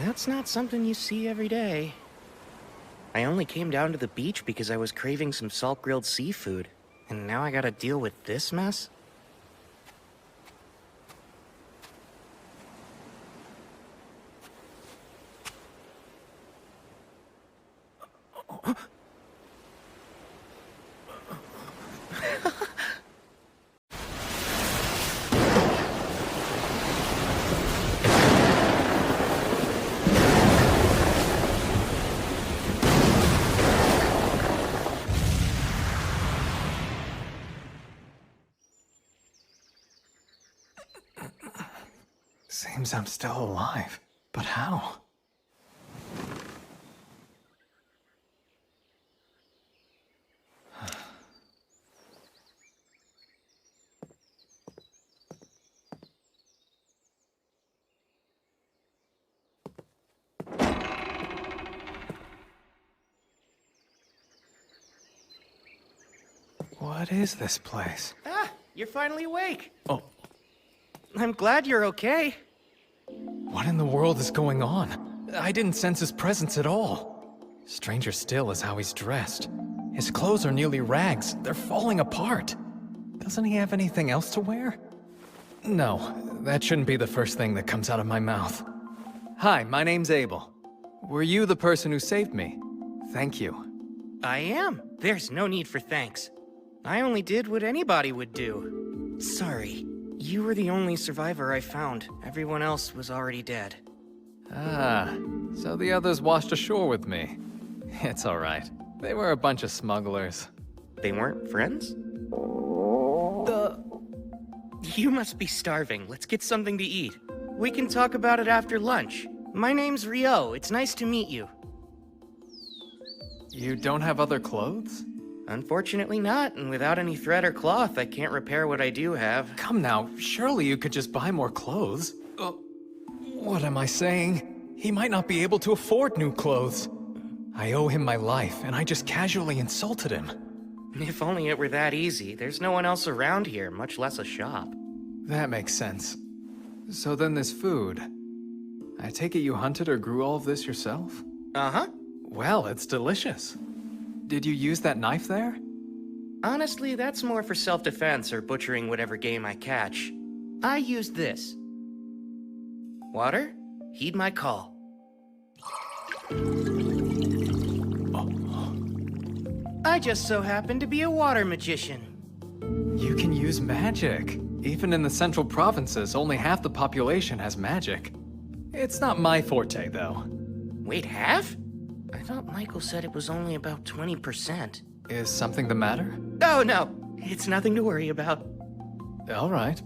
That's not something you see every day. I only came down to the beach because I was craving some salt-grilled seafood, and now I gotta deal with this mess? Seems I'm still alive, but how? What is this place? Ah, you're finally awake. Oh, I'm glad you're okay. what in the world is going on? I didn't sense his presence at all. Stranger still is how he's dressed. His clothes are nearly rags. They're falling apart. Doesn't he have anything else to wear? No, that shouldn't be the first thing that comes out of my mouth. Hi, my name's Abel. Were you the person who saved me? Thank you. I am. There's no need for thanks. I only did what anybody would do. Sorry. You were the only survivor I found. Everyone else was already dead. Ah, so the others washed ashore with me. It's all right. They were a bunch of smugglers. They weren't friends? You must be starving. Let's get something to eat. We can talk about it after lunch. My name's Rio. It's nice to meet you. You don't have other clothes? Unfortunately not, and without any thread or cloth, I can't repair what I do have. Come now, surely you could just buy more clothes. What am I saying? He might not be able to afford new clothes. I owe him my life, and I just casually insulted him. If only it were that easy. There's no one else around here, much less a shop. That makes sense. So then this food. I take it you hunted or grew all of this yourself? Uh-huh. Well, it's delicious. Did you use that knife there? Honestly, that's more for self-defense or butchering whatever game I catch. I used this. Water? Heed my call. I just so happen to be a water magician. You can use magic. Even in the central provinces, only half the population has magic. It's not my forte, though. Wait, half? I thought Michael said it was only about 20%. Is something the matter? Oh, no. It's nothing to worry about. All right.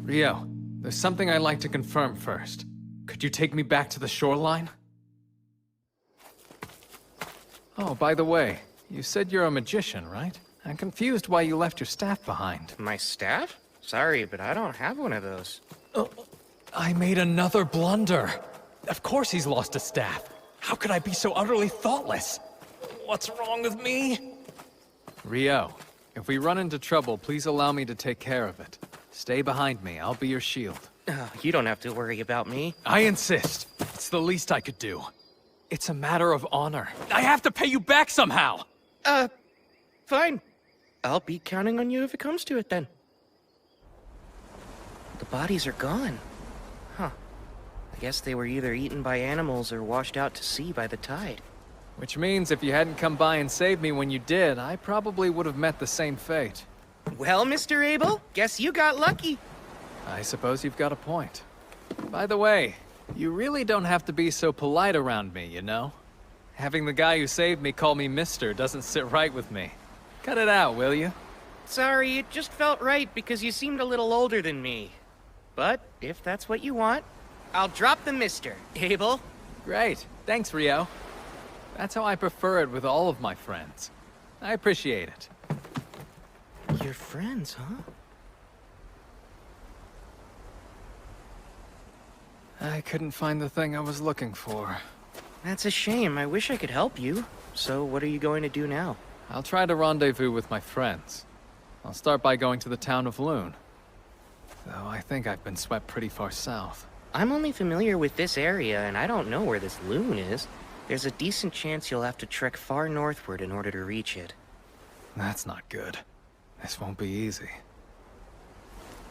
Rio, there's something I'd like to confirm first. Could you take me back to the shoreline? Oh, by the way, you said you're a magician, right? I'm confused why you left your staff behind. My staff? Sorry, but I don't have one of those. Oh, I made another blunder. Of course he's lost a staff. How could I be so utterly thoughtless? What's wrong with me? Rio, if we run into trouble, please allow me to take care of it. Stay behind me. I'll be your shield. You don't have to worry about me. I insist. It's the least I could do. It's a matter of honor. I have to pay you back somehow! Fine. I'll be counting on you if it comes to it, then. The bodies are gone. Huh. I guess they were either eaten by animals or washed out to sea by the tide. Which means if you hadn't come by and saved me when you did, I probably would have met the same fate. Well, Mr. Abel, guess you got lucky. I suppose you've got a point. By the way, you really don't have to be so polite around me, you know? Having the guy who saved me call me Mister doesn't sit right with me. Cut it out, will you? Sorry, it just felt right because you seemed a little older than me. But if that's what you want, I'll drop the Mister, Abel. Great. Thanks, Rio. That's how I prefer it with all of my friends. I appreciate it. You're friends, huh? I couldn't find the thing I was looking for. That's a shame. I wish I could help you. So what are you going to do now? I'll try to rendezvous with my friends. I'll start by going to the town of Loon. Though I think I've been swept pretty far south. I'm only familiar with this area, and I don't know where this loon is. There's a decent chance you'll have to trek far northward in order to reach it. That's not good. This won't be easy.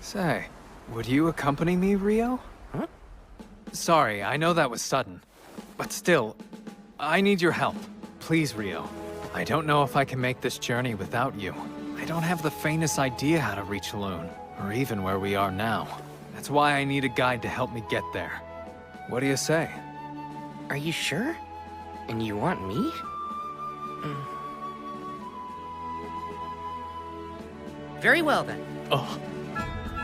Say, would you accompany me, Rio? Huh? Sorry, I know that was sudden. But still, I need your help. Please, Rio. I don't know if I can make this journey without you. I don't have the faintest idea how to reach Loon, or even where we are now. That's why I need a guide to help me get there. What do you say? Are you sure? And you want me? Very well then. Oh,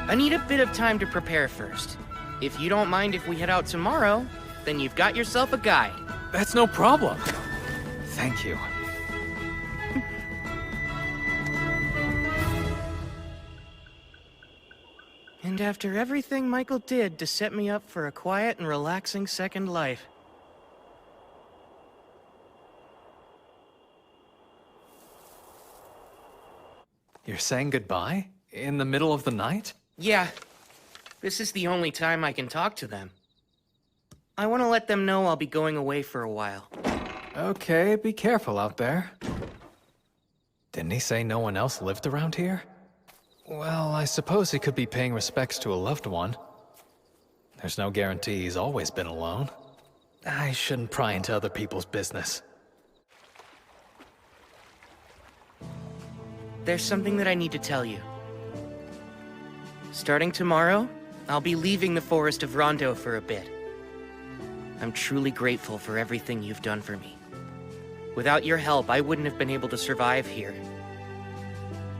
I need a bit of time to prepare first. If you don't mind if we head out tomorrow, then you've got yourself a guide. that's no problem. Thank you. And after everything Michael did to set me up for a quiet and relaxing second life. You're saying goodbye? In the middle of the night? Yeah, this is the only time I can talk to them. I want to let them know I'll be going away for a while. Okay, be careful out there. Didn't he say no one else lived around here? Well, I suppose he could be paying respects to a loved one. There's no guarantee he's always been alone. I shouldn't pry into other people's business. There's something that I need to tell you. Starting tomorrow, I'll be leaving the forest of Rondo for a bit. I'm truly grateful for everything you've done for me. Without your help, I wouldn't have been able to survive here.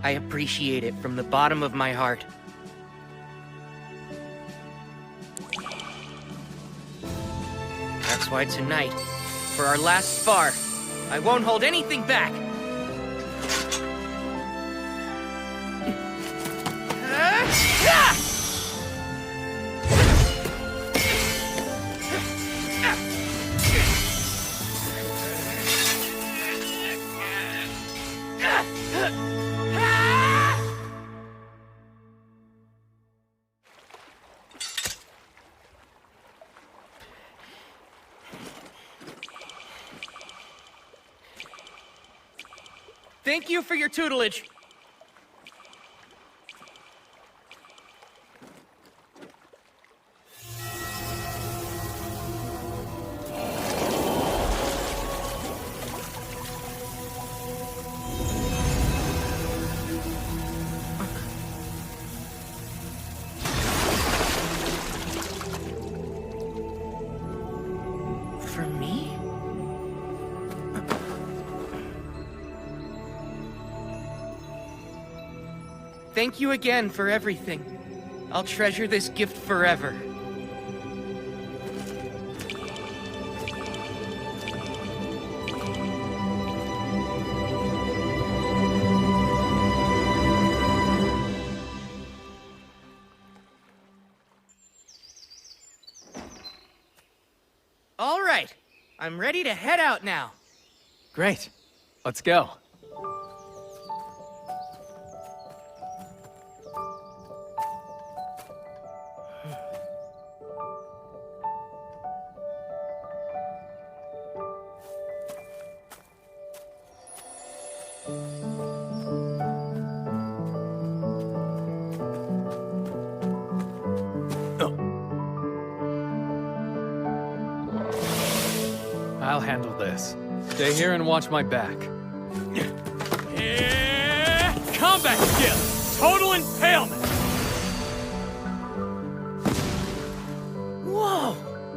I appreciate it from the bottom of my heart. That's why tonight, for our last spar, I won't hold anything back. Thank you for your tutelage. For me? Thank you again for everything. I'll treasure this gift forever. All right, I'm ready to head out now. Great. Let's go. I'll handle this. Stay here and watch my back. Combat skill! Total impalement! Whoa,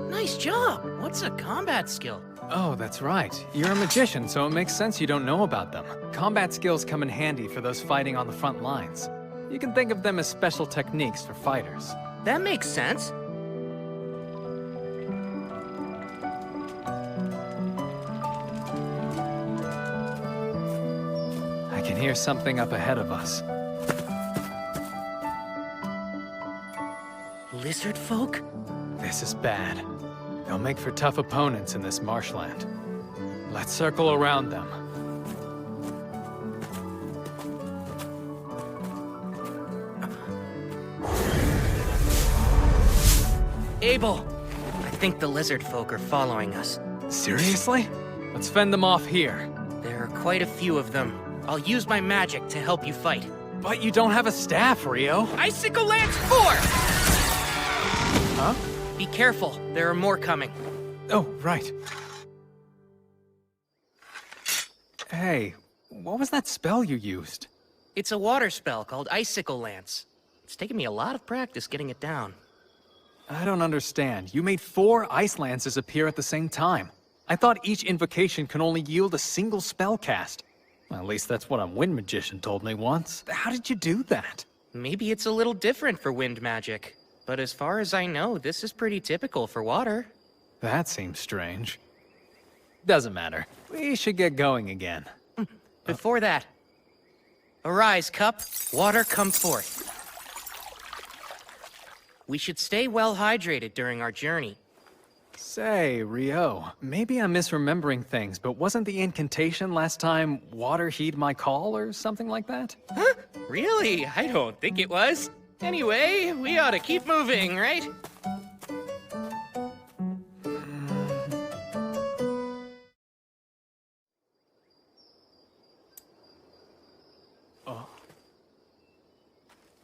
nice job. What's a combat skill? Oh, that's right. You're a magician, so it makes sense you don't know about them. Combat skills come in handy for those fighting on the front lines. You can think of them as special techniques for fighters. That makes sense. I can hear something up ahead of us. Lizard folk? This is bad. They'll make for tough opponents in this marshland. Let's circle around them. Abel, I think the lizard folk are following us. Seriously? Let's fend them off here. There are quite a few of them. I'll use my magic to help you fight. But you don't have a staff, Rio. Icicle Lance 4! Huh? Be careful, there are more coming. Oh, right. Hey, what was that spell you used? It's a water spell called Icicle Lance. It's taken me a lot of practice getting it down. I don't understand. You made 4 ice lances appear at the same time. I thought each invocation can only yield a single spell cast. Well, at least that's what a wind magician told me once. How did you do that? Maybe it's a little different for wind magic, but as far as I know, this is pretty typical for water. That seems strange. Doesn't matter. We should get going again. Before that, arise, cup. Water, come forth. We should stay well hydrated during our journey. Say, Rio, maybe I'm misremembering things, but wasn't the incantation last time water heed my call or something like that? Huh? Really? I don't think it was. Anyway, we ought to keep moving, right?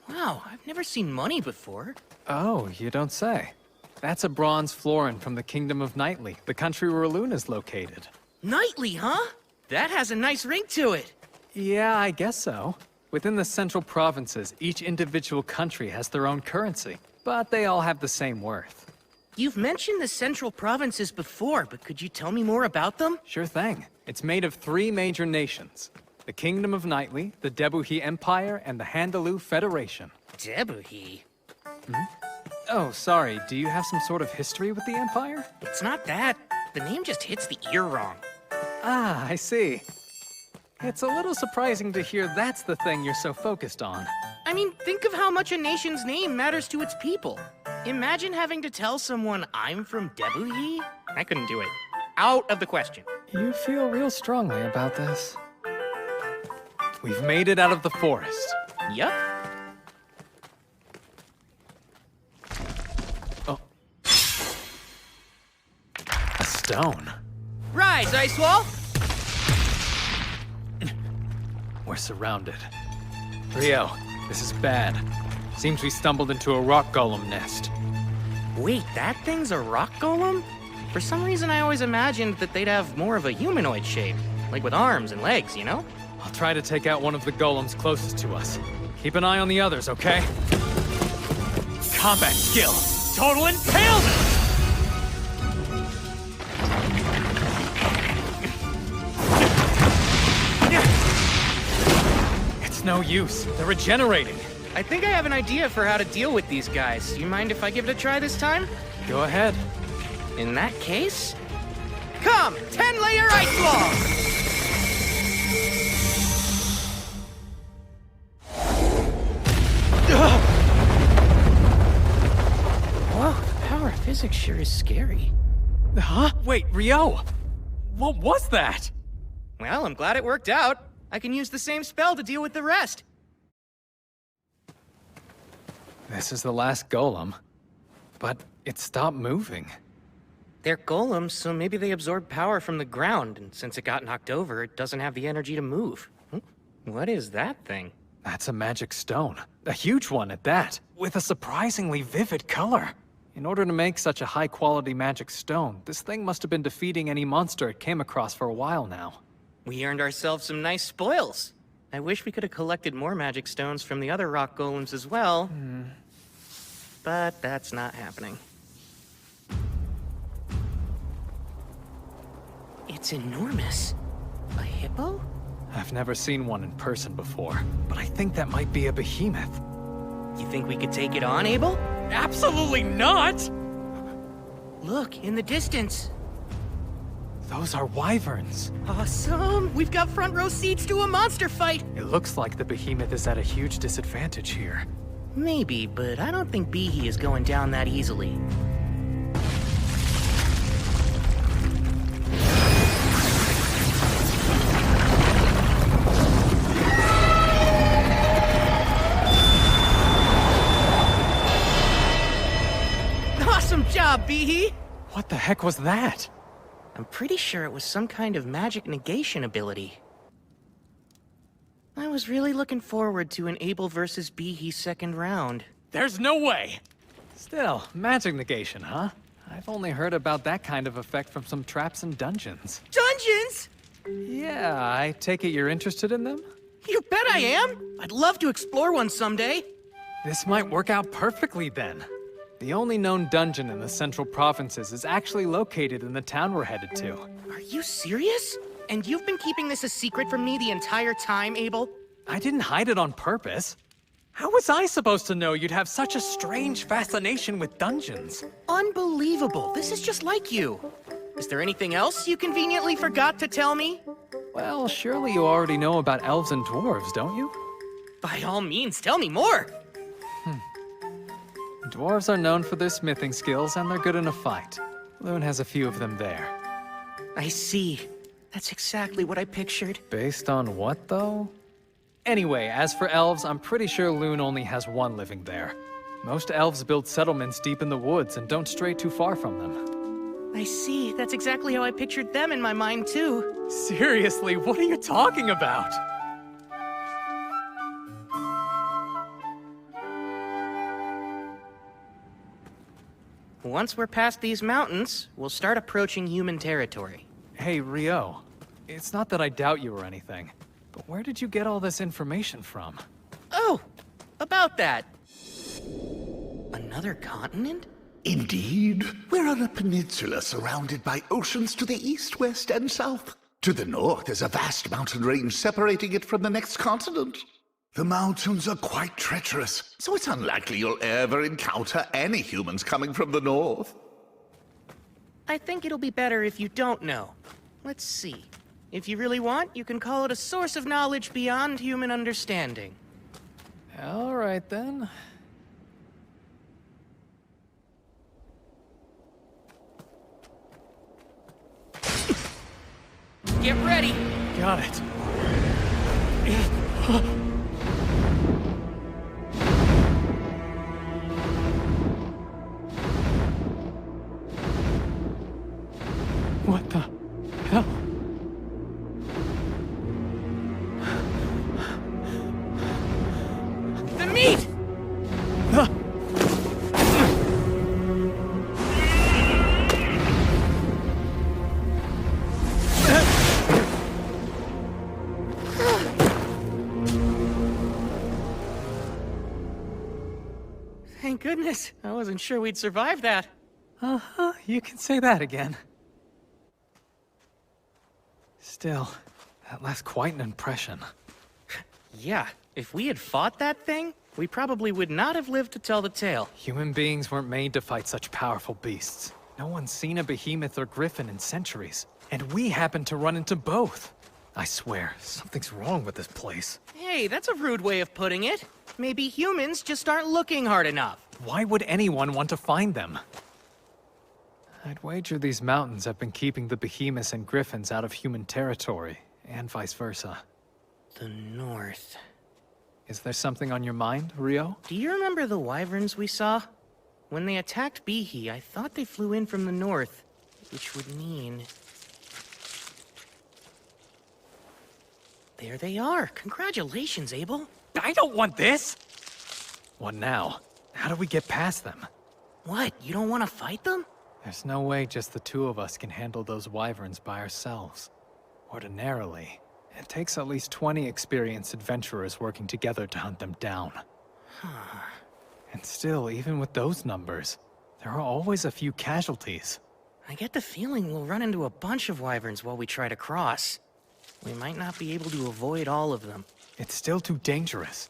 Wow, I've never seen money before. Oh, you don't say. That's a bronze florin from the Kingdom of Nightly, the country where Luna's located. Nightly, huh? That has a nice ring to it. Yeah, I guess so. Within the central provinces, each individual country has their own currency, but they all have the same worth. You've mentioned the central provinces before, but could you tell me more about them? Sure thing. It's made of 3 major nations. The Kingdom of Nightly, the Debuhi Empire, and the Handaloo Federation. Debuhi? Oh, sorry, do you have some sort of history with the Empire? It's not that. The name just hits the ear wrong. Ah, I see. It's a little surprising to hear that's the thing you're so focused on. I mean, think of how much a nation's name matters to its people. Imagine having to tell someone I'm from Debuhi. I couldn't do it. Out of the question. You feel real strongly about this. We've made it out of the forest. Yup. Oh. A stone. Rise, Ice Wall! We're surrounded. Rio, this is bad. Seems we stumbled into a rock golem nest. Wait, that thing's a rock golem? For some reason, I always imagined that they'd have more of a humanoid shape. Like with arms and legs, you know? I'll try to take out one of the golems closest to us. Keep an eye on the others, okay? Combat skill. Total impalement! It's no use. They're regenerating. I think I have an idea for how to deal with these guys. You mind if I give it a try this time? Go ahead. In that case... Come! 10-layer ice wall! Whoa, the power of physics sure is scary. Huh? Wait, Rio! What was that? Well, I'm glad it worked out. I can use the same spell to deal with the rest. This is the last golem. But it stopped moving. They're golems, so maybe they absorb power from the ground, and since it got knocked over, it doesn't have the energy to move. What is that thing? That's a magic stone. A huge one at that, with a surprisingly vivid color. In order to make such a high-quality magic stone, this thing must have been defeating any monster it came across for a while now. We earned ourselves some nice spoils. I wish we could have collected more magic stones from the other rock golems as well. But that's not happening. It's enormous. A hippo? I've never seen one in person before, but I think that might be a behemoth. You think we could take it on, Abel? Absolutely not! Look, in the distance. Those are wyverns. Awesome! We've got front row seats to a monster fight! It looks like the behemoth is at a huge disadvantage here. Maybe, but I don't think Behe is going down that easily. Awesome job, Behe! What the heck was that? I'm pretty sure it was some kind of magic negation ability. I was really looking forward to an Abel versus Behe second round. There's no way. Still, magic negation, huh? I've only heard about that kind of effect from some traps and dungeons. Dungeons? Yeah, I take it you're interested in them? You bet I am! I'd love to explore one someday. This might work out perfectly then. The only known dungeon in the central provinces is actually located in the town we're headed to. Are you serious? And you've been keeping this a secret from me the entire time, Abel? I didn't hide it on purpose. How was I supposed to know you'd have such a strange fascination with dungeons? Unbelievable. This is just like you. Is there anything else you conveniently forgot to tell me? Well, surely you already know about elves and dwarves, don't you? By all means, tell me more. Dwarves are known for their smithing skills, and they're good in a fight. Loon has a few of them there. I see. That's exactly what I pictured. Based on what, though? Anyway, as for elves, I'm pretty sure Loon only has one living there. Most elves build settlements deep in the woods and don't stray too far from them. I see. That's exactly how I pictured them in my mind, too. Seriously, what are you talking about? Once we're past these mountains, we'll start approaching human territory. Hey, Rio. It's not that I doubt you or anything, but where did you get all this information from? Oh, about that. Another continent? Indeed. We're on a peninsula surrounded by oceans to the east, west, and south. To the north is a vast mountain range separating it from the next continent. The mountains are quite treacherous, so it's unlikely you'll ever encounter any humans coming from the north. I think it'll be better if you don't know. Let's see. If you really want, you can call it a source of knowledge beyond human understanding. All right, then. Get ready! Got it. What the hell? The meat! Thank goodness. I wasn't sure we'd survive that. Uh-huh, you can say that again. Still, that left quite an impression. Yeah, if we had fought that thing, we probably would not have lived to tell the tale. Human beings weren't made to fight such powerful beasts. No one's seen a behemoth or griffin in centuries. And we happened to run into both. I swear, something's wrong with this place. Hey, that's a rude way of putting it. Maybe humans just aren't looking hard enough. Why would anyone want to find them? I'd wager these mountains have been keeping the behemoths and griffins out of human territory, and vice versa. The north. Is there something on your mind, Rio? Do you remember the wyverns we saw? When they attacked Behe, I thought they flew in from the north, which would mean... There they are. Congratulations, Abel. I don't want this! What now? How do we get past them? What, you don't want to fight them? There's no way just the two of us can handle those wyverns by ourselves. Ordinarily, it takes at least 20 experienced adventurers working together to hunt them down. And still, even with those numbers, there are always a few casualties. I get the feeling we'll run into a bunch of wyverns while we try to cross. We might not be able to avoid all of them. It's still too dangerous.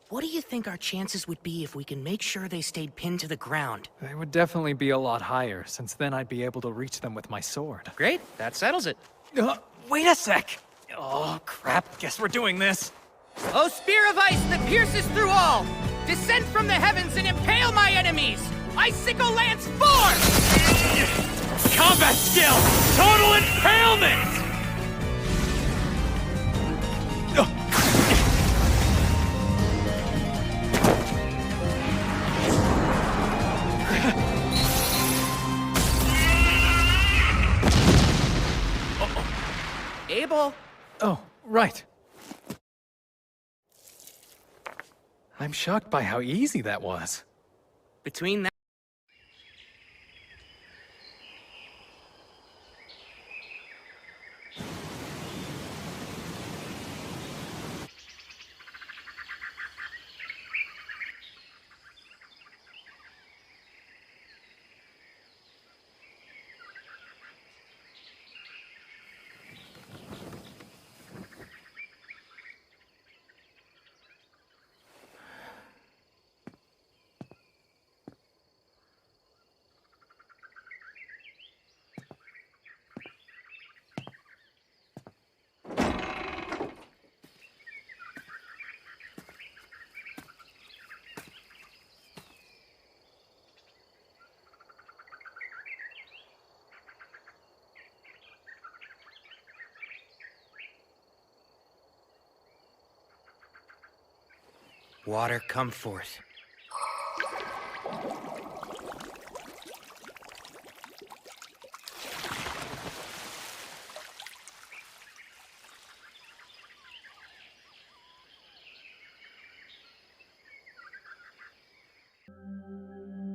What do you think our chances would be if we can make sure they stayed pinned to the ground? They would definitely be a lot higher, since then I'd be able to reach them with my sword. Great, that settles it. Wait a sec! Oh, crap, guess we're doing this. O spear of ice that pierces through all! Descend from the heavens and impale my enemies! Icicle lance forth! Combat skill! Total impalement! table! Oh, right. I'm shocked by how easy that was. Between that... Water, come forth.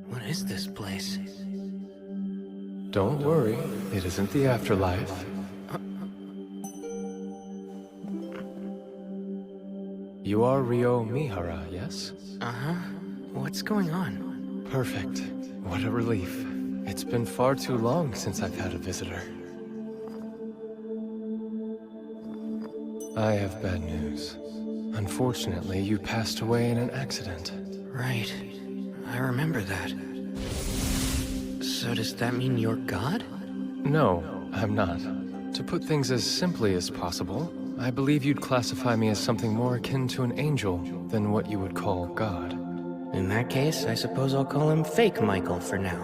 What is this place? Don't worry, it isn't the afterlife. You are Ryo Mihara, yes? Uh-huh. What's going on? Perfect. What a relief. It's been far too long since I've had a visitor. I have bad news. Unfortunately, you passed away in an accident. Right. I remember that. So does that mean you're God? No, I'm not. To put things as simply as possible, I believe you'd classify me as something more akin to an angel than what you would call God. In that case, I suppose I'll call him Fake Michael for now.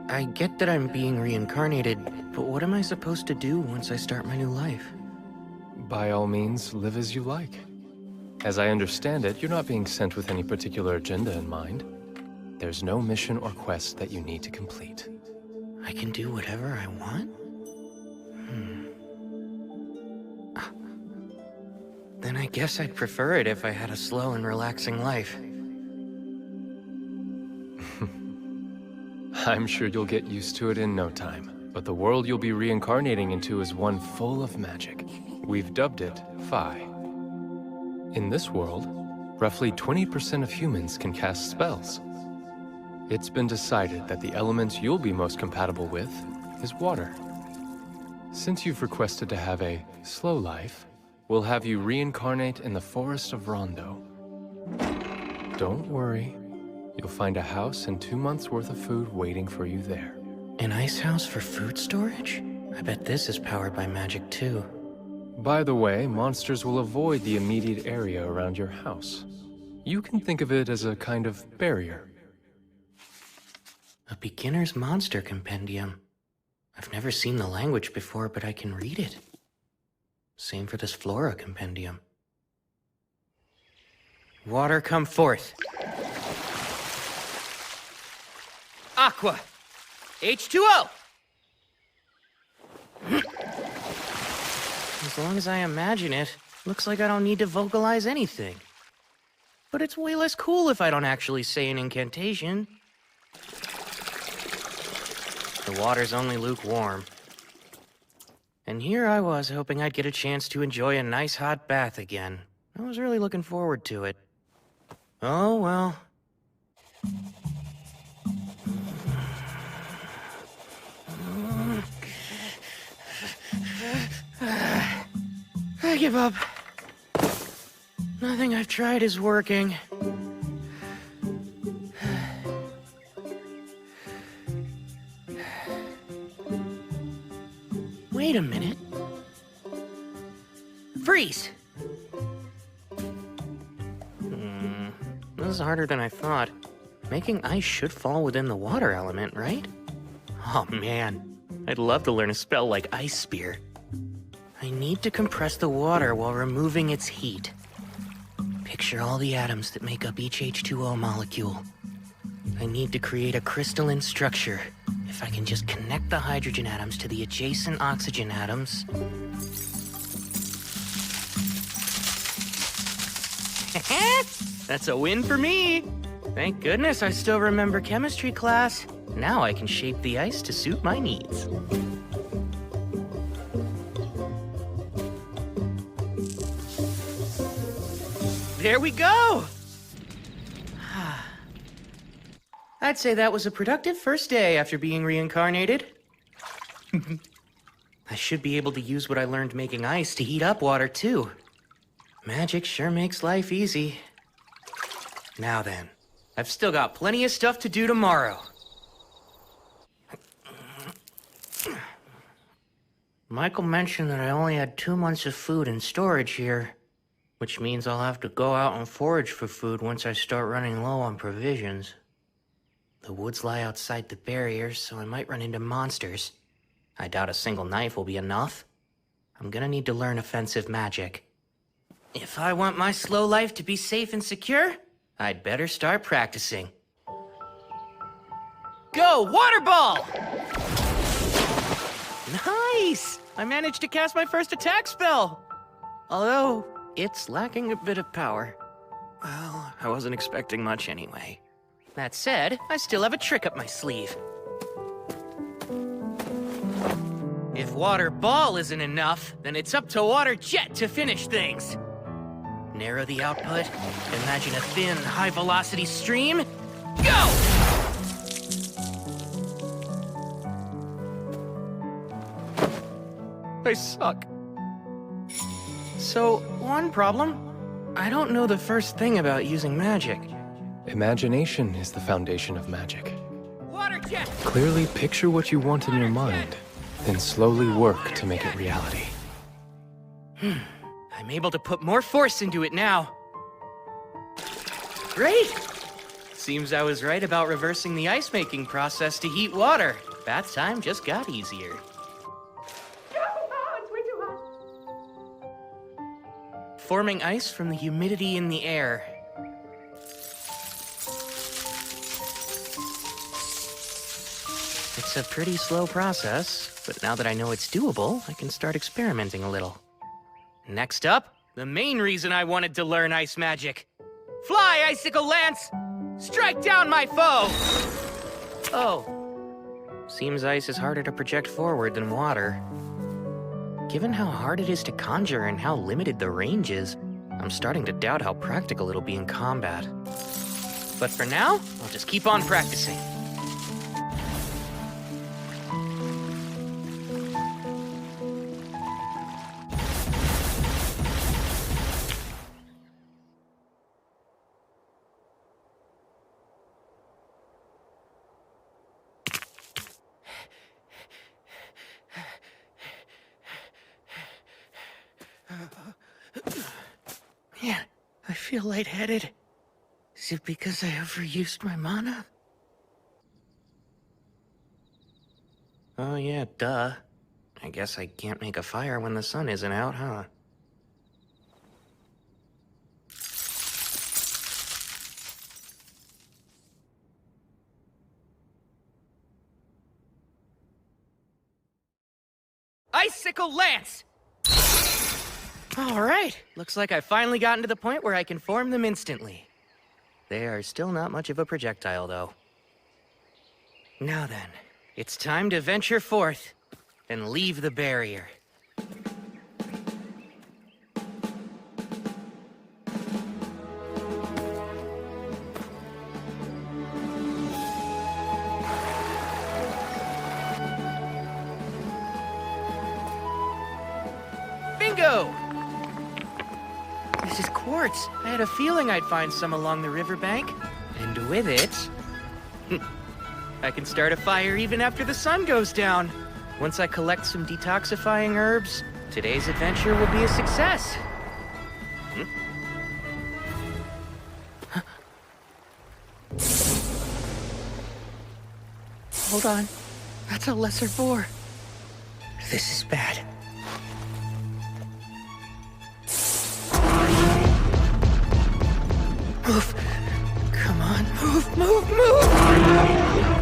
I get that I'm being reincarnated, but what am I supposed to do once I start my new life? By all means, live as you like. As I understand it, you're not being sent with any particular agenda in mind. There's no mission or quest that you need to complete. I can do whatever I want? Then I guess I'd prefer it if I had a slow and relaxing life. I'm sure you'll get used to it in no time, but the world you'll be reincarnating into is one full of magic. We've dubbed it Phi. In this world, roughly 20% of humans can cast spells. It's been decided that the element you'll be most compatible with is water. Since you've requested to have a slow life, we'll have you reincarnate in the forest of Rondo. Don't worry. You'll find a house and 2 months' worth of food waiting for you there. An ice house for food storage? I bet this is powered by magic too. By the way, monsters will avoid the immediate area around your house. You can think of it as a kind of barrier. A beginner's monster compendium. I've never seen the language before, but I can read it. Same for this flora compendium. Water, come forth. Aqua. H2O. As long as I imagine it, looks like I don't need to vocalize anything. But it's way less cool if I don't actually say an incantation. The water's only lukewarm. And here I was hoping I'd get a chance to enjoy a nice hot bath again. I was really looking forward to it. Oh well. I give up. Nothing I've tried is working. Wait a minute. Freeze! This is harder than I thought. Making ice should fall within the water element, right? Oh man, I'd love to learn a spell like Ice Spear. I need to compress the water while removing its heat. Picture all the atoms that make up each H2O molecule. I need to create a crystalline structure, If I can just connect the hydrogen atoms to the adjacent oxygen atoms... That's a win for me! Thank goodness I still remember chemistry class. Now I can shape the ice to suit my needs. There we go! I'd say that was a productive first day after being reincarnated. I should be able to use what I learned making ice to heat up water, too. Magic sure makes life easy. Now then, I've still got plenty of stuff to do tomorrow. Michael mentioned that I only had 2 months of food in storage here, which means I'll have to go out and forage for food once I start running low on provisions. The woods lie outside the barrier, so I might run into monsters. I doubt a single knife will be enough. I'm gonna need to learn offensive magic. If I want my slow life to be safe and secure, I'd better start practicing. Go, water ball! Nice! I managed to cast my first attack spell! Although, it's lacking a bit of power. Well, I wasn't expecting much anyway. That said, I still have a trick up my sleeve. If water ball isn't enough, then it's up to water jet to finish things. Narrow the output, imagine a thin, high-velocity stream. Go! I suck. So, one problem. I don't know the first thing about using magic. Imagination is the foundation of magic. Water jet! Clearly picture what you want in your mind, then slowly work to make it reality. I'm able to put more force into it now. Great! Seems I was right about reversing the ice-making process to heat water. Bath time just got easier. Forming ice from the humidity in the air. It's a pretty slow process, but now that I know it's doable, I can start experimenting a little. Next up, the main reason I wanted to learn ice magic. Fly, Icicle Lance! Strike down my foe! Oh. Seems ice is harder to project forward than water. Given how hard it is to conjure and how limited the range is, I'm starting to doubt how practical it'll be in combat. But for now, I'll just keep on practicing. Man, I feel lightheaded. Is it because I overused my mana? Oh yeah, duh. I guess I can't make a fire when the sun isn't out, huh? Icicle Lance! All right, looks like I've finally gotten to the point where I can form them instantly. They are still not much of a projectile, though. Now then, it's time to venture forth and leave the barrier. Bingo! This is quartz. I had a feeling I'd find some along the riverbank. And with it, I can start a fire even after the sun goes down. Once I collect some detoxifying herbs, today's adventure will be a success. Hold on. That's a lesser boar. This is bad. Move. Come on, move, move, move!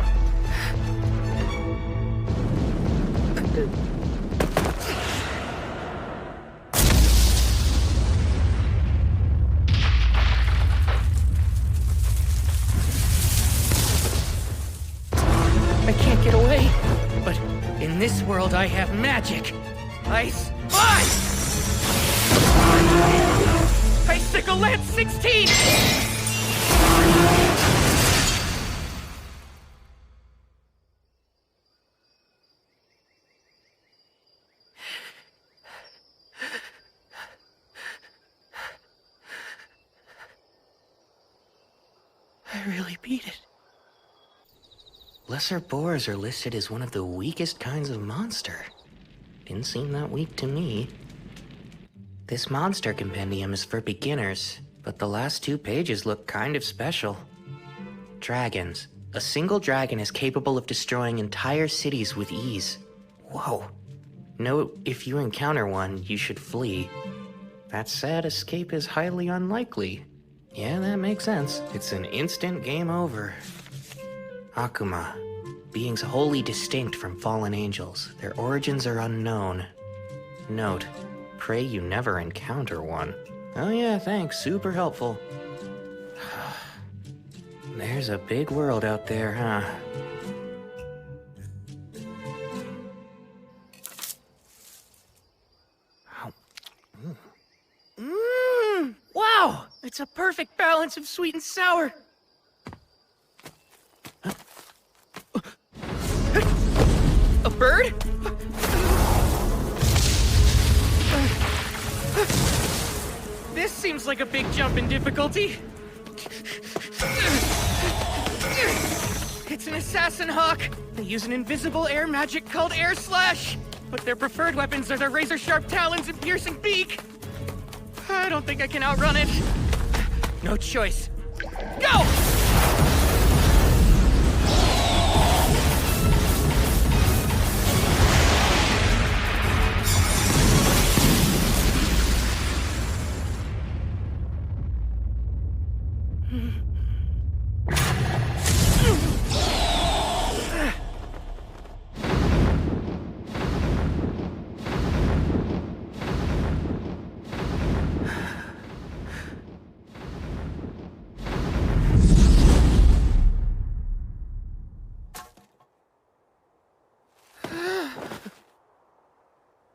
this world, I have magic. Ice. Ice! Icicle Lance 16! I really beat it. Lesser boars are listed as one of the weakest kinds of monster. Didn't seem that weak to me. This monster compendium is for beginners, but the last 2 pages look kind of special. Dragons. A single dragon is capable of destroying entire cities with ease. Whoa. Note, if you encounter one, you should flee. That said, escape is highly unlikely. Yeah, that makes sense. It's an instant game over. Akuma. Beings wholly distinct from fallen angels. Their origins are unknown. Note, pray you never encounter one. Oh yeah, thanks. Super helpful. There's a big world out there, huh? Wow! It's a perfect balance of sweet and sour. A bird? This seems like a big jump in difficulty. It's an assassin hawk. They use an invisible air magic called Air Slash. But their preferred weapons are their razor-sharp talons and piercing beak. I don't think I can outrun it. No choice. Go!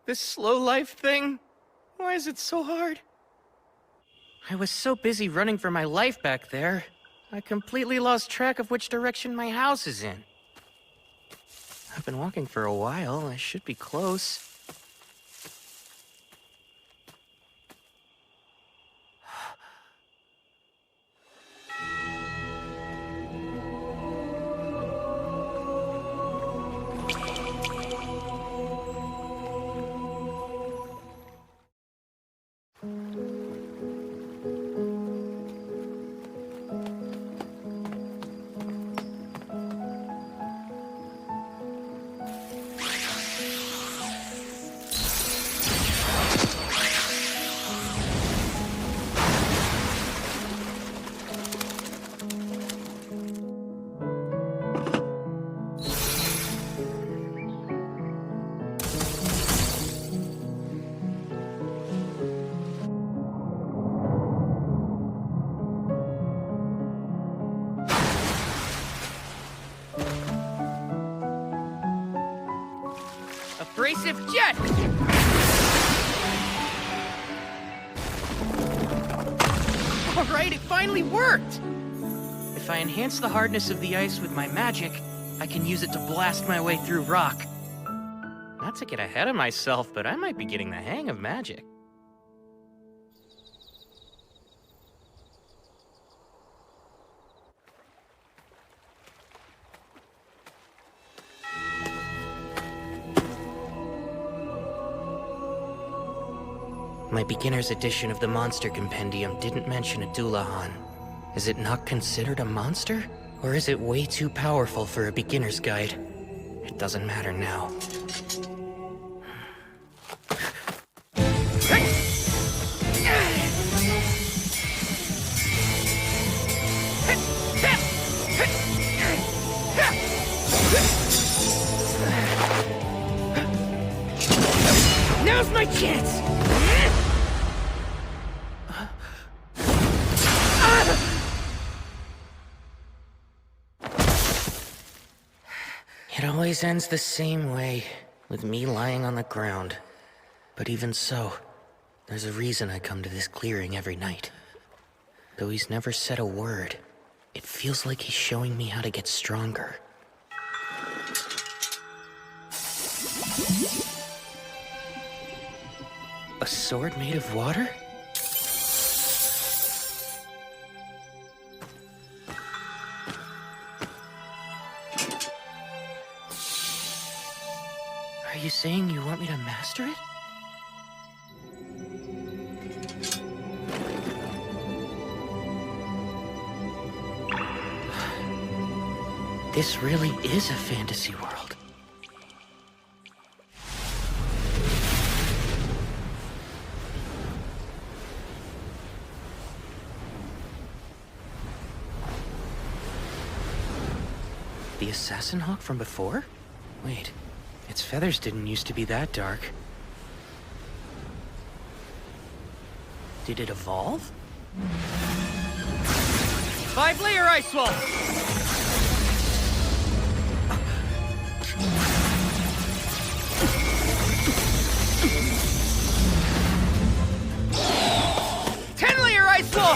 This slow life thing? Why is it so hard? I was so busy running for my life back there, I completely lost track of which direction my house is in. I've been walking for a while, I should be close. Abrasive jet! Alright, it finally worked! If I enhance the hardness of the ice with my magic, I can use it to blast my way through rock. Not to get ahead of myself, but I might be getting the hang of magic. My beginner's edition of the Monster Compendium didn't mention a Doulahan. Is it not considered a monster? Or is it way too powerful for a beginner's guide? It doesn't matter now. Now's my chance! It always ends the same way. with me lying on the ground. But even so, there's a reason I come to this clearing every night. Though he's never said a word, it feels like he's showing me how to get stronger. A sword made of water? Are you saying you want me to master it? This really is a fantasy world. The assassin hawk from before? Wait, its feathers didn't used to be that dark. Did it evolve? 5-layer ice wall! Ice wall!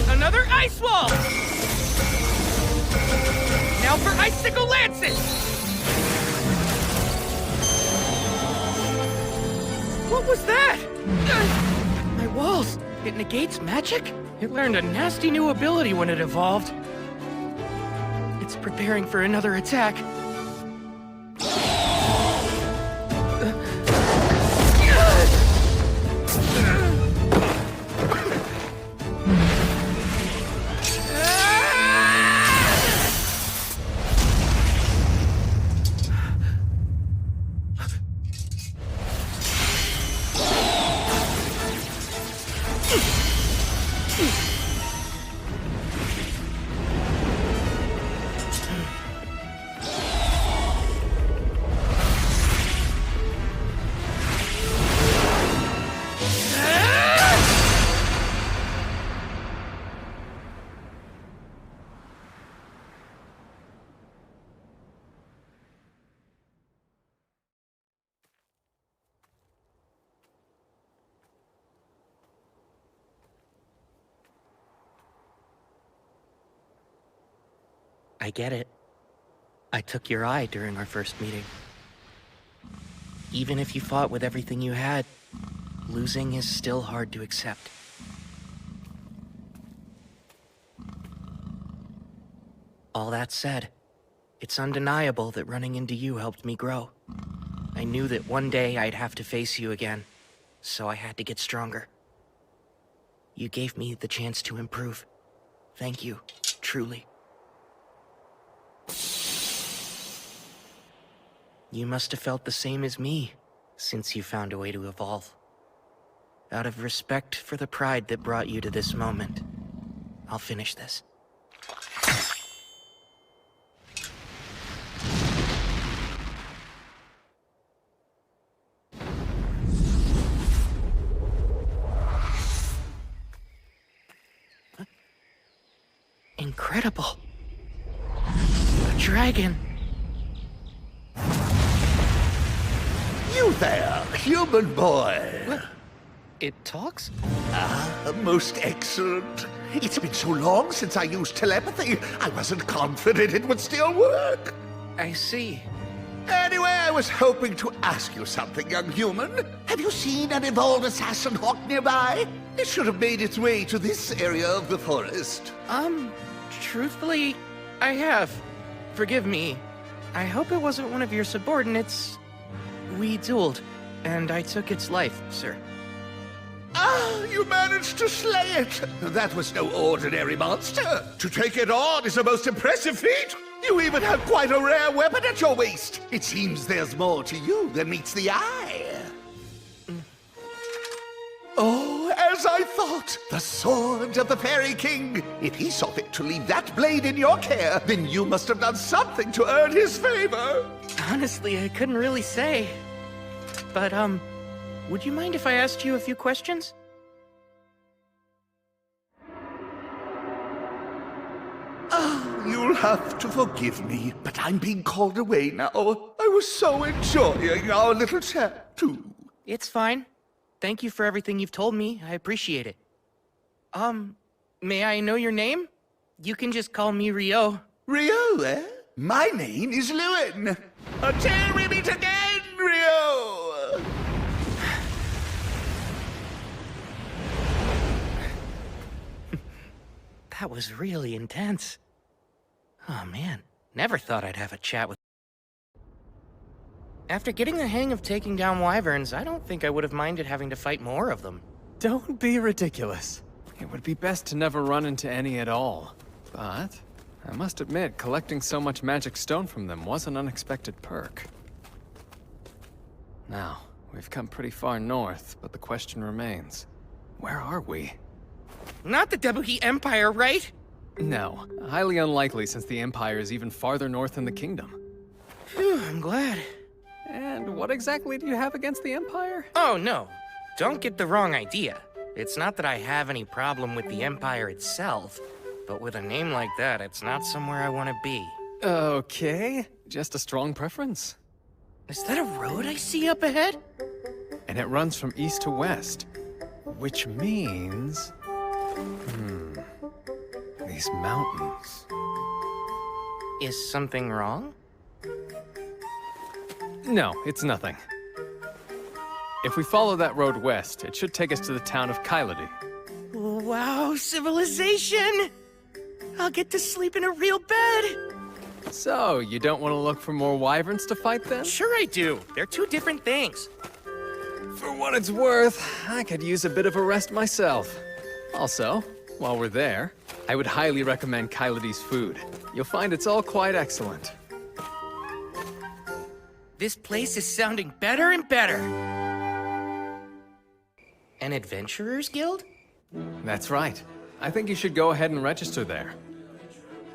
Another ice wall! Now for icicle lances! What was that? My walls! It negates magic? It learned a nasty new ability when it evolved. It's preparing for another attack. I get it. I took your eye during our first meeting. Even if you fought with everything you had, losing is still hard to accept. All that said, it's undeniable that running into you helped me grow. I knew that one day I'd have to face you again, so I had to get stronger. You gave me the chance to improve. Thank you, truly. You must have felt the same as me, since you found a way to evolve. Out of respect for the pride that brought you to this moment, I'll finish this. Incredible. A dragon. You there, human boy. What? It talks? Ah, most excellent. It's been so long since I used telepathy, I wasn't confident it would still work. I see. Anyway, I was hoping to ask you something, young human. Have you seen an evolved assassin hawk nearby? It should have made its way to this area of the forest. Truthfully, I have. Forgive me. I hope it wasn't one of your subordinates. We dueled, and I took its life, sir. Ah, you managed to slay it. That was no ordinary monster. To take it on is a most impressive feat. You even have quite a rare weapon at your waist. It seems there's more to you than meets the eye. Oh, as I thought, the sword of the Fairy King. If he saw fit to leave that blade in your care, then you must have done something to earn his favor. Honestly, I couldn't really say. But, would you mind if I asked you a few questions? You'll have to forgive me, but I'm being called away now. I was so enjoying our little chat, too. It's fine. Thank you for everything you've told me. I appreciate it. May I know your name? You can just call me Rio. Rio, eh? My name is Lewin. Until we meet again, Rio! That was really intense. Oh man, never thought I'd have a chat with... After getting the hang of taking down wyverns, I don't think I would have minded having to fight more of them. Don't be ridiculous. It would be best to never run into any at all. But I must admit, collecting so much magic stone from them was an unexpected perk. Now, we've come pretty far north, but the question remains. Where are we? Not the Debuhi Empire, right? No, highly unlikely since the Empire is even farther north in the kingdom. Phew, I'm glad. And what exactly do you have against the Empire? Oh, no. Don't get the wrong idea. It's not that I have any problem with the Empire itself, but with a name like that, it's not somewhere I want to be. Okay, just a strong preference. Is that a road I see up ahead? And it runs from east to west, which means... these mountains. Is something wrong? No, it's nothing. If we follow that road west, it should take us to the town of Kyladi. Wow, civilization! I'll get to sleep in a real bed! So, you don't want to look for more wyverns to fight then? Sure I do. They're two different things. For what it's worth, I could use a bit of a rest myself. Also, while we're there, I would highly recommend Kyladi's food. You'll find it's all quite excellent. This place is sounding better and better. An adventurer's guild? That's right. I think you should go ahead and register there.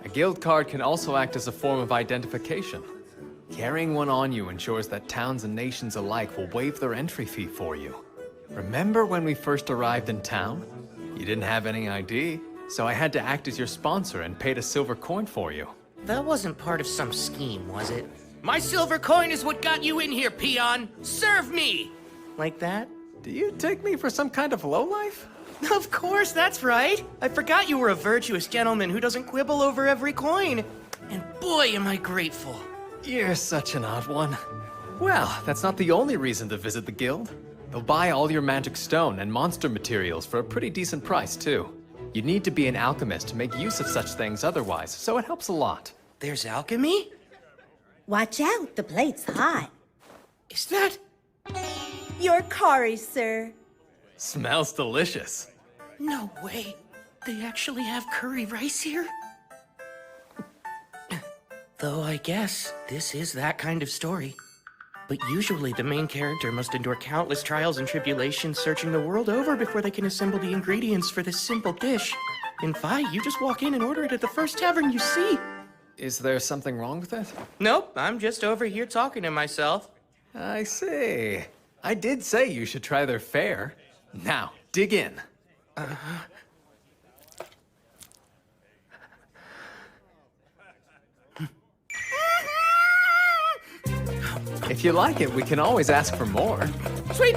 A guild card can also act as a form of identification. Carrying one on you ensures that towns and nations alike will waive their entry fee for you. Remember when we first arrived in town? You didn't have any ID, so I had to act as your sponsor and paid a silver coin for you. That wasn't part of some scheme, was it? My silver coin is what got you in here, peon! Serve me! Like that? Do you take me for some kind of lowlife? Of course, that's right! I forgot you were a virtuous gentleman who doesn't quibble over every coin. And boy, am I grateful. You're such an odd one. Well, that's not the only reason to visit the guild. They'll buy all your magic stone and monster materials for a pretty decent price, too. You need to be an alchemist to make use of such things otherwise, so it helps a lot. There's alchemy? Watch out, the plate's hot. Is that... Your curry, sir. Smells delicious. No way. They actually have curry rice here? Though I guess this is that kind of story. But usually the main character must endure countless trials and tribulations searching the world over before they can assemble the ingredients for this simple dish. In Fi, you just walk in and order it at the first tavern you see. Is there something wrong with it? Nope, I'm just over here talking to myself. I see. I did say you should try their fare. Now, dig in. If you like it, we can always ask for more. Sweet!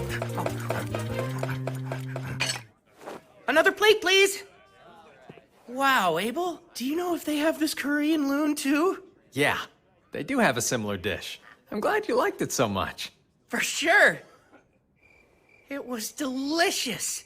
Another plate, please! Wow, Abel, do you know if they have this curry in Loon, too? Yeah, they do have a similar dish. I'm glad you liked it so much. For sure! It was delicious!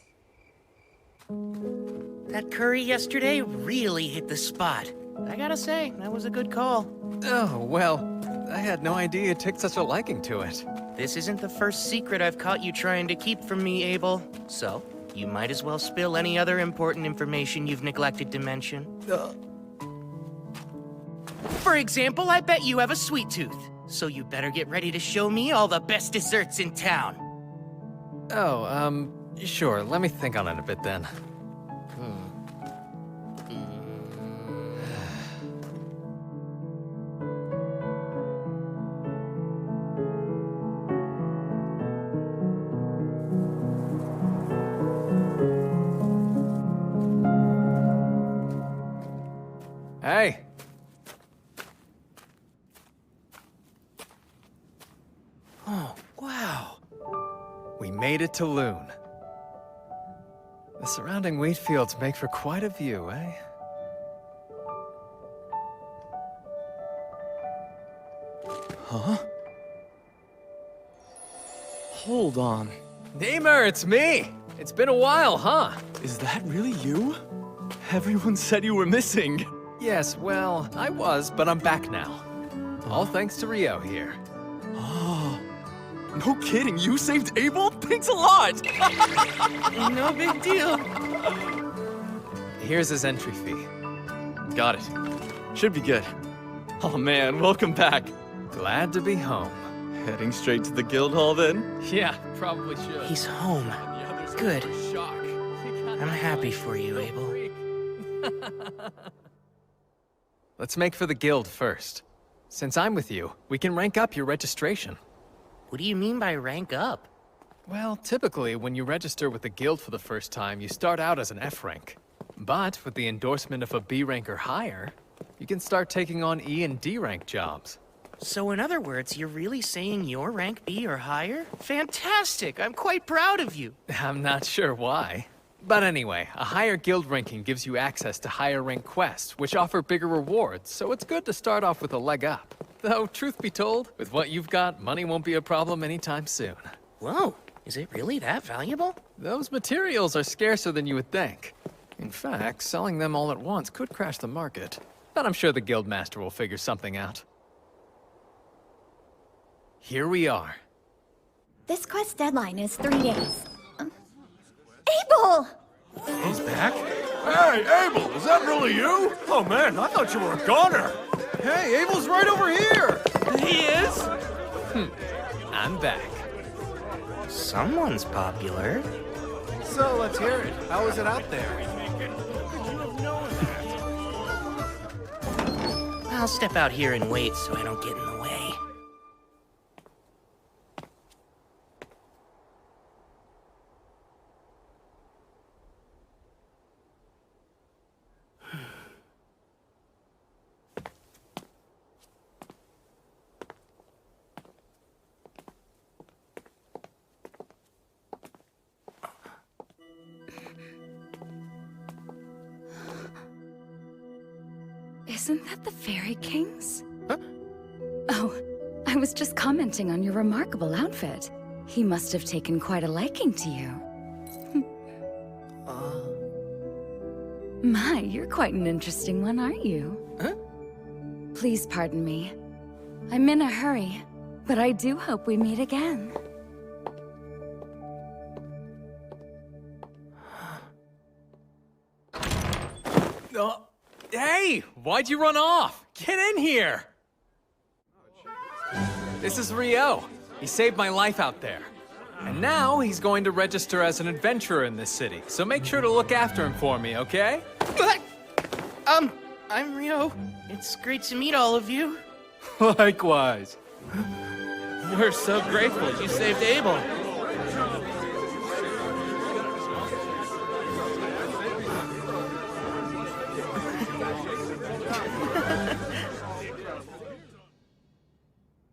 That curry yesterday really hit the spot. I gotta say, that was a good call. Oh, well, I had no idea you took such a liking to it. This isn't the first secret I've caught you trying to keep from me, Abel. So, you might as well spill any other important information you've neglected to mention. For example, I bet you have a sweet tooth. So you better get ready to show me all the best desserts in town. Oh, sure, let me think on it a bit then. Hey. Oh, wow. We made it to Loon. The surrounding wheat fields make for quite a view, eh? Huh? Hold on. Namer, it's me! It's been a while, huh? Is that really you? Everyone said you were missing. Yes, well, I was, but I'm back now. All thanks to Rio here. Oh, no kidding, you saved Abel? Thanks a lot! No big deal. Here's his entry fee. Got it. Should be good. Oh man, welcome back. Glad to be home. Heading straight to the guild hall then? Yeah, probably should. He's home. Good. I'm happy for you, Abel. Let's make for the guild first. Since I'm with you, we can rank up your registration. What do you mean by rank up? Well, typically, when you register with the guild for the first time, you start out as an F rank. But with the endorsement of a B rank or higher, you can start taking on E and D rank jobs. So in other words, you're really saying you're rank B or higher? Fantastic! I'm quite proud of you. I'm not sure why. But anyway, a higher guild ranking gives you access to higher rank quests, which offer bigger rewards, so it's good to start off with a leg up. Though, truth be told, with what you've got, money won't be a problem anytime soon. Whoa, is it really that valuable? Those materials are scarcer than you would think. In fact, selling them all at once could crash the market. But I'm sure the guildmaster will figure something out. Here we are. This quest deadline is 3 days. Abel! He's back? Hey, Abel, is that really you? Oh man, I thought you were a goner. Hey, Abel's right over here. He is? I'm back. Someone's popular. So let's hear it. How is it out there? I'll step out here and wait so I don't get in the way. Isn't that the Fairy King's? Huh? Oh, I was just commenting on your remarkable outfit. He must have taken quite a liking to you. My, you're quite an interesting one, aren't you? Huh? Please pardon me. I'm in a hurry, but I do hope we meet again. Hey! Why'd you run off? Get in here! This is Rio. He saved my life out there. And now he's going to register as an adventurer in this city, so make sure to look after him for me, okay? I'm Rio. It's great to meet all of you. Likewise. We're so grateful you saved Abel.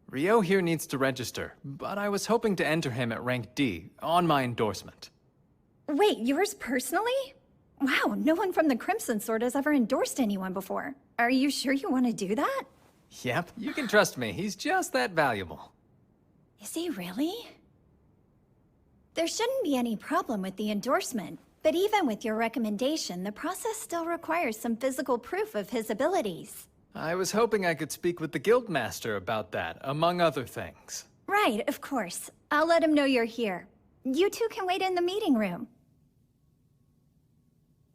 Rio here needs to register, but I was hoping to enter him at rank D, on my endorsement. Wait, yours personally? Wow, no one from the Crimson Sword has ever endorsed anyone before. Are you sure you want to do that? Yep, you can trust me, he's just that valuable. Is he really? There shouldn't be any problem with the endorsement, but even with your recommendation, the process still requires some physical proof of his abilities. I was hoping I could speak with the guildmaster about that, among other things. Right, of course. I'll let him know you're here. You two can wait in the meeting room.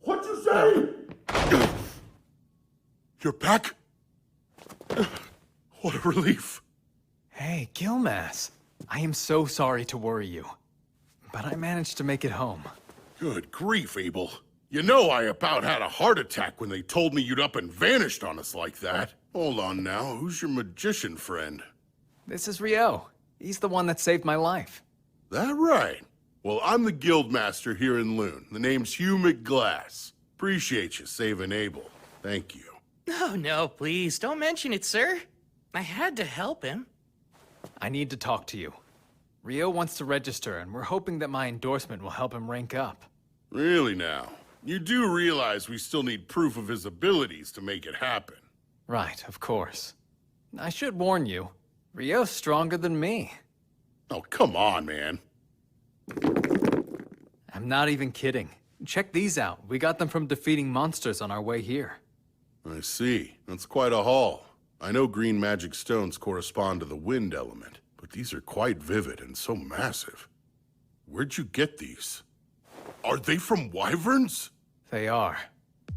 What'd you say? You're back? What a relief. Hey, Gilmas. I am so sorry to worry you, but I managed to make it home. Good grief, Abel. You know I about had a heart attack when they told me you'd up and vanished on us like that. Hold on now, who's your magician friend? This is Rio. He's the one that saved my life. That right? Well, I'm the guildmaster here in Loon. The name's Hugh McGlass. Appreciate you saving Abel. Thank you. Oh, no, please, don't mention it, sir. I had to help him. I need to talk to you. Rio wants to register, and we're hoping that my endorsement will help him rank up. Really now? You do realize we still need proof of his abilities to make it happen. Right, of course. I should warn you, Rio's stronger than me. Oh, come on, man. I'm not even kidding. Check these out. We got them from defeating monsters on our way here. I see. That's quite a haul. I know green magic stones correspond to the wind element, but these are quite vivid and so massive. Where'd you get these? Are they from wyverns? They are.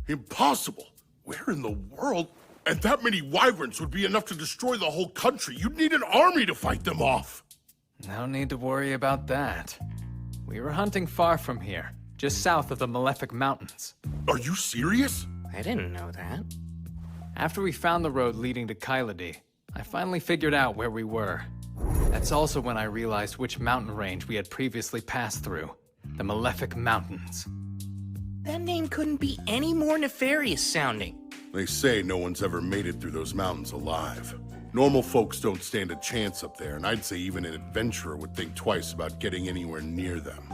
Impossible! Where in the world? And that many wyverns would be enough to destroy the whole country. You'd need an army to fight them off. No need to worry about that. We were hunting far from here, just south of the Malefic Mountains. Are you serious? I didn't know that. After we found the road leading to Kyladi, I finally figured out where we were. That's also when I realized which mountain range we had previously passed through. The Malefic Mountains. That name couldn't be any more nefarious sounding. They say no one's ever made it through those mountains alive. Normal folks don't stand a chance up there, and I'd say even an adventurer would think twice about getting anywhere near them.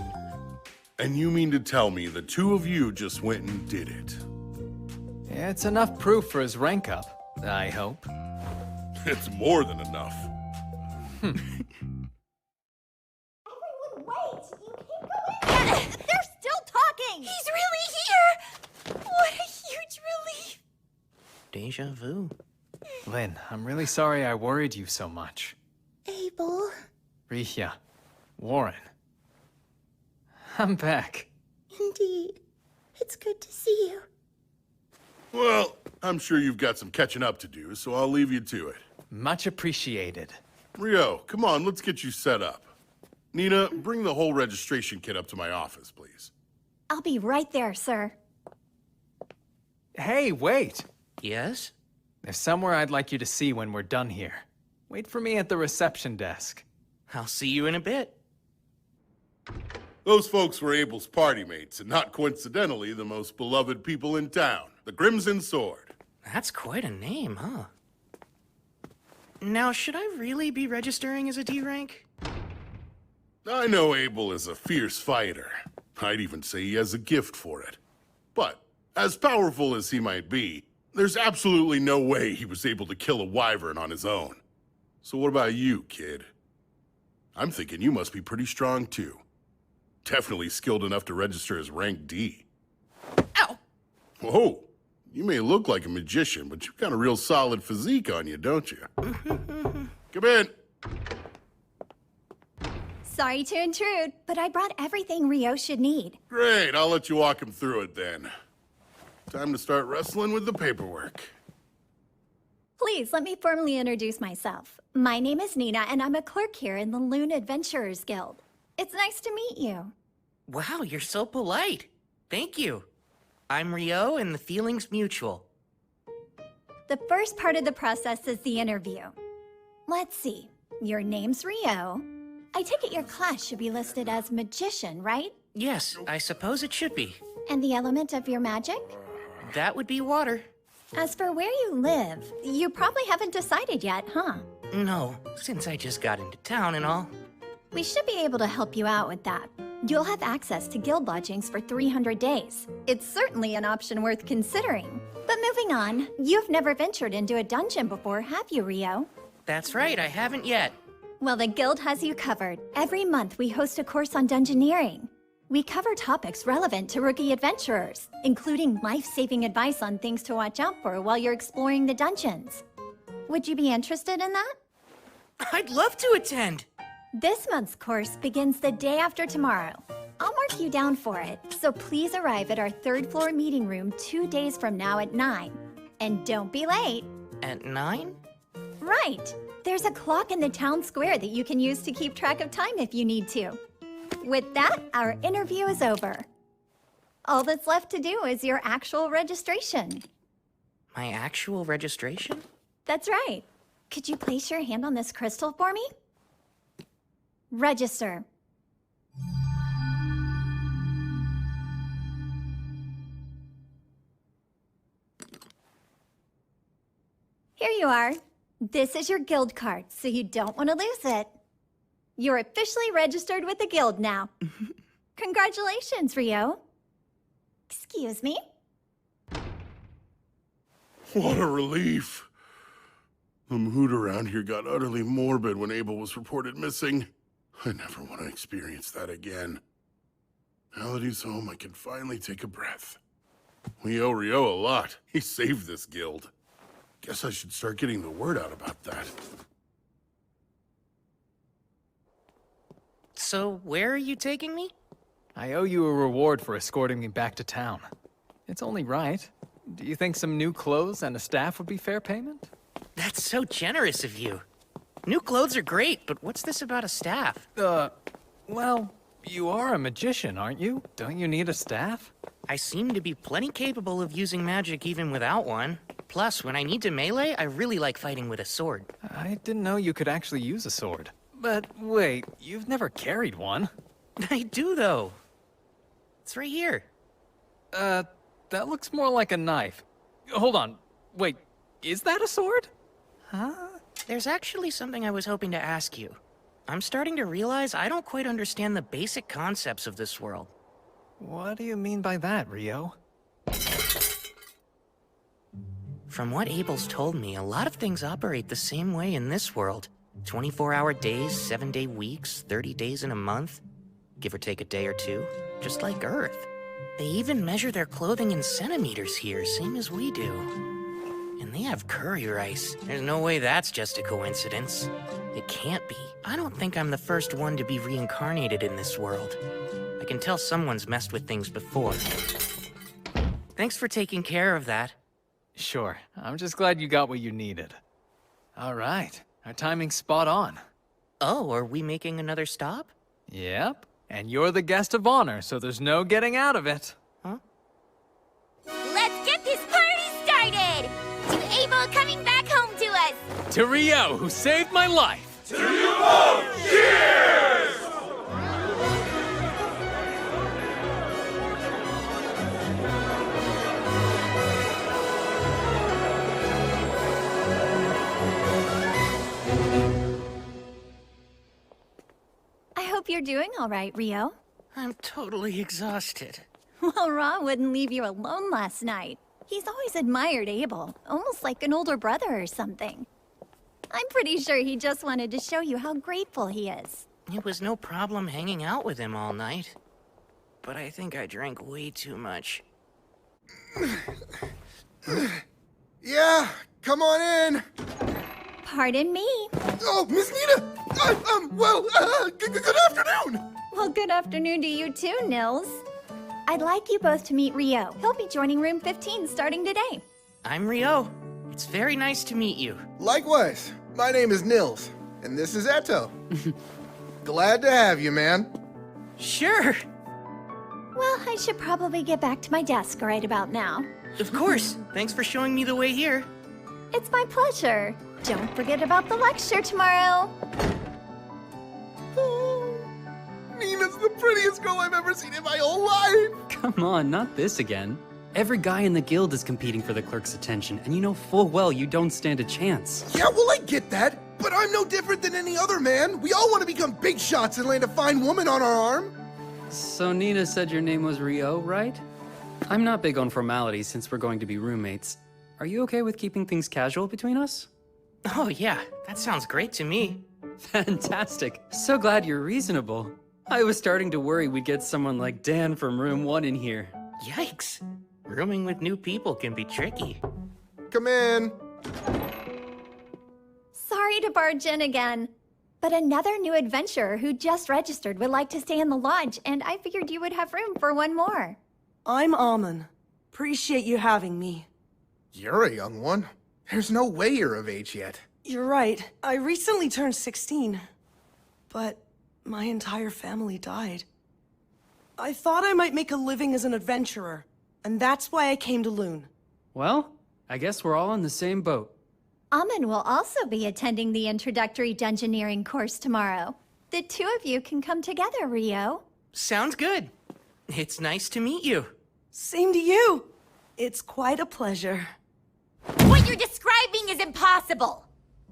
And you mean to tell me the two of you just went and did it? Yeah, it's enough proof for his rank up, I hope. It's more than enough. Everyone wait! You can't go in! They're still talking! He's really here! What a huge relief! Deja vu. Lynn, I'm really sorry I worried you so much. Abel. Rihya. Warren. I'm back. Indeed. It's good to see you. Well, I'm sure you've got some catching up to do, so I'll leave you to it. Much appreciated. Rio, come on, let's get you set up. Nina, bring the whole registration kit up to my office, please. I'll be right there, sir. Hey, wait! Yes? There's somewhere I'd like you to see when we're done here. Wait for me at the reception desk. I'll see you in a bit. Those folks were Abel's party mates, and not coincidentally, the most beloved people in town, the Crimson Sword. That's quite a name, huh? Now, should I really be registering as a D rank? I know Abel is a fierce fighter. I'd even say he has a gift for it. But, as powerful as he might be, there's absolutely no way he was able to kill a wyvern on his own. So what about you, kid? I'm thinking you must be pretty strong, too. Definitely skilled enough to register as rank D. Ow! Whoa! You may look like a magician, but you've got a real solid physique on you, don't you? Come in! Sorry to intrude, but I brought everything Rio should need. Great, I'll let you walk him through it then. Time to start wrestling with the paperwork. Please, let me formally introduce myself. My name is Nina, and I'm a clerk here in the Loon Adventurers Guild. It's nice to meet you. Wow, you're so polite. Thank you. I'm Rio, and the feeling's mutual. The first part of the process is the interview. Let's see. Your name's Rio. I take it your class should be listed as magician, right? Yes, I suppose it should be. And the element of your magic? That would be water. As for where you live, you probably haven't decided yet, huh? No, since I just got into town and all. We should be able to help you out with that. You'll have access to guild lodgings for 300 days. It's certainly an option worth considering. But moving on, you've never ventured into a dungeon before, have you, Rio? That's right, I haven't yet. Well, the guild has you covered. Every month we host a course on dungeoneering. We cover topics relevant to rookie adventurers, including life-saving advice on things to watch out for while you're exploring the dungeons. Would you be interested in that? I'd love to attend. This month's course begins the day after tomorrow. I'll mark you down for it, so please arrive at our third floor meeting room 2 days from now at 9. And don't be late. At 9? Right. There's a clock in the town square that you can use to keep track of time if you need to. With that, our interview is over. All that's left to do is your actual registration. My actual registration? That's right. Could you place your hand on this crystal for me? Register. Here you are. This is your guild card, so you don't want to lose it. You're officially registered with the guild now. Congratulations, Rio. Excuse me? What a relief. The mood around here got utterly morbid when Abel was reported missing. I never want to experience that again. Now that he's home, I can finally take a breath. We owe Rio a lot. He saved this guild. Guess I should start getting the word out about that. So, where are you taking me? I owe you a reward for escorting me back to town. It's only right. Do you think some new clothes and a staff would be fair payment? That's so generous of you. New clothes are great, but what's this about a staff? Well, you are a magician, aren't you? Don't you need a staff? I seem to be plenty capable of using magic even without one. Plus, when I need to melee, I really like fighting with a sword. I didn't know you could actually use a sword. But wait, you've never carried one. I do, though. It's right here. That looks more like a knife. Hold on. Wait, is that a sword? Huh? There's actually something I was hoping to ask you. I'm starting to realize I don't quite understand the basic concepts of this world. What do you mean by that, Rio? From what Abel's told me, a lot of things operate the same way in this world. 24-hour days, 7-day weeks, 30 days in a month. Give or take a day or two. Just like Earth. They even measure their clothing in centimeters here, same as we do. And they have curry rice. There's no way that's just a coincidence. It can't be. I don't think I'm the first one to be reincarnated in this world. I can tell someone's messed with things before. Thanks for taking care of that. Sure. I'm just glad you got what you needed. All right. Our timing's spot on. Oh, are we making another stop? Yep. And you're the guest of honor, so there's no getting out of it. Huh? Let's get this party started! To Abel coming back home to us! To Rio, who saved my life! To you both! Cheers! I hope you're doing all right, Rio. I'm totally exhausted. Well, Ra wouldn't leave you alone last night. He's always admired Abel, almost like an older brother or something. I'm pretty sure he just wanted to show you how grateful he is. It was no problem hanging out with him all night. But I think I drank way too much. Yeah, come on in. Pardon me. Oh, Miss Nita! Good afternoon! Well, good afternoon to you too, Nils. I'd like you both to meet Rio. He'll be joining room 15 starting today. I'm Rio. It's very nice to meet you. Likewise. My name is Nils, and this is Eto. Glad to have you, man. Sure. Well, I should probably get back to my desk right about now. Of course. Thanks for showing me the way here. It's my pleasure. Don't forget about the lecture tomorrow. Nina's the prettiest girl I've ever seen in my whole life! Come on, not this again. Every guy in the guild is competing for the clerk's attention, and you know full well you don't stand a chance. Yeah, well, I get that, but I'm no different than any other man. We all want to become big shots and land a fine woman on our arm. So Nina said your name was Rio, right? I'm not big on formalities since we're going to be roommates. Are you okay with keeping things casual between us? Oh yeah, that sounds great to me. Fantastic. So glad you're reasonable. I was starting to worry we'd get someone like Dan from room 1 in here. Yikes. Rooming with new people can be tricky. Come in. Sorry to barge in again, but another new adventurer who just registered would like to stay in the lodge, and I figured you would have room for one more. I'm Almond. Appreciate you having me. You're a young one. There's no way you're of age yet. You're right. I recently turned 16. But my entire family died. I thought I might make a living as an adventurer, and that's why I came to Loon. Well, I guess we're all in the same boat. Amin will also be attending the introductory dungeoneering course tomorrow. The two of you can come together, Rio. Sounds good. It's nice to meet you. Same to you. It's quite a pleasure. What you're describing is impossible.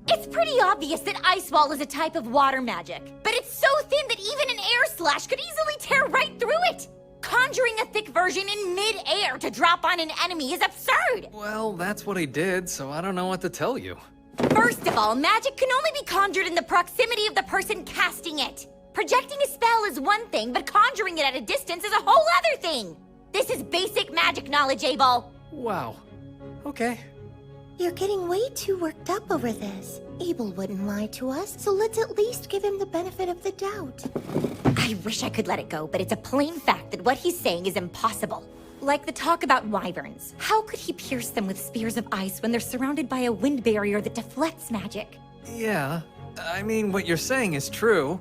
It's pretty obvious that Ice Wall is a type of water magic, but it's so thin that even an air slash could easily tear right through it. Conjuring a thick version in mid-air to drop on an enemy is absurd! Well, that's what he did, so I don't know what to tell you. First of all, magic can only be conjured in the proximity of the person casting it. Projecting a spell is one thing, but conjuring it at a distance is a whole other thing. This is basic magic knowledge, Abel. Wow. Okay. You're getting way too worked up over this. Abel wouldn't lie to us, so let's at least give him the benefit of the doubt. I wish I could let it go, but it's a plain fact that what he's saying is impossible. Like the talk about wyverns. How could he pierce them with spears of ice when they're surrounded by a wind barrier that deflects magic? Yeah, I mean, what you're saying is true.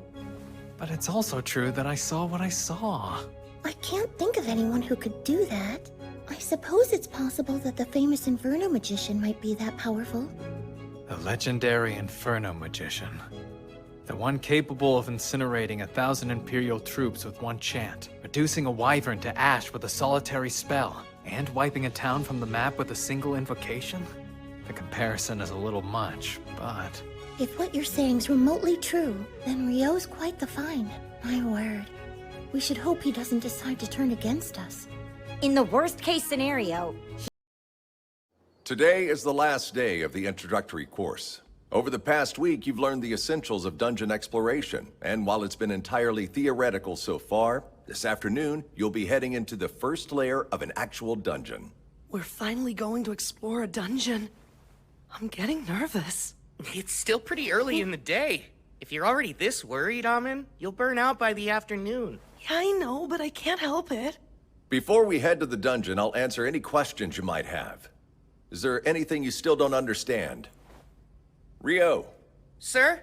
But it's also true that I saw what I saw. I can't think of anyone who could do that. I suppose it's possible that the famous Inferno magician might be that powerful. The legendary Inferno magician. The one capable of incinerating 1,000 Imperial troops with one chant, reducing a wyvern to ash with a solitary spell, and wiping a town from the map with a single invocation? The comparison is a little much, but... If what you're saying's remotely true, then Rio's quite the find. My word. We should hope he doesn't decide to turn against us. In the worst-case scenario... Today is the last day of the introductory course. Over the past week, you've learned the essentials of dungeon exploration, and while it's been entirely theoretical so far, this afternoon, you'll be heading into the first layer of an actual dungeon. We're finally going to explore a dungeon. I'm getting nervous. It's still pretty early in the day. If you're already this worried, Amin, you'll burn out by the afternoon. Yeah, I know, but I can't help it. Before we head to the dungeon, I'll answer any questions you might have. Is there anything you still don't understand? Rio. Sir,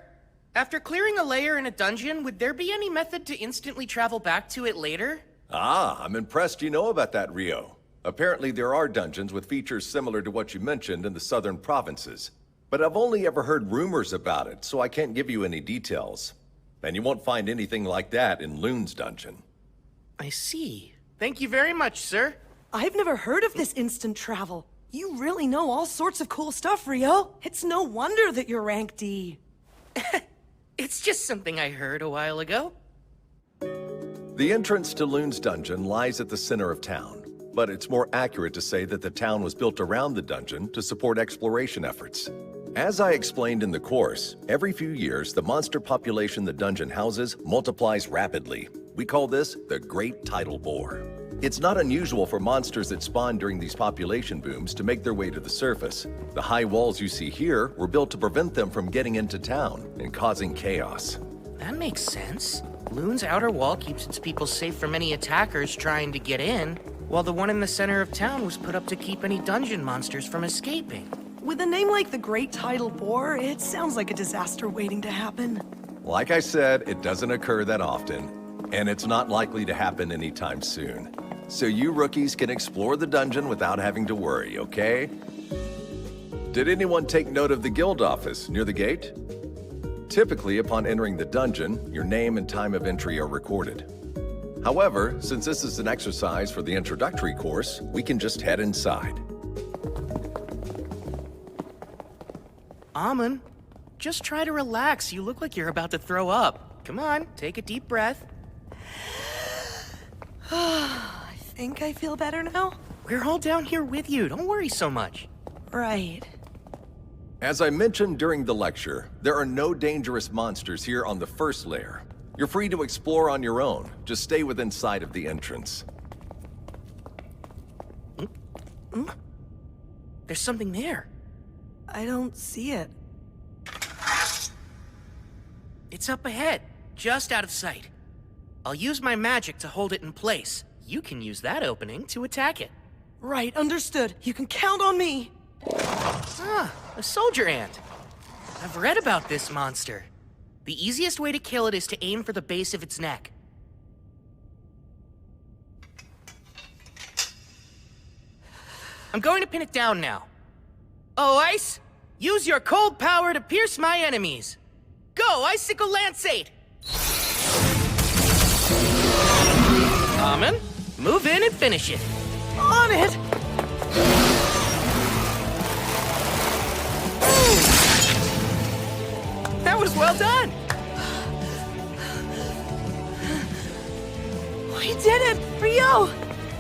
after clearing a layer in a dungeon, would there be any method to instantly travel back to it later? Ah, I'm impressed you know about that, Rio. Apparently there are dungeons with features similar to what you mentioned in the southern provinces. But I've only ever heard rumors about it, so I can't give you any details. And you won't find anything like that in Loon's dungeon. I see. Thank you very much, sir. I've never heard of this instant travel. You really know all sorts of cool stuff, Rio. It's no wonder that you're rank D. It's just something I heard a while ago. The entrance to Loon's dungeon lies at the center of town, but it's more accurate to say that the town was built around the dungeon to support exploration efforts. As I explained in the course, every few years the monster population the dungeon houses multiplies rapidly. We call this the Great Tidal Bore. It's not unusual for monsters that spawn during these population booms to make their way to the surface. The high walls you see here were built to prevent them from getting into town and causing chaos. That makes sense. Loon's outer wall keeps its people safe from any attackers trying to get in, while the one in the center of town was put up to keep any dungeon monsters from escaping. With a name like the Great Tidal Bore, it sounds like a disaster waiting to happen. Like I said, it doesn't occur that often, and it's not likely to happen anytime soon. So you rookies can explore the dungeon without having to worry, okay? Did anyone take note of the guild office near the gate? Typically, upon entering the dungeon, your name and time of entry are recorded. However, since this is an exercise for the introductory course, we can just head inside. Amin, just try to relax. You look like you're about to throw up. Come on, take a deep breath. I think I feel better now. We're all down here with you. Don't worry so much. Right. As I mentioned during the lecture, there are no dangerous monsters here on the first layer. You're free to explore on your own. Just stay within sight of the entrance. There's something there. I don't see it. It's up ahead, just out of sight. I'll use my magic to hold it in place. You can use that opening to attack it. Right, understood. You can count on me. Ah, a soldier ant. I've read about this monster. The easiest way to kill it is to aim for the base of its neck. I'm going to pin it down now. Oh, Ice! Use your cold power to pierce my enemies! Go, Icicle Lanceate! Amin, move in and finish it. On it! Well done! We did it! Rio!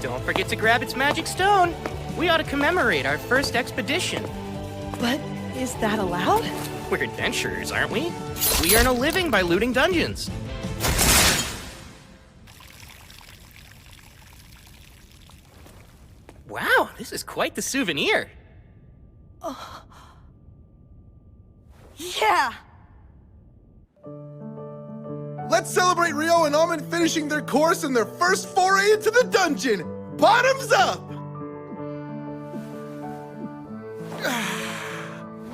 Don't forget to grab its magic stone. We ought to commemorate our first expedition. But is that allowed? We're adventurers, aren't we? We earn a living by looting dungeons. Wow, this is quite the souvenir. Yeah! Let's celebrate Rio and Almond finishing their course and their first foray into the dungeon! Bottoms up!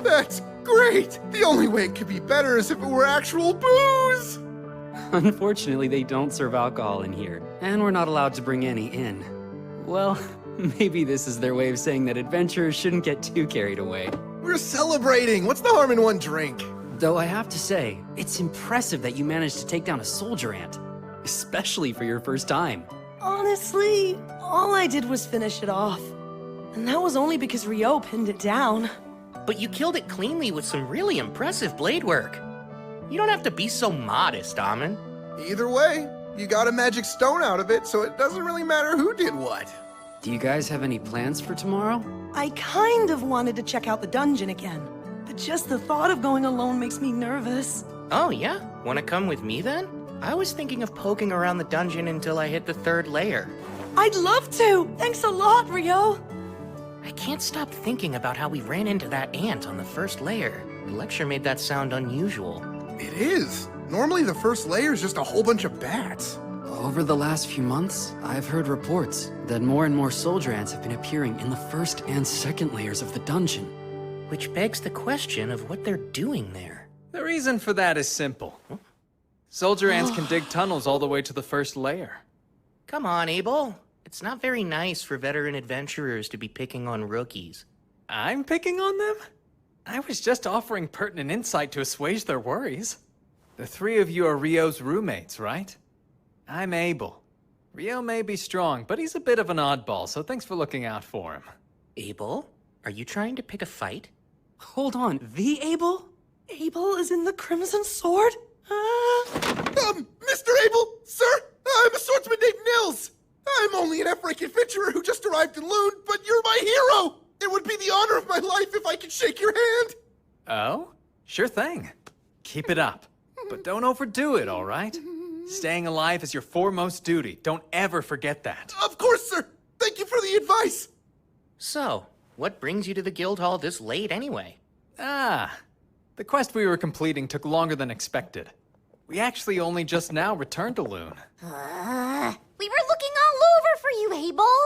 That's great! The only way it could be better is if it were actual booze! Unfortunately, they don't serve alcohol in here, and we're not allowed to bring any in. Well, maybe this is their way of saying that adventurers shouldn't get too carried away. We're celebrating! What's the harm in one drink? Though I have to say, it's impressive that you managed to take down a soldier ant, especially for your first time. Honestly, all I did was finish it off. And that was only because Rio pinned it down. But you killed it cleanly with some really impressive blade work. You don't have to be so modest, Amon. Either way, you got a magic stone out of it, so it doesn't really matter who did what. Do you guys have any plans for tomorrow? I kind of wanted to check out the dungeon again. But just the thought of going alone makes me nervous. Oh, yeah? Wanna come with me then? I was thinking of poking around the dungeon until I hit the 3rd layer. I'd love to! Thanks a lot, Rio! I can't stop thinking about how we ran into that ant on the 1st layer. The lecture made that sound unusual. It is. Normally the first layer is just a whole bunch of bats. Over the last few months, I've heard reports that more and more soldier ants have been appearing in the 1st and 2nd layers of the dungeon. Which begs the question of what they're doing there. The reason for that is simple. Soldier ants can dig tunnels all the way to the 1st layer. Come on, Abel. It's not very nice for veteran adventurers to be picking on rookies. I'm picking on them? I was just offering pertinent insight to assuage their worries. The 3 of you are Rio's roommates, right? I'm Abel. Rio may be strong, but he's a bit of an oddball, so thanks for looking out for him. Abel? Are you trying to pick a fight? Hold on, the Abel? Abel is in the Crimson Sword? Mr. Abel, sir, I'm a swordsman named Nils. I'm only an Efric adventurer who just arrived in Loon, but you're my hero! It would be the honor of my life if I could shake your hand! Oh? Sure thing. Keep it up. But don't overdo it, all right? Staying alive is your foremost duty. Don't ever forget that. Of course, sir! Thank you for the advice! So, what brings you to the guild hall this late anyway? The quest we were completing took longer than expected. We actually only just now returned to Loon. We were looking all over for you, Abel!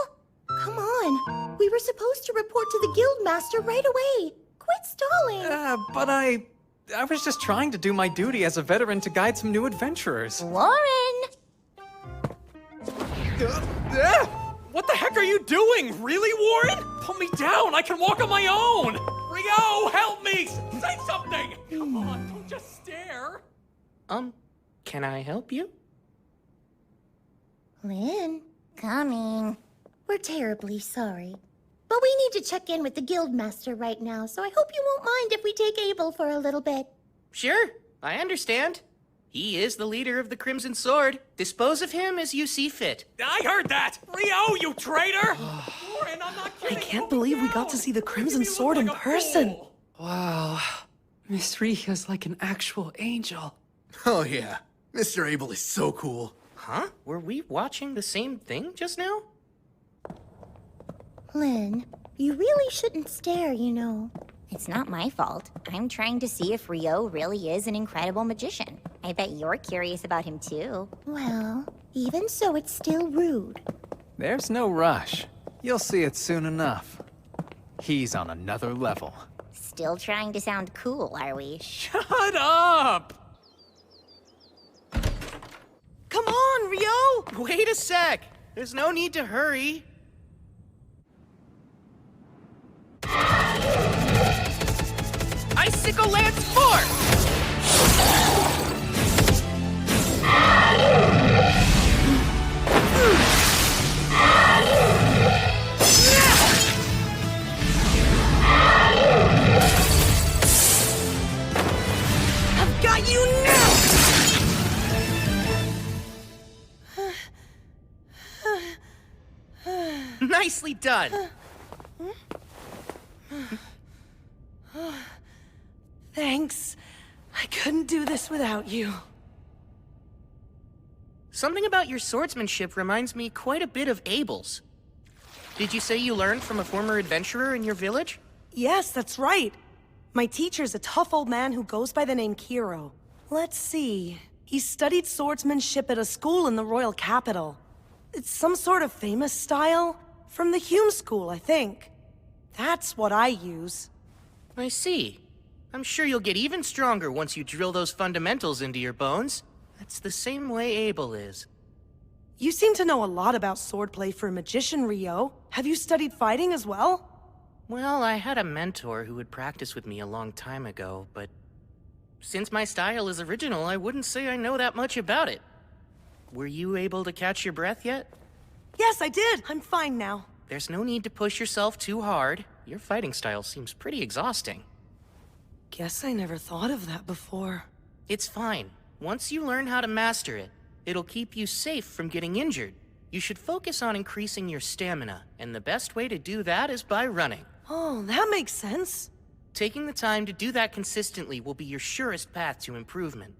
Come on. We were supposed to report to the guildmaster right away. Quit stalling. But I was just trying to do my duty as a veteran to guide some new adventurers. Warren! What the heck are you doing? Really, Warren? Put me down. I can walk on my own. Rio, help me! Say something! Come on, don't just stare. Can I help you? Lynn, Coming. we're terribly sorry. But we need to check in with the guildmaster right now, so I hope you won't mind if we take Abel for a little bit. Sure, I understand. He is the leader of the Crimson Sword. Dispose of him as you see fit. I heard that! Rio, you traitor! Warren, I'm not kidding. I can't believe we got to see the Crimson Sword in person. Wow. Miss Rika's like an actual angel. Oh yeah, Mr. Abel is so cool. Huh? Were we watching the same thing just now? Lynn, you really shouldn't stare, you know. It's not my fault. I'm trying to see if Rio really is an incredible magician. I bet you're curious about him too. Well, even so, it's still rude. There's no rush. You'll see it soon enough. He's on another level. Still trying to sound cool, are we? Shut up! Come on, Rio! Wait a sec! There's no need to hurry. Icicle Lance Force! I've got you! Nicely done! Thanks. I couldn't do this without you. Something about your swordsmanship reminds me quite a bit of Abel's. Did you say you learned from a former adventurer in your village? Yes, that's right. My teacher's a tough old man who goes by the name Kiro. Let's see. He studied swordsmanship at a school in the royal capital. It's some sort of famous style. From the Hume School, I think. That's what I use. I see. I'm sure you'll get even stronger once you drill those fundamentals into your bones. That's the same way Abel is. You seem to know a lot about swordplay for a magician, Rio. Have you studied fighting as well? Well, I had a mentor who would practice with me a long time ago, but since my style is original, I wouldn't say I know that much about it. Were you able to catch your breath yet? Yes, I did. I'm fine now. There's no need to push yourself too hard. Your fighting style seems pretty exhausting. Guess I never thought of that before. It's fine. Once you learn how to master it, it'll keep you safe from getting injured. You should focus on increasing your stamina, and the best way to do that is by running. Oh, that makes sense. Taking the time to do that consistently will be your surest path to improvement.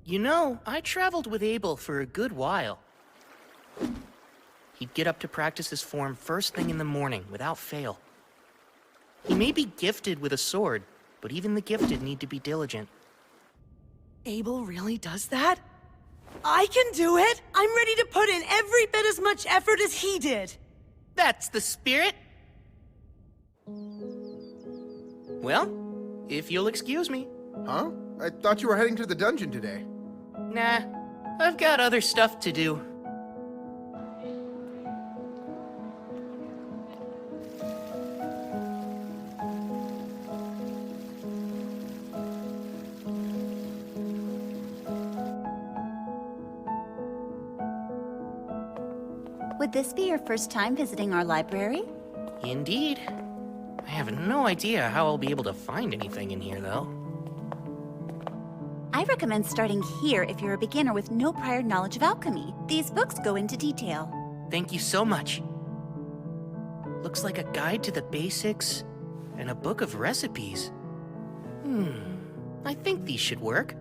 You know, I traveled with Abel for a good while. He'd get up to practice his form first thing in the morning, without fail. He may be gifted with a sword, but even the gifted need to be diligent. Abel really does that? I can do it! I'm ready to put in every bit as much effort as he did! That's the spirit! Well, if you'll excuse me. Huh? I thought you were heading to the dungeon today. Nah, I've got other stuff to do. Would this be your first time visiting our library? Indeed. I have no idea how I'll be able to find anything in here, though. I recommend starting here if you're a beginner with no prior knowledge of alchemy. These books go into detail. Thank you so much. Looks like a guide to the basics and a book of recipes. I think these should work.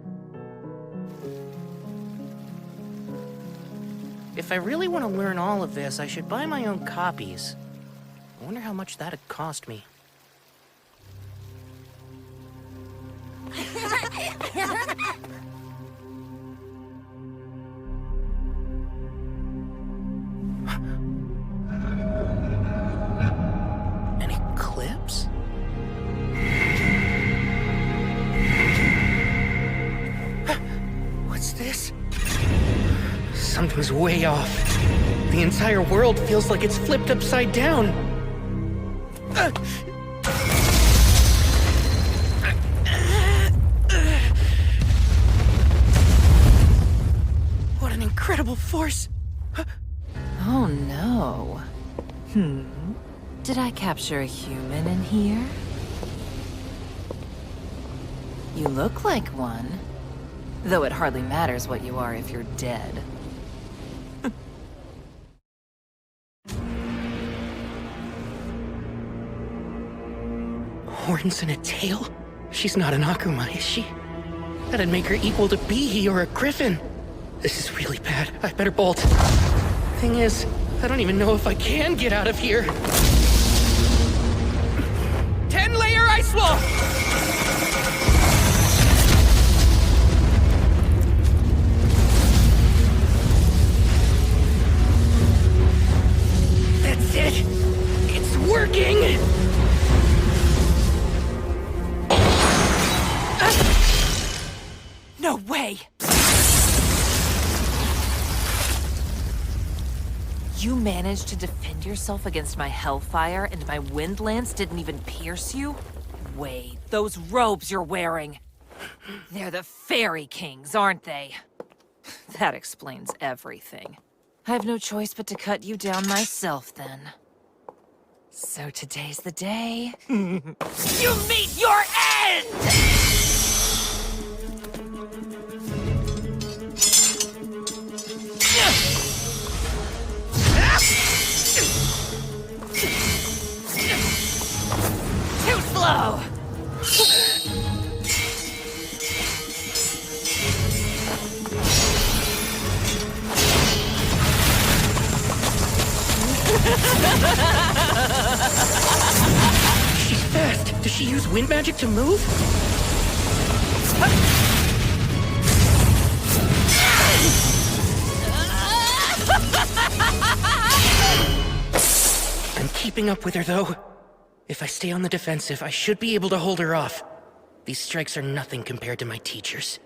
If I really want to learn all of this, I should buy my own copies. I wonder how much that'd cost me. An eclipse? What's this? Something's way off. The entire world feels like it's flipped upside down. What an incredible force! Oh no. Did I capture a human in here? You look like one. Though it hardly matters what you are if you're dead. Horns and a tail? She's not an Akuma, is she? That'd make her equal to Bihi or a griffin. This is really bad. I better bolt. Thing is, I don't even know if I can get out of here. 10-layer ice wall! That's it! It's working! No way! You managed to defend yourself against my hellfire, and my wind lance didn't even pierce you? Wait, those robes you're wearing. They're the Fairy King's, aren't they? That explains everything. I have no choice but to cut you down myself, then. So today's the day. You meet your end! Does she use wind magic to move? I'm keeping up with her, though. If I stay on the defensive, I should be able to hold her off. These strikes are nothing compared to my teacher's.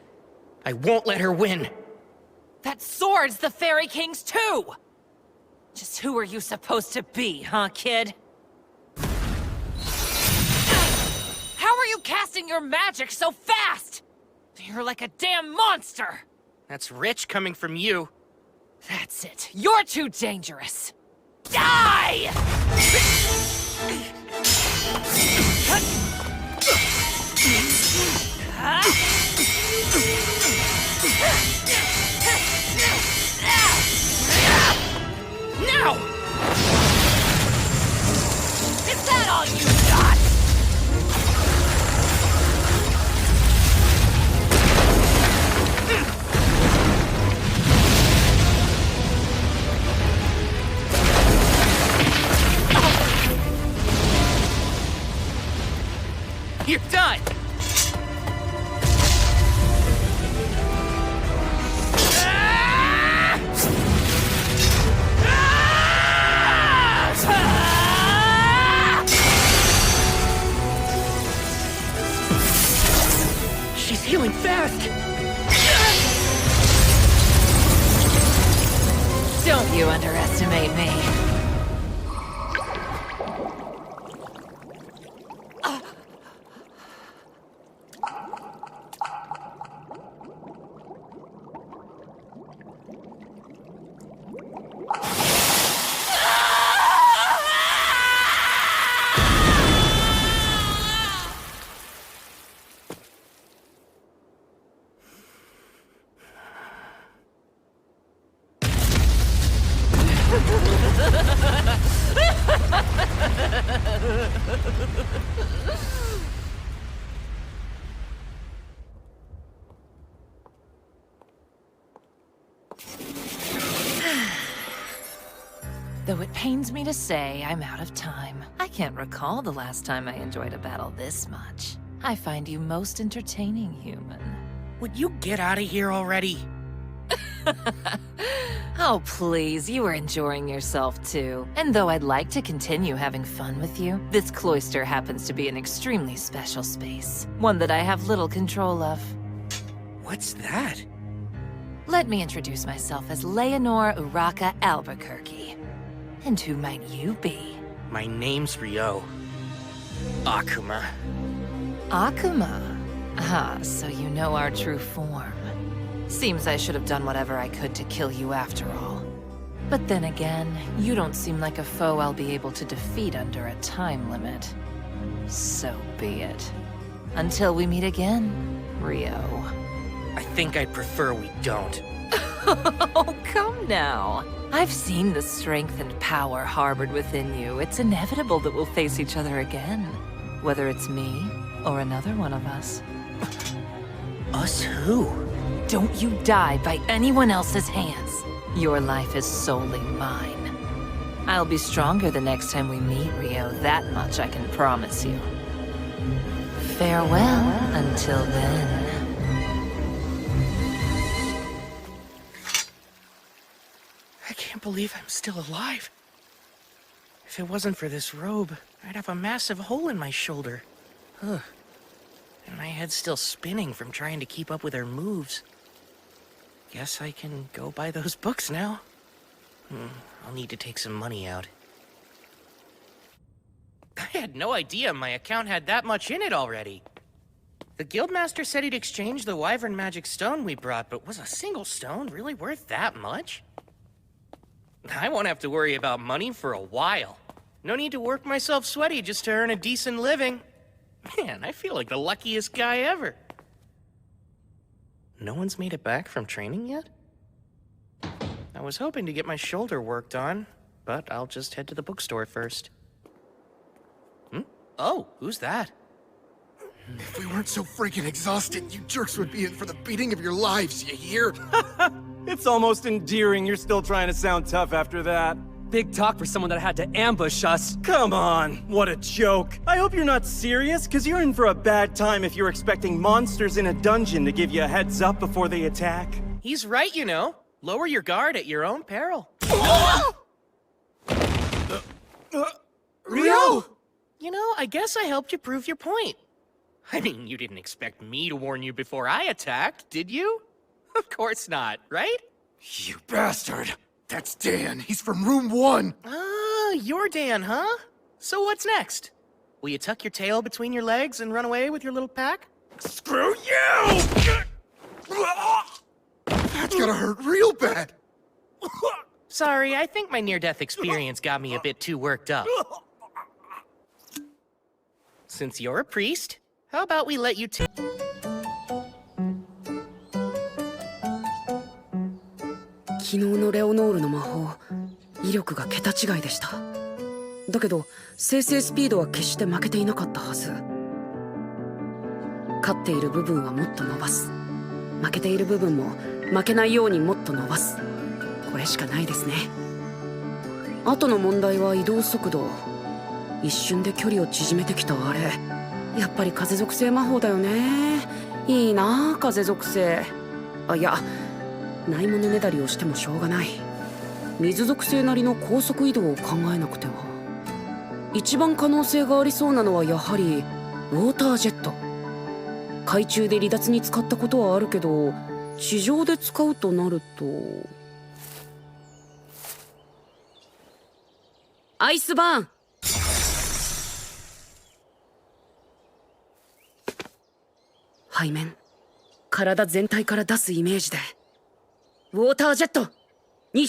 I won't let her win. That sword's the Fairy King's too! Just who are you supposed to be, huh, kid? How are you casting your magic so fast? You're like a damn monster! That's rich coming from you. That's it. You're too dangerous. Die! Now! Is that all you got? You're done! She's healing fast! Don't you underestimate me. Though it pains me to say, I'm out of time. I can't recall the last time I enjoyed a battle this much. I find you most entertaining, human. Would you get out of here already? Oh, please, you are enjoying yourself too. And though I'd like to continue having fun with you, this cloister happens to be an extremely special space. One that I have little control of. What's that? Let me introduce myself as Leonore Uraka Albuquerque. And who might you be? My name's Ryo. Akuma. Akuma? Ah, so you know our true form. Seems I should have done whatever I could to kill you after all. But then again, you don't seem like a foe I'll be able to defeat under a time limit. So be it. Until we meet again, Ryo. I think I'd prefer we don't. Oh, come now. I've seen the strength and power harbored within you. It's inevitable that we'll face each other again. Whether it's me or another one of us. Us who? Don't you die by anyone else's hands. Your life is solely mine. I'll be stronger the next time we meet, Ryo. That much I can promise you. Farewell until then. I can't believe I'm still alive. If it wasn't for this robe, I'd have a massive hole in my shoulder. Ugh. And my head's still spinning from trying to keep up with her moves. Guess I can go buy those books now. I'll need to take some money out. I had no idea my account had that much in it already. The Guildmaster said he'd exchange the Wyvern Magic Stone we brought, but was a single stone really worth that much? I won't have to worry about money for a while. No need to work myself sweaty just to earn a decent living. Man, I feel like the luckiest guy ever. No one's made it back from training yet? I was hoping to get my shoulder worked on, but I'll just head to the bookstore first. Oh, who's that? If we weren't so freaking exhausted, you jerks would be in for the beating of your lives, you hear? It's almost endearing you're still trying to sound tough after that. big talk for someone that had to ambush us. Come on, what a joke. I hope you're not serious, because you're in for a bad time if you're expecting monsters in a dungeon to give you a heads up before they attack. He's right, you know. Lower your guard at your own peril. Ryo! You know, I guess I helped you prove your point. I mean, you didn't expect me to warn you before I attacked, did you? Of course not, right? You bastard! That's Dan. He's from room 1. Ah, you're Dan, huh? So what's next? Will you tuck your tail between your legs and run away with your little pack? Screw you! That's gotta hurt real bad. Sorry, I think my near-death experience got me a bit too worked up. Since you're a priest, how about we let you take... 昨日のレオノールの魔法、威力が桁違いでした。だけど、生成スピードは決して負けていなかったはず。勝っている部分はもっと伸ばす。負けている部分も負けないようにもっと伸ばす。これしかないですね。あとの問題は移動速度。一瞬で距離を縮めてきたあれ。やっぱり風属性魔法だよね。いいなあ、風属性。あ、いや、ないものねだりをしてもしょうがない。水属性なりの高速移動を考えなくては。一番可能性がありそうなのはやはりウォータージェット。海中で離脱に使ったことはあるけど、地上で使うとなるとアイスバーン。背面、体全体から出すイメージでウォータージェット256。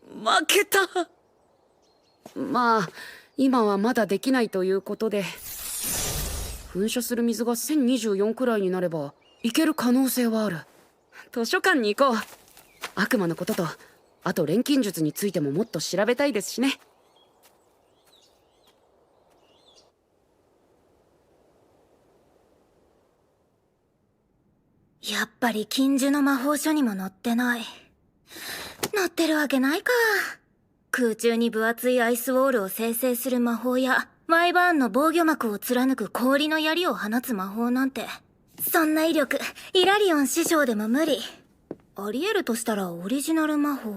負けた。まあ今はまだできないということで、噴射する水が1024くらいになればいける可能性はある。図書館に行こう。悪魔のことと、あと錬金術についてももっと調べたいですしね。やっぱり禁呪の魔法書にも載ってない。載ってるわけないか。空中に分厚いアイスウォールを生成する魔法や、ワイバーンの防御膜を貫く氷の槍を放つ魔法なんて、そんな威力、イラリオン師匠でも無理。ありえるとしたらオリジナル魔法。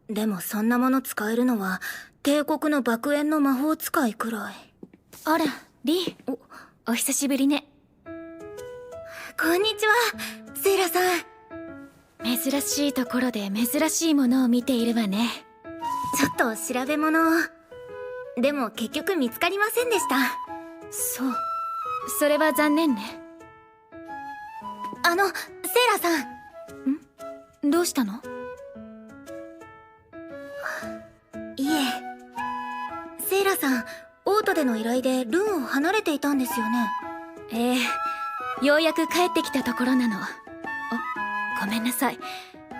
でもそんなもの使えるのは、帝国の爆炎の魔法使いくらい。あら、リー。お久しぶりね。こんにちは、セイラさん。珍しいところで珍しいものを見ているわね。ちょっと調べ物を。でも結局見つかりませんでした。そう。それは残念ね。セイラさん。どうしたの？いえ。セイラさん、オートでの依頼でルーンを離れていたんですよね。ええ、ようやく帰ってきたところなの。ごめんなさい。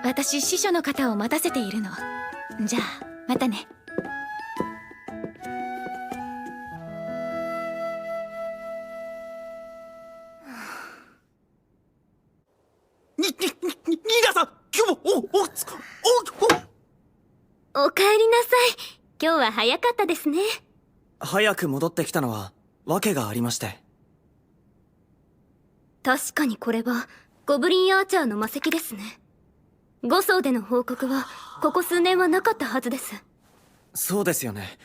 私、司書の方を待たせているの。じゃあ、またね。ニーナさん、今日も、お帰りなさい。今日は早かったですね。早く戻ってきたのは、訳がありまして。確かにこれは、ゴブリンアーチャーの魔石ですね。5層での報告は、ここ数年はなかったはずです。そうですよね。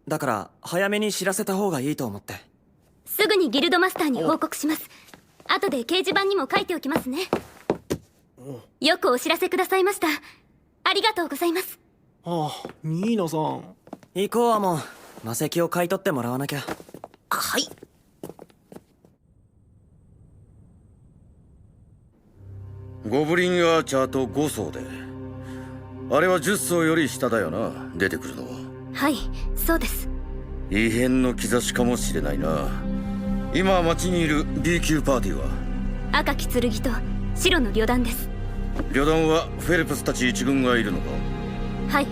だから、早めに知らせた方がいいと思って。すぐにギルドマスターに報告します。後で掲示板にも書いておきますね。よくお知らせくださいました。ありがとうございます。ああ、ニーナさん。行こうはもう、魔石を買い取ってもらわなきゃ。はい。ゴブリンアーチャーと5層で、あれは10層より下だよな、出てくるのは。はい、そうです。異変の兆しかもしれないな。今町にいる B 級パーティーは赤き剣と白の旅団です。旅団はフェルプスたち一軍がいるのか？はい、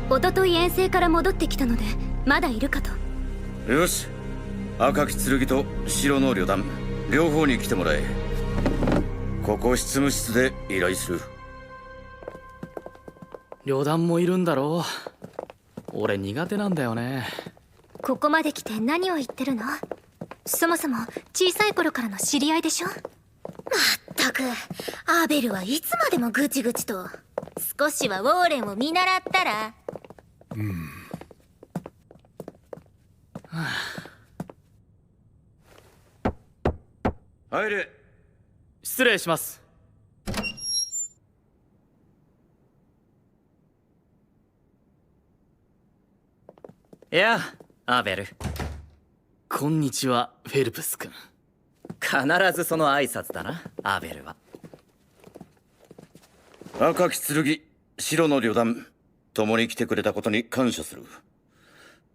一昨日遠征から戻ってきたのでまだいるかと。よし、赤き剣と白の旅団両方に来てもらえ。ここ執務室で依頼する。旅団もいるんだろう。俺苦手なんだよね。ここまで来て何を言ってるの？そもそも小さい頃からの知り合いでしょ。まったく、アーベルはいつまでもぐちぐちと。少しはウォーレンを見習ったら。入れ。失礼します。いや、アーベル。こんにちは、フェルプス君。必ずその挨拶だな、アーベルは。赤き剣、白の旅団共に来てくれたことに感謝する。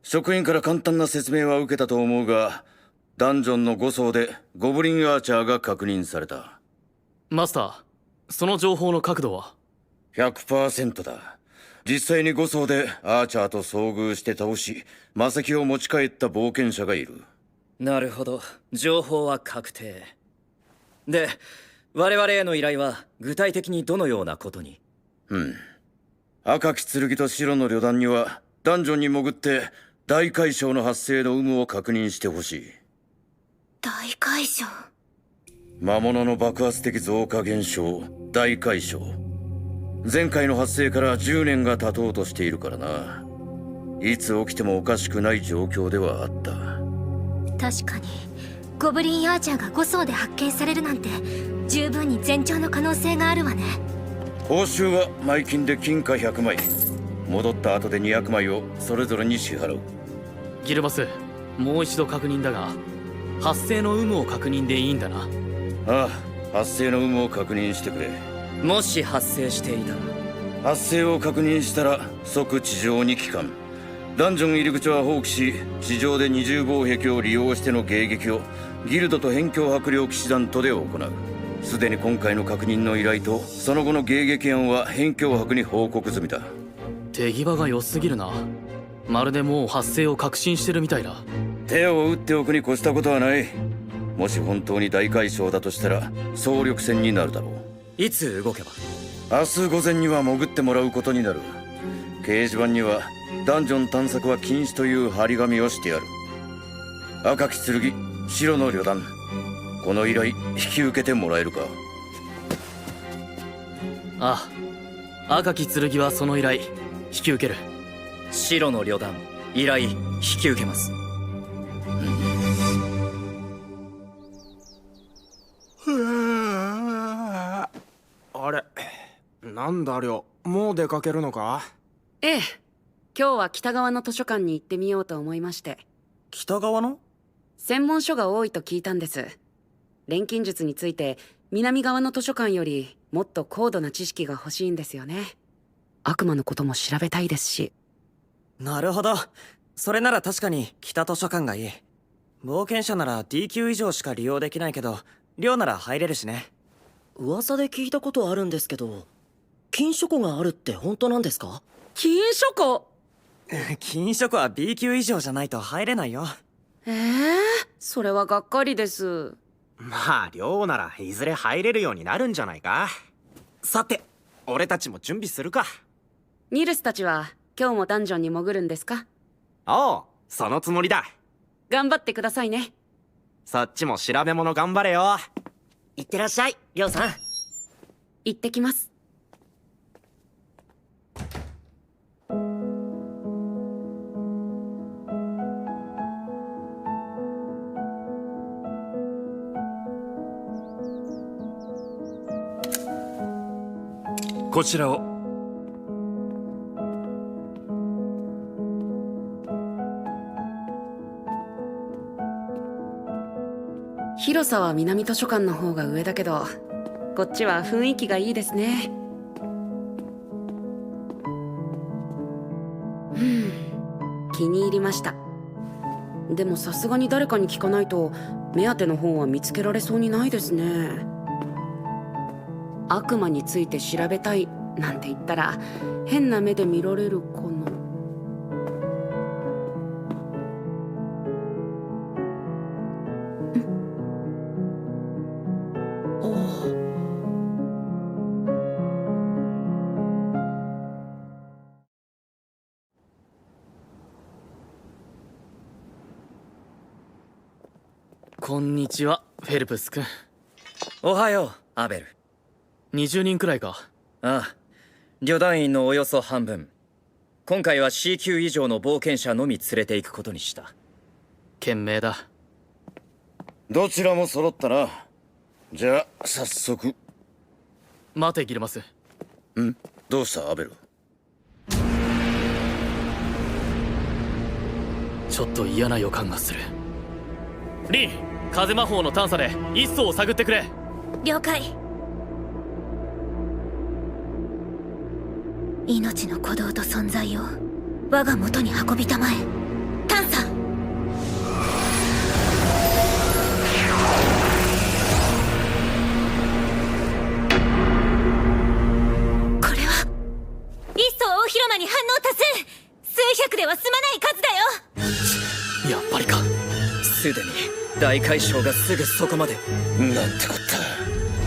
職員から簡単な説明は受けたと思うが、ダンジョンの5層でゴブリンアーチャーが確認された。マスター、その情報の角度は？ 100% だ。実際に5層でアーチャーと遭遇して倒し、魔石を持ち帰った冒険者がいる。なるほど、情報は確定。で、我々への依頼は具体的にどのようなことに？赤き剣と白の旅団にはダンジョンに潜って大海嘯の発生の有無を確認してほしい。大海嘯。魔物の爆発的増加現象、大海嘯。前回の発生から10年が経とうとしているからな。いつ起きてもおかしくない状況ではあった。確かにゴブリンアーチャーが5層で発見されるなんて十分に前兆の可能性があるわね。報酬は前金で金貨100枚、戻った後で200枚をそれぞれに支払う。ギルバス、もう一度確認だが、発生の有無を確認でいいんだな。ああ、発生の有無を確認してくれ。もし発生していたら？発生を確認したら即地上に帰還。ダンジョン入り口は放棄し、地上で二重防壁を利用しての迎撃をギルドと辺境伯領騎士団とで行う。すでに今回の確認の依頼とその後の迎撃案は辺境伯に報告済みだ。手際が良すぎるな。まるでもう発生を確信してるみたいだ。手を打っておくに越したことはない。もし本当に大海嘯だとしたら総力戦になるだろう。いつ動けば？明日午前には潜ってもらうことになる。掲示板にはダンジョン探索は禁止という張り紙をしてある。赤き剣、白の旅団、この依頼引き受けてもらえるか？ああ、赤き剣はその依頼引き受ける。白の旅団、依頼引き受けます。あれ、なんだよ、もう出かけるのか？ええ、今日は北側の図書館に行ってみようと思いまして。北側の？専門書が多いと聞いたんです。錬金術について南側の図書館よりもっと高度な知識が欲しいんですよね。悪魔のことも調べたいですし。なるほど、それなら確かに北図書館がいい。冒険者なら D 級以上しか利用できないけど、寮なら入れるしね。噂で聞いたことあるんですけど、禁書庫があるって本当なんですか？禁書庫？禁書庫は B 級以上じゃないと入れないよ。それはがっかりです。まあ寮ならいずれ入れるようになるんじゃないか。さて、俺たちも準備するか。ニルスたちは今日もダンジョンに潜るんですか？おう、そのつもりだ。頑張ってくださいね。そっちも調べ物頑張れよ。いってらっしゃい、りょうさん。行ってきます。こちらを。広さは南図書館の方が上だけど、こっちは雰囲気がいいですね。気に入りました。でもさすがに誰かに聞かないと目当ての本は見つけられそうにないですね。悪魔について調べたいなんて言ったら変な目で見られるかな。こんにちは、フェルプス君。おはよう、アベル。20人くらいか。ああ、旅団員のおよそ半分。今回は C 級以上の冒険者のみ連れて行くことにした。賢明だ。どちらも揃ったな。じゃあ早速。待てギルマス。ん？どうしたアベル？ちょっと嫌な予感がする。リン、風魔法の探査で一層を探ってくれ。了解。命の鼓動と存在を我が元に運びたまえ。探査。これは一層大広間に反応多数。数百では済まない数だよ。やっぱりか。すでに大解消がすぐそこまで。なんてこっ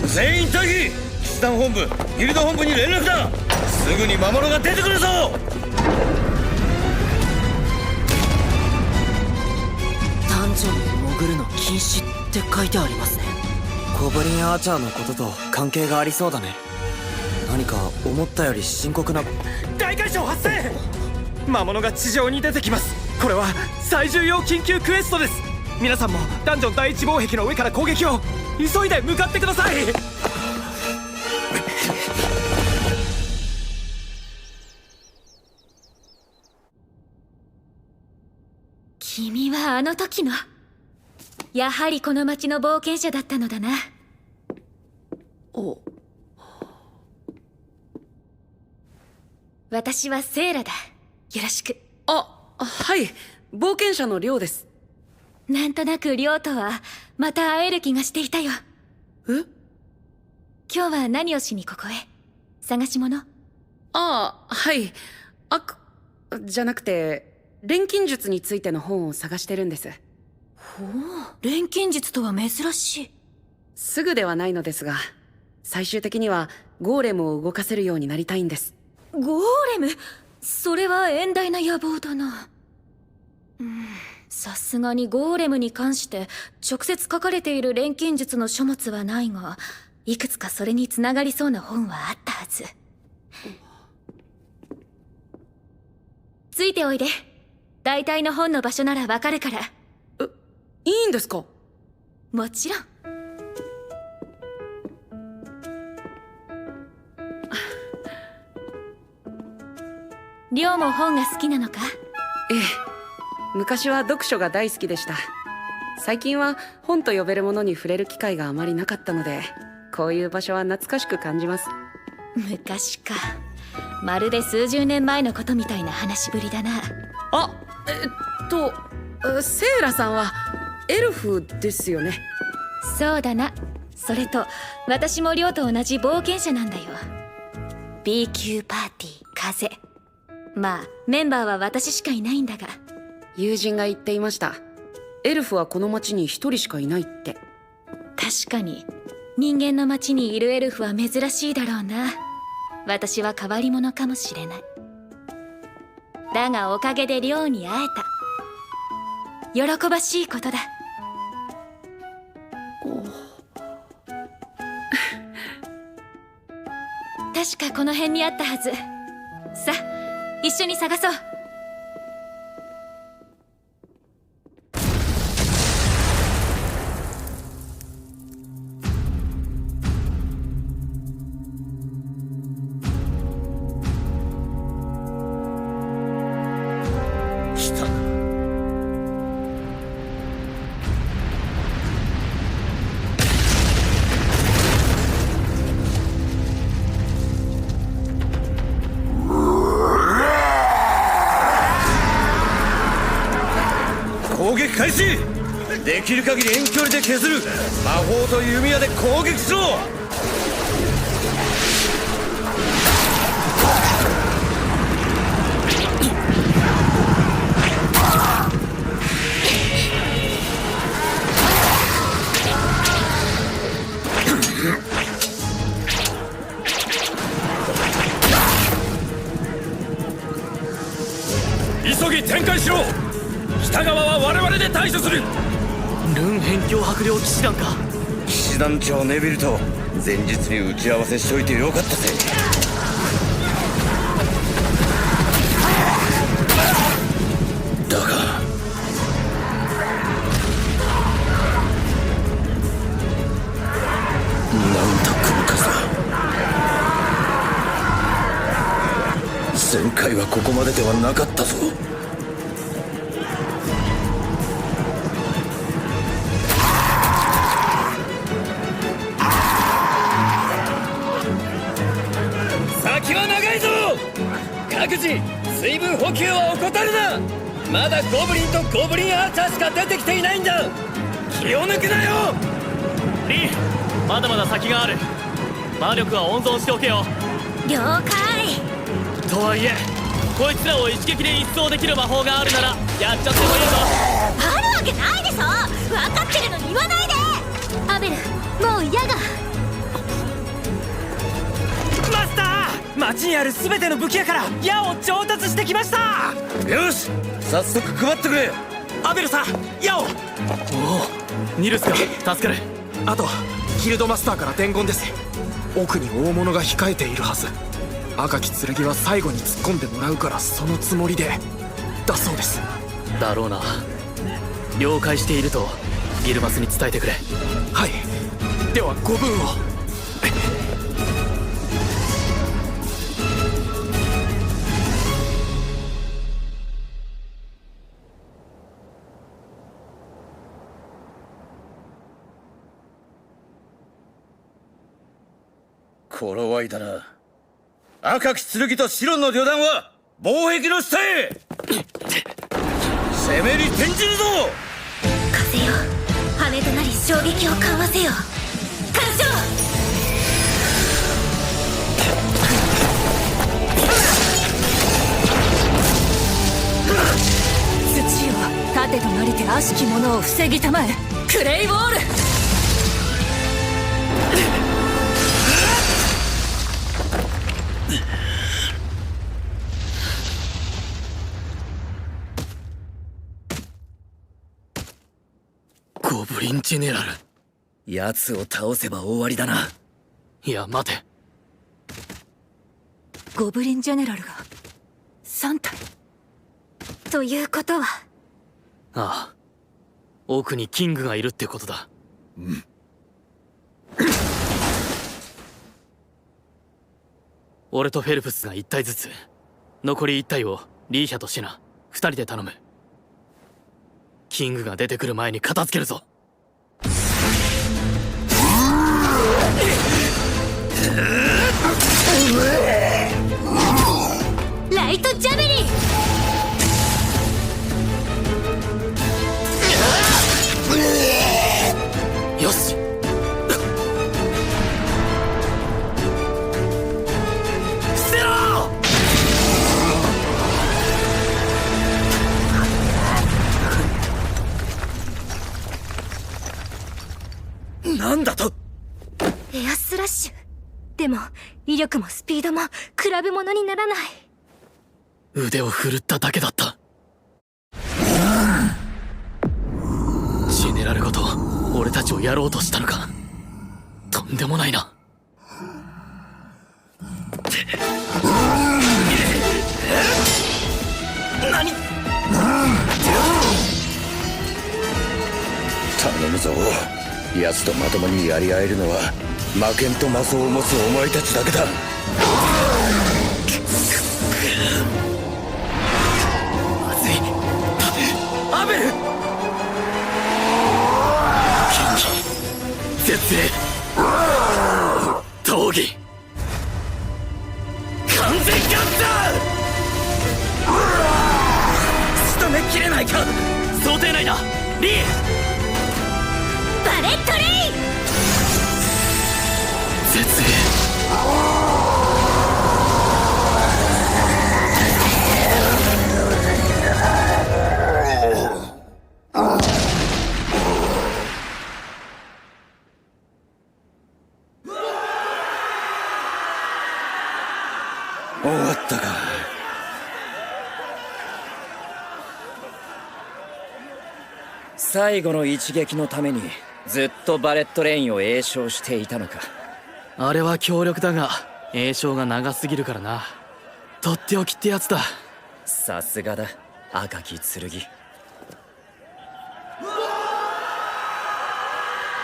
た。全員退避！騎士団本部、ギルド本部に連絡だ。すぐに魔物が出てくるぞ。ダンジョンに潜るの禁止って書いてありますね。ゴブリンアーチャーのことと関係がありそうだね。何か思ったより深刻な。大解消発生！魔物が地上に出てきます。これは最重要緊急クエストです。皆さんもダンジョン第一防壁の上から攻撃を。急いで向かってください。君はあの時の、やはりこの町の冒険者だったのだな。お。私はセーラだ。よろしく。あ、はい。冒険者のリョウです。なんとなくリョウとはまた会える気がしていたよ。え？今日は何をしにここへ？探し物？ああ、はい。じゃなくて、錬金術についての本を探してるんです。ほう、錬金術とは珍しい。すぐではないのですが、最終的にはゴーレムを動かせるようになりたいんです。ゴーレム？それは遠大な野望だな。さすがにゴーレムに関して直接書かれている錬金術の書物はないが、いくつかそれにつながりそうな本はあったはず。ついておいで。大体の本の場所ならわかるから。いいんですか？もちろん。リョウも本が好きなのか？ええ。昔は読書が大好きでした。最近は本と呼べるものに触れる機会があまりなかったので、こういう場所は懐かしく感じます。昔か。まるで数十年前のことみたいな話ぶりだな。あ、セーラさんはエルフですよね。そうだな。それと私もリョウと同じ冒険者なんだよ。 B 級パーティー風。まあメンバーは私しかいないんだが。友人が言っていました。エルフはこの町に一人しかいないって。確かに人間の町にいるエルフは珍しいだろうな。私は変わり者かもしれない。だがおかげでリョウに会えた。喜ばしいことだ。確かこの辺にあったはず。さあ一緒に探そう。攻撃開始！できる限り遠距離で削る。魔法と弓矢で攻撃しろ！急ぎ展開しろ。北側は我々で対処する。ルー軍辺境伯領騎士団か。騎士団長ネビルと前日に打ち合わせしといてよかったぜ。だがなんだこの数は。前回はここまでではなかったぞ。先は長いぞ。各自水分補給を怠るな。まだゴブリンとゴブリンアーチャーしか出てきていないんだ。気を抜くなよ。リー、まだまだ先がある。魔力は温存しておけよ。了解。とはいえこいつらを一撃で一掃できる魔法があるならやっちゃってもいいぞ。あるわけないでしょ。分かってるのに言わないで。アベル、もう嫌が。マスター、町にある全ての武器屋から矢を調達してきました。よし、早速配ってくれ。アベルさん、矢を。おお、ニルスが助かる。あとギルドマスターから伝言です。奥に大物が控えているはず。赤き剣は最後に突っ込んでもらうからそのつもりでだそうです。だろうな。了解しているとギルマスに伝えてくれ。はい、ではご分を。頃合いだな。赤き剣と白の旅団は防壁の下へ。攻めに転じるぞ。風よ、羽となり衝撃を緩和せよ。干渉。土よ、盾となりて悪しき者を防ぎたまえ。クレイウォール。ゴブリンジェネラル。奴を倒せば終わりだな。いや待て。ゴブリンジェネラルが3体ということは。ああ、奥にキングがいるってことだ。俺とフェルプスが1体ずつ、残り1体をリーヒャとシナ2人で頼む。キングが出てくる前に片付けるぞ。ライトジャベリン。よし。捨てろ。なんだと。エアスラッシュ。でも威力もスピードも比べ物にならない。腕を振るっただけだった。ジェネラルごと俺たちをやろうとしたのか。とんでもないな。何。頼むぞ。奴とまともにやり合えるのは魔剣と魔槍を持つお前たちだけだ。まずい。アベル。絶縁。闘技。完全ガッツ。仕留めきれないか。想定内だ。リー。バレットレイン。絶縁。最後の一撃のためにずっとバレットレインを詠唱していたのか。あれは強力だが詠唱が長すぎるからな。とっておきってやつだ。さすがだ、赤き剣。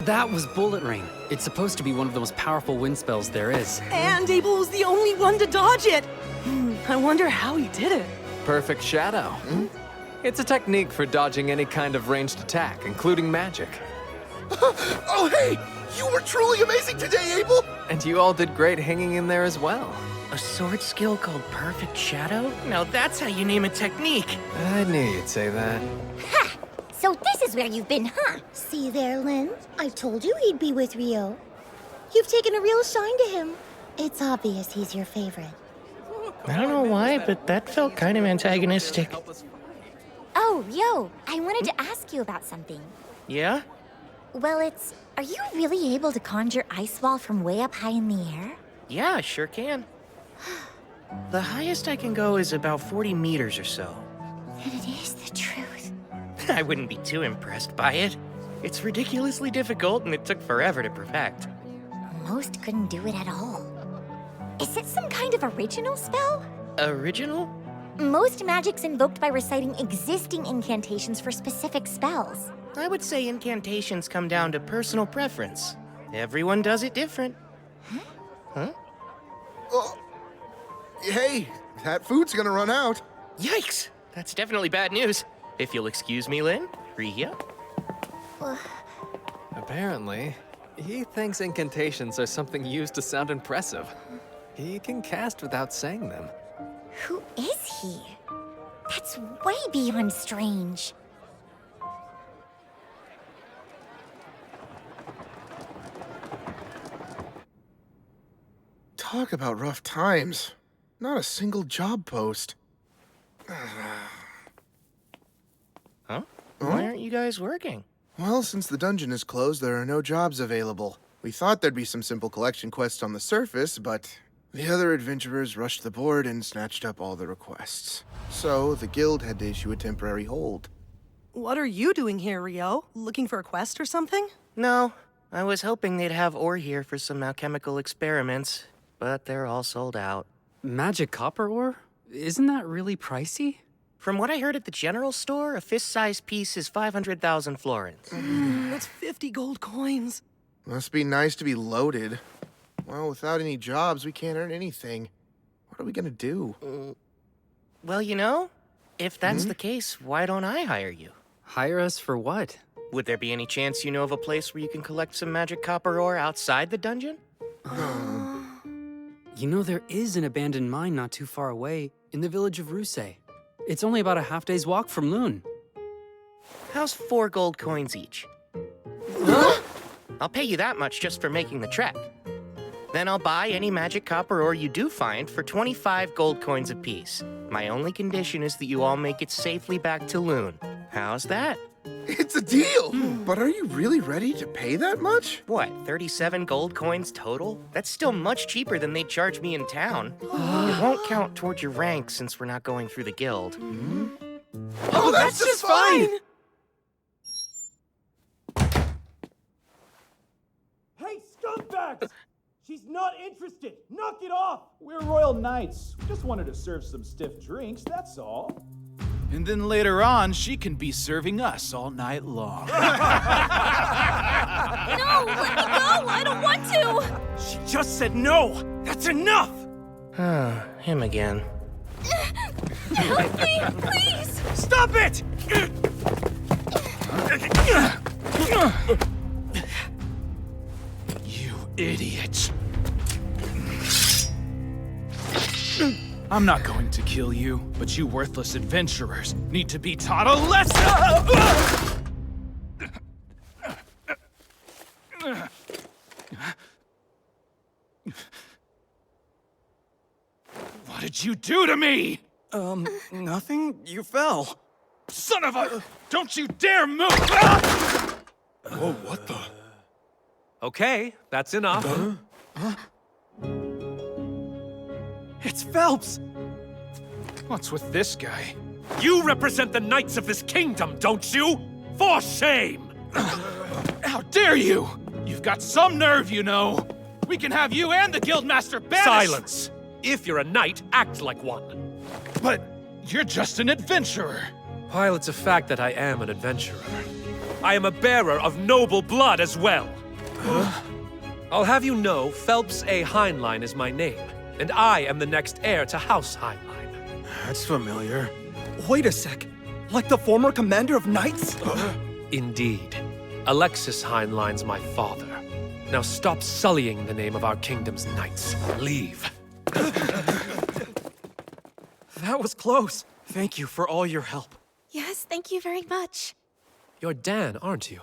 That was Bullet Rain. It's supposed to be one of the most powerful wind spells there is. And Abel was the only one to dodge it. I wonder how he did it. Perfect shadow. It's a technique for dodging any kind of ranged attack, including magic. Oh, hey! You were truly amazing today, Abel! And you all did great hanging in there as well. A sword skill called Perfect Shadow? Now that's how you name a technique. I knew you'd say that. Ha! So this is where you've been, huh? See there, Lynn? I told you he'd be with Rio. You've taken a real shine to him. It's obvious he's your favorite. I don't know why, but that felt kind of antagonistic. Oh, Rio, I wanted to ask you about something. Yeah? Well, are you really able to conjure ice wall from way up high in the air? Yeah, I sure can. The highest I can go is about 40 meters or so. Then it is the truth. I wouldn't be too impressed by it. It's ridiculously difficult and it took forever to perfect. Most couldn't do it at all. Is it some kind of original spell? Original? Most magic's invoked by reciting existing incantations for specific spells. I would say incantations come down to personal preference. Everyone does it different. Huh? Oh. Hey, that food's gonna run out. Yikes! That's definitely bad news. If you'll excuse me, Lynn, Ria. Apparently, he thinks incantations are something used to sound impressive. He can cast without saying them. Who is he? That's way beyond strange. Talk about rough times. Not a single job post. Huh? Why aren't you guys working? Well, since the dungeon is closed, there are no jobs available. We thought there'd be some simple collection quests on the surface, but the other adventurers rushed the board and snatched up all the requests. So, the guild had to issue a temporary hold. What are you doing here, Rio? Looking for a quest or something? No, I was hoping they'd have ore here for some alchemical experiments, but they're all sold out. Magic copper ore? Isn't that really pricey? From what I heard at the general store, a fist-sized piece is 500,000 florins. That's 50 gold coins. Must be nice to be loaded. Well, without any jobs, we can't earn anything. What are we gonna do? Well, you know, if that's the case, why don't I hire you? Hire us for what? Would there be any chance you know of a place where you can collect some magic copper ore outside the dungeon? You know, there is an abandoned mine not too far away, in the village of Ruse. It's only about a half-day's walk from Loon. How's 4 gold coins each? I'll pay you that much just for making the trek. Then I'll buy any magic copper ore you do find for 25 gold coins apiece. My only condition is that you all make it safely back to Loon. How's that? It's a deal! But are you really ready to pay that much? What, 37 gold coins total? That's still much cheaper than they'd charge me in town. It won't count towards your rank since we're not going through the guild. Oh, that's just fine! Hey, scumbags! She's not interested! Knock it off! We're royal knights. We just wanted to serve some stiff drinks, that's all. And then later on, she can be serving us all night long. No, let me go! I don't want to! She just said no! That's enough! Him again. Help me, please! Stop it! You idiot. I'm not going to kill you, but you worthless adventurers need to be taught a lesson! What did you do to me? Nothing. You fell. Son of a... Don't you dare move! Whoa, what the? Okay, that's enough. It's Phelps! What's with this guy? You represent the knights of this kingdom, don't you? For shame! How dare you! You've got some nerve, you know. We can have you and the Guildmaster banished. Silence! If you're a knight, act like one. But you're just an adventurer. While it's a fact that I am an adventurer, I am a bearer of noble blood as well. I'll have you know, Phelps A. Heinlein is my name, and I am the next heir to House Heinlein. That's familiar. Wait a sec. Like the former commander of knights? Indeed. Alexis Heinlein's my father. Now stop sullying the name of our kingdom's knights. Leave. That was close. Thank you for all your help. Yes, thank you very much. You're Dan, aren't you?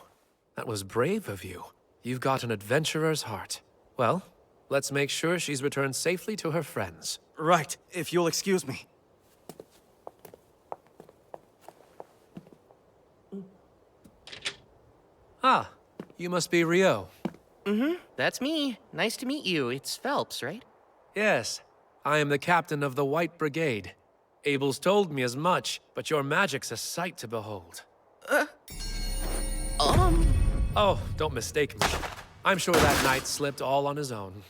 That was brave of you. You've got an adventurer's heart. Well, let's make sure she's returned safely to her friends. Right, if you'll excuse me. Ah, you must be Rio. That's me. Nice to meet you. It's Phelps, right? Yes, I am the captain of the White Brigade. Abel's told me as much, but your magic's a sight to behold. Oh, don't mistake me. I'm sure that knight slipped all on his own.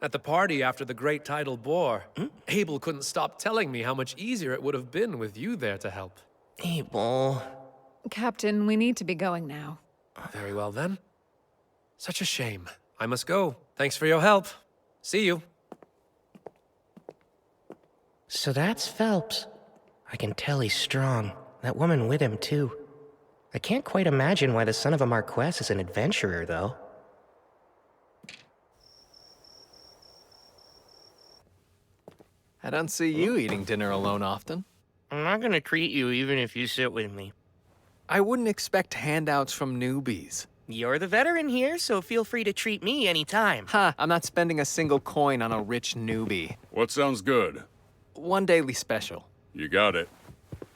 At the party after the Great Tidal Bore, Abel couldn't stop telling me how much easier it would have been with you there to help. Abel... Captain, we need to be going now. Very well then. Such a shame. I must go. Thanks for your help. See you. So that's Phelps. I can tell he's strong. That woman with him, too. I can't quite imagine why the son of a Marquess is an adventurer, though. I don't see you eating dinner alone often. I'm not gonna treat you even if you sit with me. I wouldn't expect handouts from newbies. You're the veteran here, so feel free to treat me anytime. Ha, I'm not spending a single coin on a rich newbie. What sounds good? One daily special. You got it.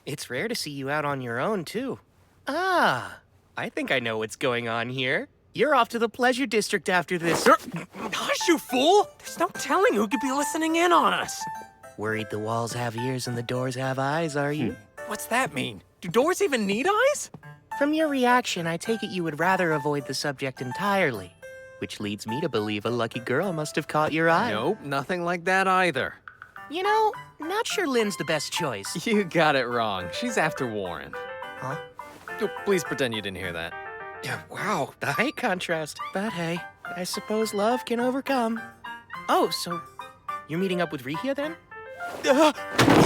It's rare to see you out on your own, too. Ah, I think I know what's going on here. You're off to the Pleasure District after this. Hush, you fool! There's no telling who could be listening in on us. Worried the walls have ears and the doors have eyes, are you? What's that mean? Do doors even need eyes? From your reaction, I take it you would rather avoid the subject entirely. Which leads me to believe a lucky girl must have caught your eye. Nope, nothing like that either. You know, not sure Lynn's the best choice. You got it wrong. She's after Warren. Huh? Oh, please pretend you didn't hear that. Yeah, wow, the height contrast. But hey, I suppose love can overcome. Oh, so you're meeting up with Rihia then?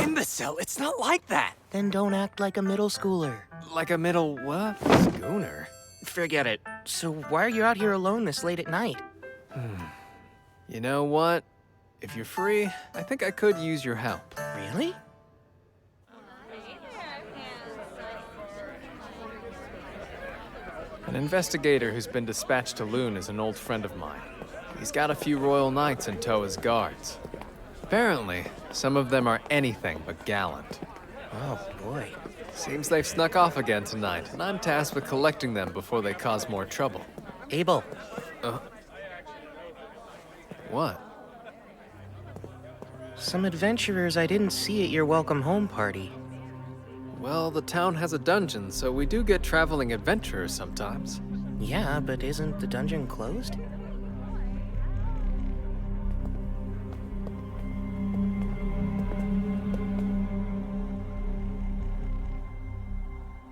Imbecile, it's not like that. Then don't act like a middle schooler. Like a middle what? Schooner? Forget it. So why are you out here alone this late at night? You know what? If you're free, I think I could use your help. Really? An investigator who's been dispatched to Loon is an old friend of mine. He's got a few royal knights in tow as guards. Apparently, some of them are anything but gallant. Oh, boy. Seems they've snuck off again tonight, and I'm tasked with collecting them before they cause more trouble. Abel. What? Some adventurers I didn't see at your welcome home party. Well, the town has a dungeon, so we do get traveling adventurers sometimes. Yeah, but isn't the dungeon closed?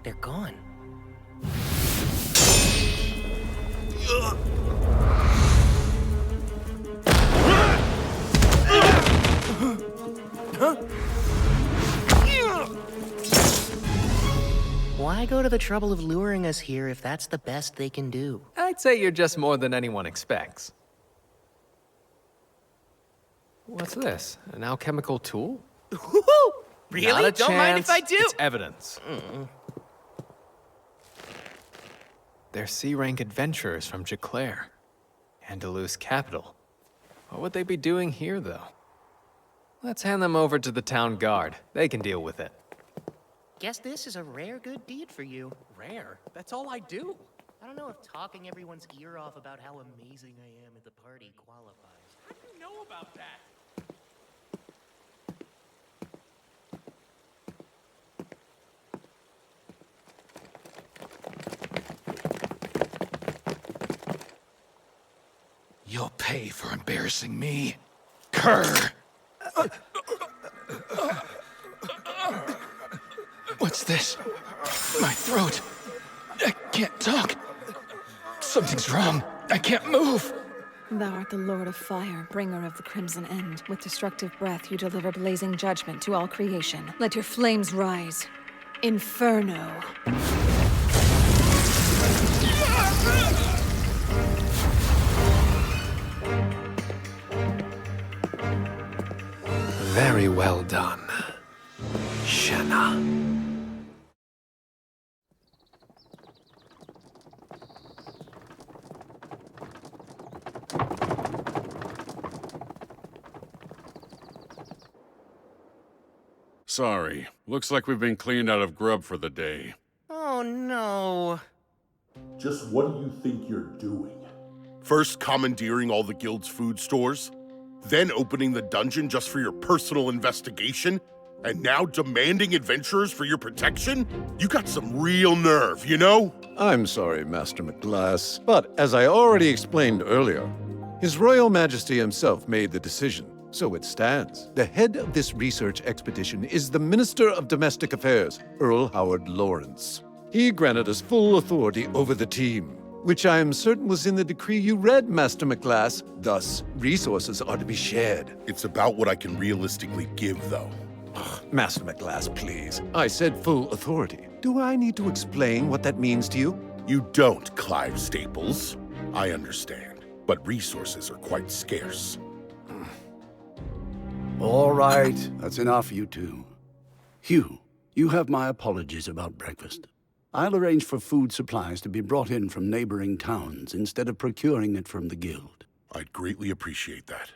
They're gone. Why go to the trouble of luring us here if that's the best they can do? I'd say you're just more than anyone expects. What's this? An alchemical tool? Really? Not a Don't mind if I do. It's evidence. They're C-rank adventurers from Jaclair, Andalus capital. What would they be doing here, though? Let's hand them over to the town guard. They can deal with it. Guess this is a rare good deed for you. Rare? That's all I do. I don't know if talking everyone's ear off about how amazing I am at the party qualifies. How do you know about that? You'll pay for embarrassing me. Cur! What's this? My throat. I can't talk. Something's wrong. I can't move. Thou art the Lord of Fire, bringer of the Crimson End. With destructive breath you deliver blazing judgment to all creation. Let your flames rise. Inferno. Very well done, Shenna. Sorry. Looks like we've been cleaned out of grub for the day. Oh no. Just what do you think you're doing? First commandeering all the guild's food stores, then opening the dungeon just for your personal investigation, and now demanding adventurers for your protection? You got some real nerve, you know? I'm sorry, Master McGlass, but as I already explained earlier, His Royal Majesty himself made the decision, so it stands. The head of this research expedition is the Minister of Domestic Affairs, Earl Howard Lawrence. He granted us full authority over the team, which I am certain was in the decree you read, Master McGlass. Thus, resources are to be shared. It's about what I can realistically give, though. Master McGlass, please. I said full authority. Do I need to explain what that means to you? You don't, Clive Staples. I understand, but resources are quite scarce. All right, that's enough, you two. Hugh, you have my apologies about breakfast. I'll arrange for food supplies to be brought in from neighboring towns instead of procuring it from the guild. I'd greatly appreciate that.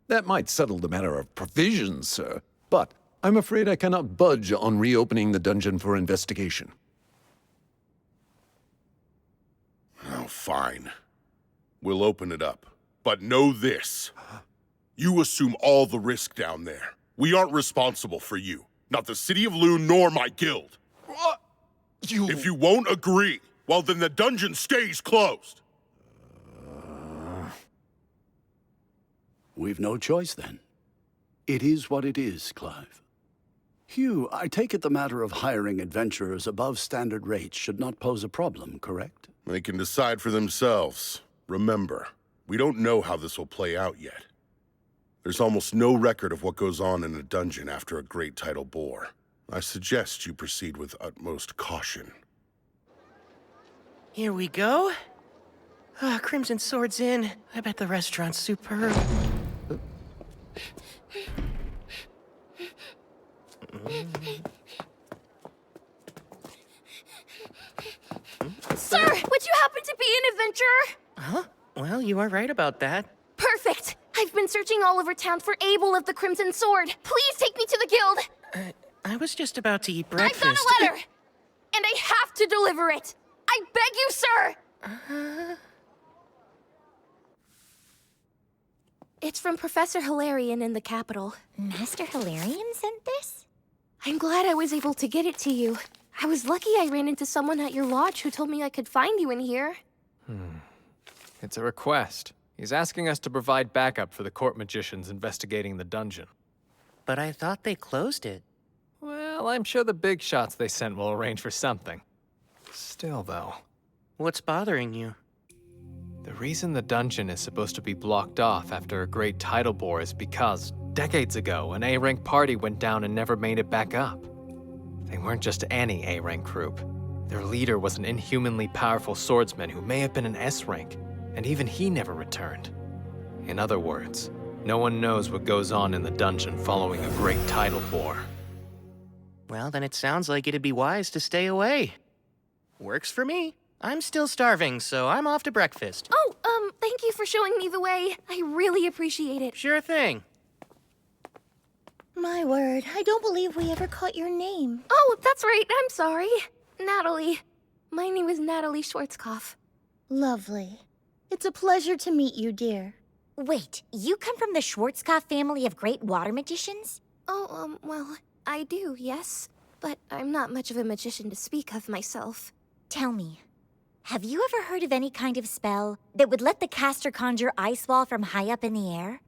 That might settle the matter of provisions, sir, but I'm afraid I cannot budge on reopening the dungeon for investigation. Oh, fine. We'll open it up. But know this. You assume all the risk down there. We aren't responsible for you. Not the City of Loon nor my guild. What? If you won't agree, well then the dungeon stays closed. We've no choice then. It is what it is, Clive. Hugh, I take it the matter of hiring adventurers above standard rates should not pose a problem, correct? They can decide for themselves. Remember, we don't know how this will play out yet. There's almost no record of what goes on in a dungeon after a great tidal bore. I suggest you proceed with utmost caution. Here we go. Crimson Sword's in. I bet the restaurant's superb. Sir, would you happen to be an adventurer? Huh? Well, you are right about that. Perfect! I've been searching all over town for Abel of the Crimson Sword. Please take me to the guild! I was just about to eat breakfast. I've got a letter! And I have to deliver it! I beg you, sir! It's from Professor Hilarion in the capital. Master Hilarion sent this? I'm glad I was able to get it to you. I was lucky I ran into someone at your lodge who told me I could find you in here. It's a request. He's asking us to provide backup for the court magicians investigating the dungeon. But I thought they closed it. Well, I'm sure the big shots they sent will arrange for something. Still, though. What's bothering you? The reason the dungeon is supposed to be blocked off after a great tidal bore is because, decades ago, an A-rank party went down and never made it back up. They weren't just any A-rank group. Their leader was an inhumanly powerful swordsman who may have been an S-rank, and even he never returned. In other words, no one knows what goes on in the dungeon following a great tidal bore. Well, then it sounds like it'd be wise to stay away. Works for me. I'm still starving, so I'm off to breakfast. Oh, thank you for showing me the way. I really appreciate it. Sure thing. My word, I don't believe we ever caught your name. Oh, that's right. I'm sorry. Natalie. My name is Natalie Schwarzkopf. Lovely. It's a pleasure to meet you, dear. Wait, you come from the Schwarzkopf family of great water magicians? Oh, well, I do, yes. But I'm not much of a magician to speak of myself. Tell me, Have you ever heard of any kind of spell that would let the caster conjure ice wall from high up in the air?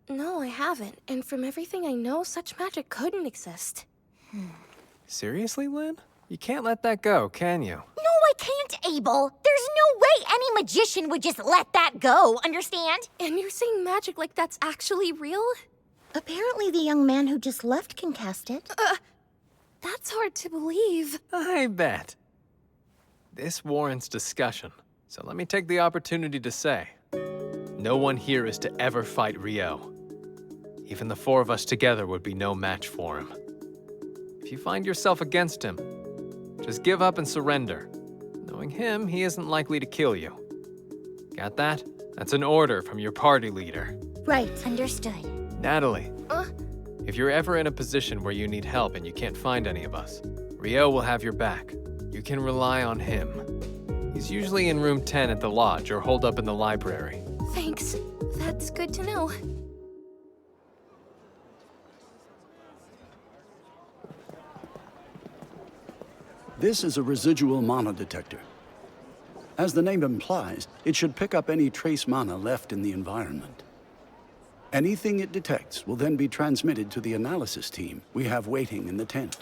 No, I haven't. And from everything I know, such magic couldn't exist. Seriously, Lynn? You can't let that go, can you? No, I can't, Abel. There's no way any magician would just let that go, understand? And you're saying magic like that's actually real? Apparently the young man who just left can cast it. That's hard to believe. I bet. This warrants discussion, so let me take the opportunity to say, no one here is to ever fight Rio. Even the four of us together would be no match for him. If you find yourself against him, just give up and surrender. Knowing him, he isn't likely to kill you. Got that? That's an order from your party leader. Right. Understood. Natalie, if you're ever in a position where you need help and you can't find any of us, Rio will have your back. You can rely on him. He's usually in room 10 at the lodge or holed up in the library. Thanks. That's good to know. This is a residual mana detector. As the name implies, it should pick up any trace mana left in the environment. Anything it detects will then be transmitted to the analysis team we have waiting in the tent.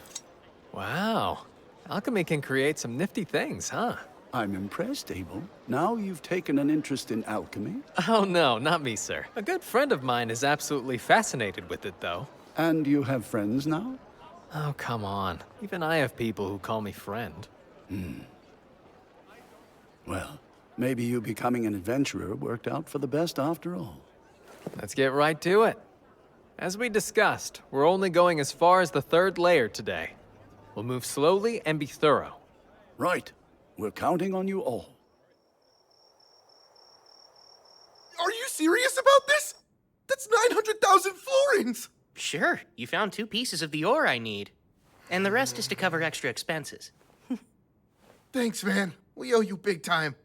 Wow. Alchemy can create some nifty things, huh? I'm impressed, Abel. Now you've taken an interest in alchemy? Oh no, not me, sir. A good friend of mine is absolutely fascinated with it, though. And you have friends now? Oh, come on. Even I have people who call me friend. Well, maybe you becoming an adventurer worked out for the best after all. Let's get right to it. As we discussed, we're only going as far as the 3rd layer today. We'll move slowly and be thorough. Right. We're counting on you all. Are you serious about this? That's 900,000 florins! Sure, you found 2 pieces of the ore I need. And the rest is to cover extra expenses. Thanks, man. We owe you big time.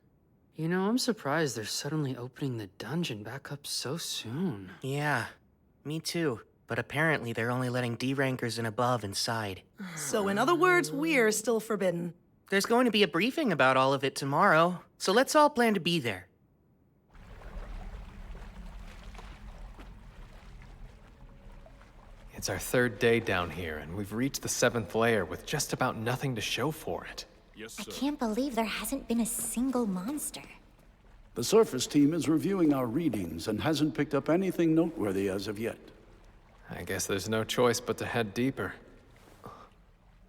You know, I'm surprised they're suddenly opening the dungeon back up so soon. Yeah, me too. But apparently they're only letting D-rankers and above inside. So in other words, we're still forbidden. There's going to be a briefing about all of it tomorrow, so let's all plan to be there. It's our 3rd day down here, and we've reached the 7th layer with just about nothing to show for it. I can't believe there hasn't been a single monster. The surface team is reviewing our readings and hasn't picked up anything noteworthy as of yet. I guess there's no choice but to head deeper.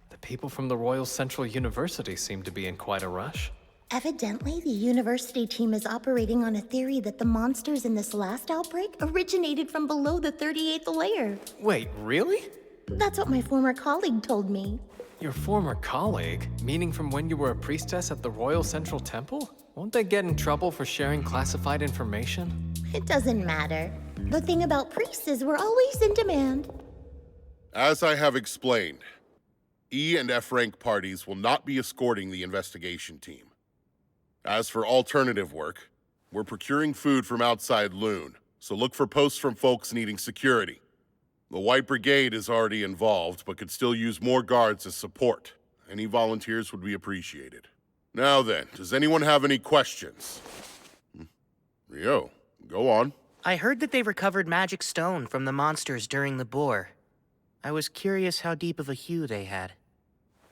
The people from the Royal Central University seem to be in quite a rush. Evidently, the university team is operating on a theory that the monsters in this last outbreak originated from below the 38th layer. Wait, really? That's what my former colleague told me. Your former colleague? Meaning from when you were a priestess at the Royal Central Temple? Won't they get in trouble for sharing classified information? It doesn't matter. The thing about priests is we're always in demand. As I have explained, E and F rank parties will not be escorting the investigation team. As for alternative work, we're procuring food from outside Loon, so look for posts from folks needing security. The White Brigade is already involved, but could still use more guards as support. Any volunteers would be appreciated. Now then, does anyone have any questions? Rio, go on. I heard that they recovered magic stone from the monsters during the boar. I was curious how deep of a hue they had.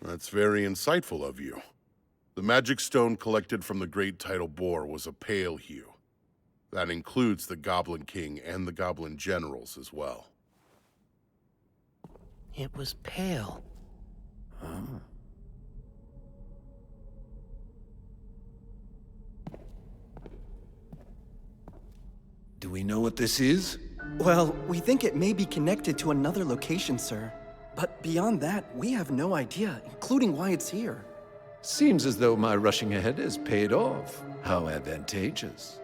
That's very insightful of you. The magic stone collected from the Great Tidal Boar was a pale hue. That includes the Goblin King and the Goblin Generals as well. It was pale. Do we know what this is? Well, we think it may be connected to another location, sir. But beyond that, we have no idea, including why it's here. Seems as though my rushing ahead has paid off. How advantageous.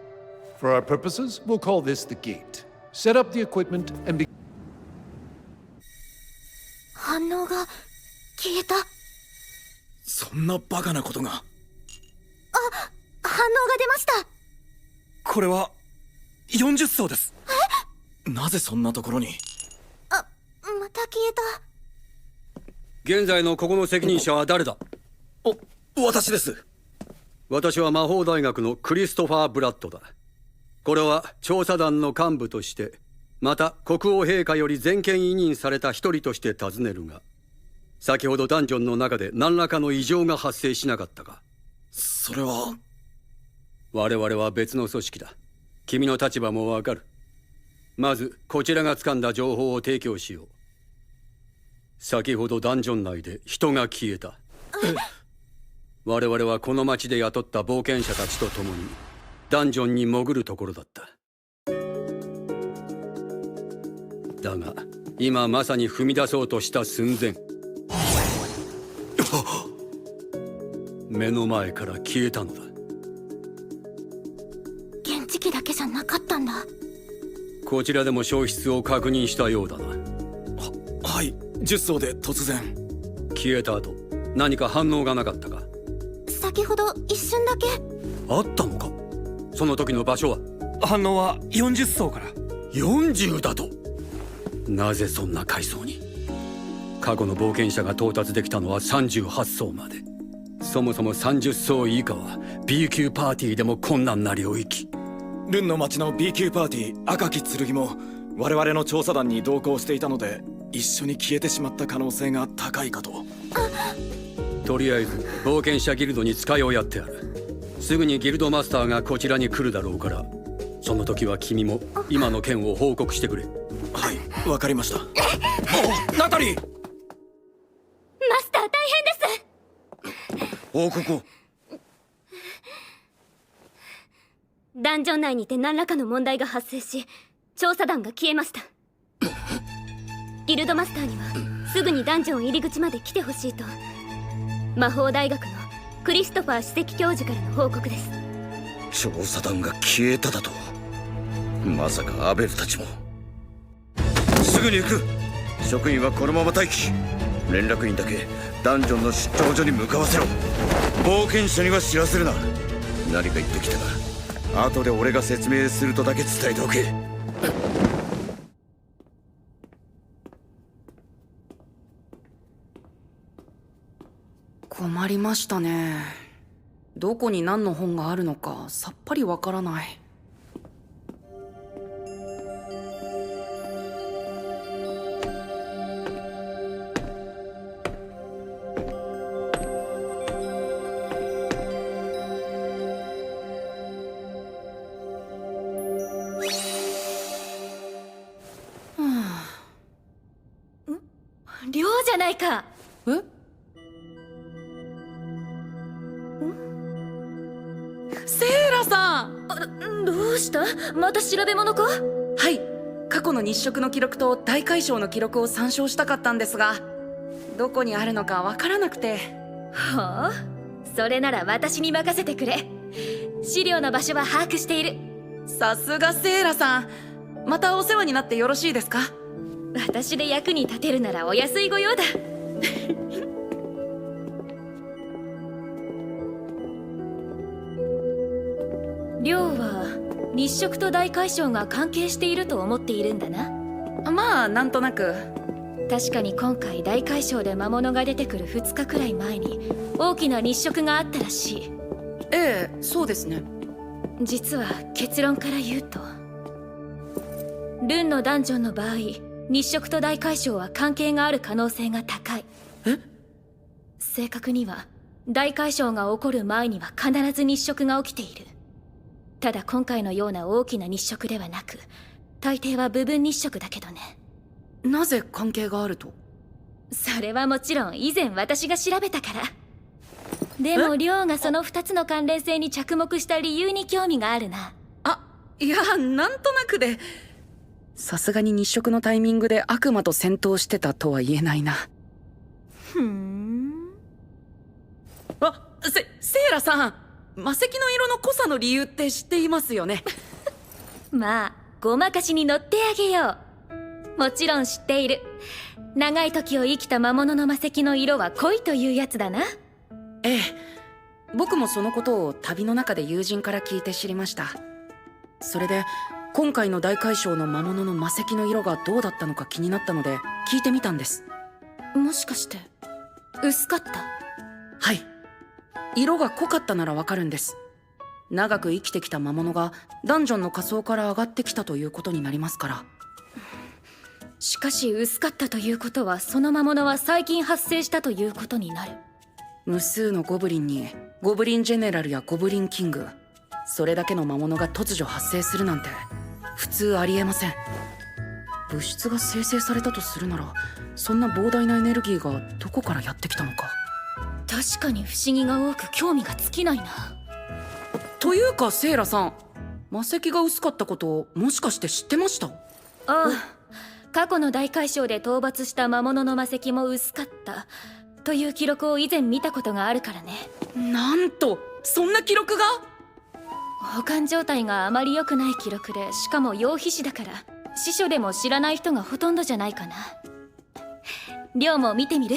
For our purposes, we'll call this the gate. Set up the equipment and be... 反応が消えた。そんなバカなことが。反応が出ました。これは40層です。なぜそんなところに。また消えた。現在のここの責任者は誰だ？私です。私は魔法大学のクリストファー・ブラッドだ。これは調査団の幹部として、また国王陛下より全権委任された一人として尋ねるが、先ほどダンジョンの中で何らかの異常が発生しなかったか？それは。我々は別の組織だ。君の立場もわかる。まずこちらが掴んだ情報を提供しよう。先ほどダンジョン内で人が消えた。我々はこの町で雇った冒険者たちと共にダンジョンに潜るところだった。だが今まさに踏み出そうとした寸前、目の前から消えたのだ。検知器だけじゃなかったんだ。こちらでも消失を確認したようだな。はい、10層で突然消えた後何か反応がなかったか？先ほど一瞬だけ。あったのか？その時の場所は？反応は40層から。40だと？なぜそんな階層に？過去の冒険者が到達できたのは38層まで。そもそも30層以下は B 級パーティーでも困難な領域。ルンの町の B 級パーティー赤き剣も我々の調査団に同行していたので、一緒に消えてしまった可能性が高いかと。とりあえず冒険者ギルドに使いをやってある。すぐにギルドマスターがこちらに来るだろうから、その時は君も今の件を報告してくれ。はい、わかりました。ナタリー！マスター大変です。報告を。ダンジョン内にて何らかの問題が発生し、調査団が消えました。ギルドマスターにはすぐにダンジョン入り口まで来てほしいと魔法大学のクリストファー首席教授からの報告です。調査団が消えただと？まさかアベルたちも。すぐに行く。職員はこのまま待機。連絡員だけダンジョンの出張所に向かわせろ。冒険者には知らせるな。何か言ってきたら後で俺が説明するとだけ伝えておけ。困りましたね。どこに何の本があるのかさっぱりわからない。寮じゃないか。え？セーラさん！どうした？また調べ物か？はい、過去の日食の記録と大海嘯の記録を参照したかったんですが、どこにあるのかわからなくて。はあ？それなら私に任せてくれ。資料の場所は把握している。さすがセーラさん。またお世話になってよろしいですか？私で役に立てるならお安いご用だ。寮は日食と大海嘯が関係していると思っているんだな。まあなんとなく。確かに今回大海嘯で魔物が出てくる2日くらい前に大きな日食があったらしい。ええ、そうですね。実は結論から言うと、ルンのダンジョンの場合日食と大海嘯は関係がある可能性が高い。え？正確には大海嘯が起こる前には必ず日食が起きている。ただ今回のような大きな日食ではなく、大抵は部分日食だけどね。なぜ関係があると？それはもちろん以前私が調べたから。でも亮がその2つの関連性に着目した理由に興味があるな。いや、なんとなくで。さすがに日食のタイミングで悪魔と戦闘してたとは言えないな。ふーん。セイラさん、魔石の色の濃さの理由って知っていますよね？まあごまかしに乗ってあげよう。もちろん知っている。長い時を生きた魔物の魔石の色は濃いというやつだな。ええ、僕もそのことを旅の中で友人から聞いて知りました。それで今回の大海嘯の魔物の魔石の色がどうだったのか気になったので聞いてみたんです。もしかして薄かった？はい、色が濃かったならわかるんです。長く生きてきた魔物がダンジョンの下層から上がってきたということになりますから。しかし薄かったということは、その魔物は最近発生したということになる。無数のゴブリンにゴブリンジェネラルやゴブリンキング、それだけの魔物が突如発生するなんて普通ありえません。物質が生成されたとするなら、そんな膨大なエネルギーがどこからやってきたのか。確かに不思議が多く興味が尽きないな。というかセイラさん、魔石が薄かったこともしかして知ってました？ああ、過去の大海嘯で討伐した魔物の魔石も薄かったという記録を以前見たことがあるからね。なんとそんな記録が？保管状態があまり良くない記録で、しかも羊皮紙だから司書でも知らない人がほとんどじゃないかな。亮も見てみる？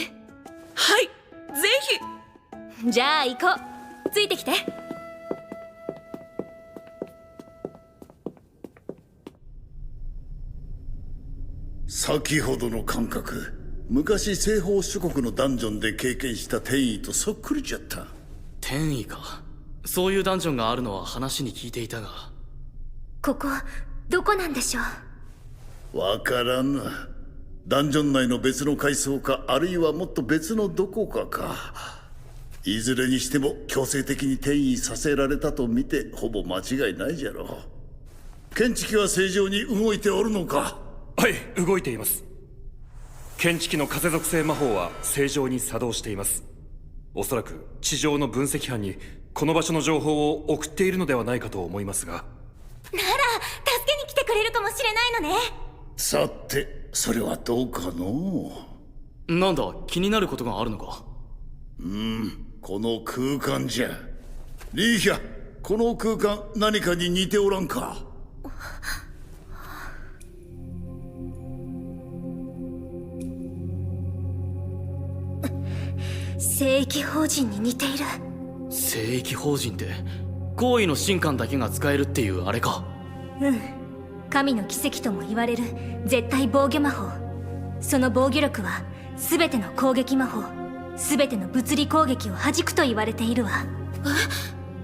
はい、ぜひ。じゃあ行こう。ついてきて。先ほどの感覚、昔西方諸国のダンジョンで経験した転移とそっくりじゃった。転移か。そういうダンジョンがあるのは話に聞いていたが。ここどこなんでしょう？わからんな。ダンジョン内の別の階層か、あるいはもっと別のどこかか。いずれにしても強制的に転移させられたと見てほぼ間違いないじゃろう。検知器は正常に動いておるのか？はい、動いています。検知器の風属性魔法は正常に作動しています。おそらく地上の分析班にこの場所の情報を送っているのではないかと思いますが。なら助けに来てくれるかもしれないのね。さて、それはどうかのう。なんだ、気になることがあるのか？この空間じゃ。リーヒャ、この空間何かに似ておらんか？聖域法人に似ている。聖域法人って高位の神官だけが使えるっていうあれか？神の奇跡とも言われる絶対防御魔法。その防御力は全ての攻撃魔法、全ての物理攻撃を弾くと言われているわ。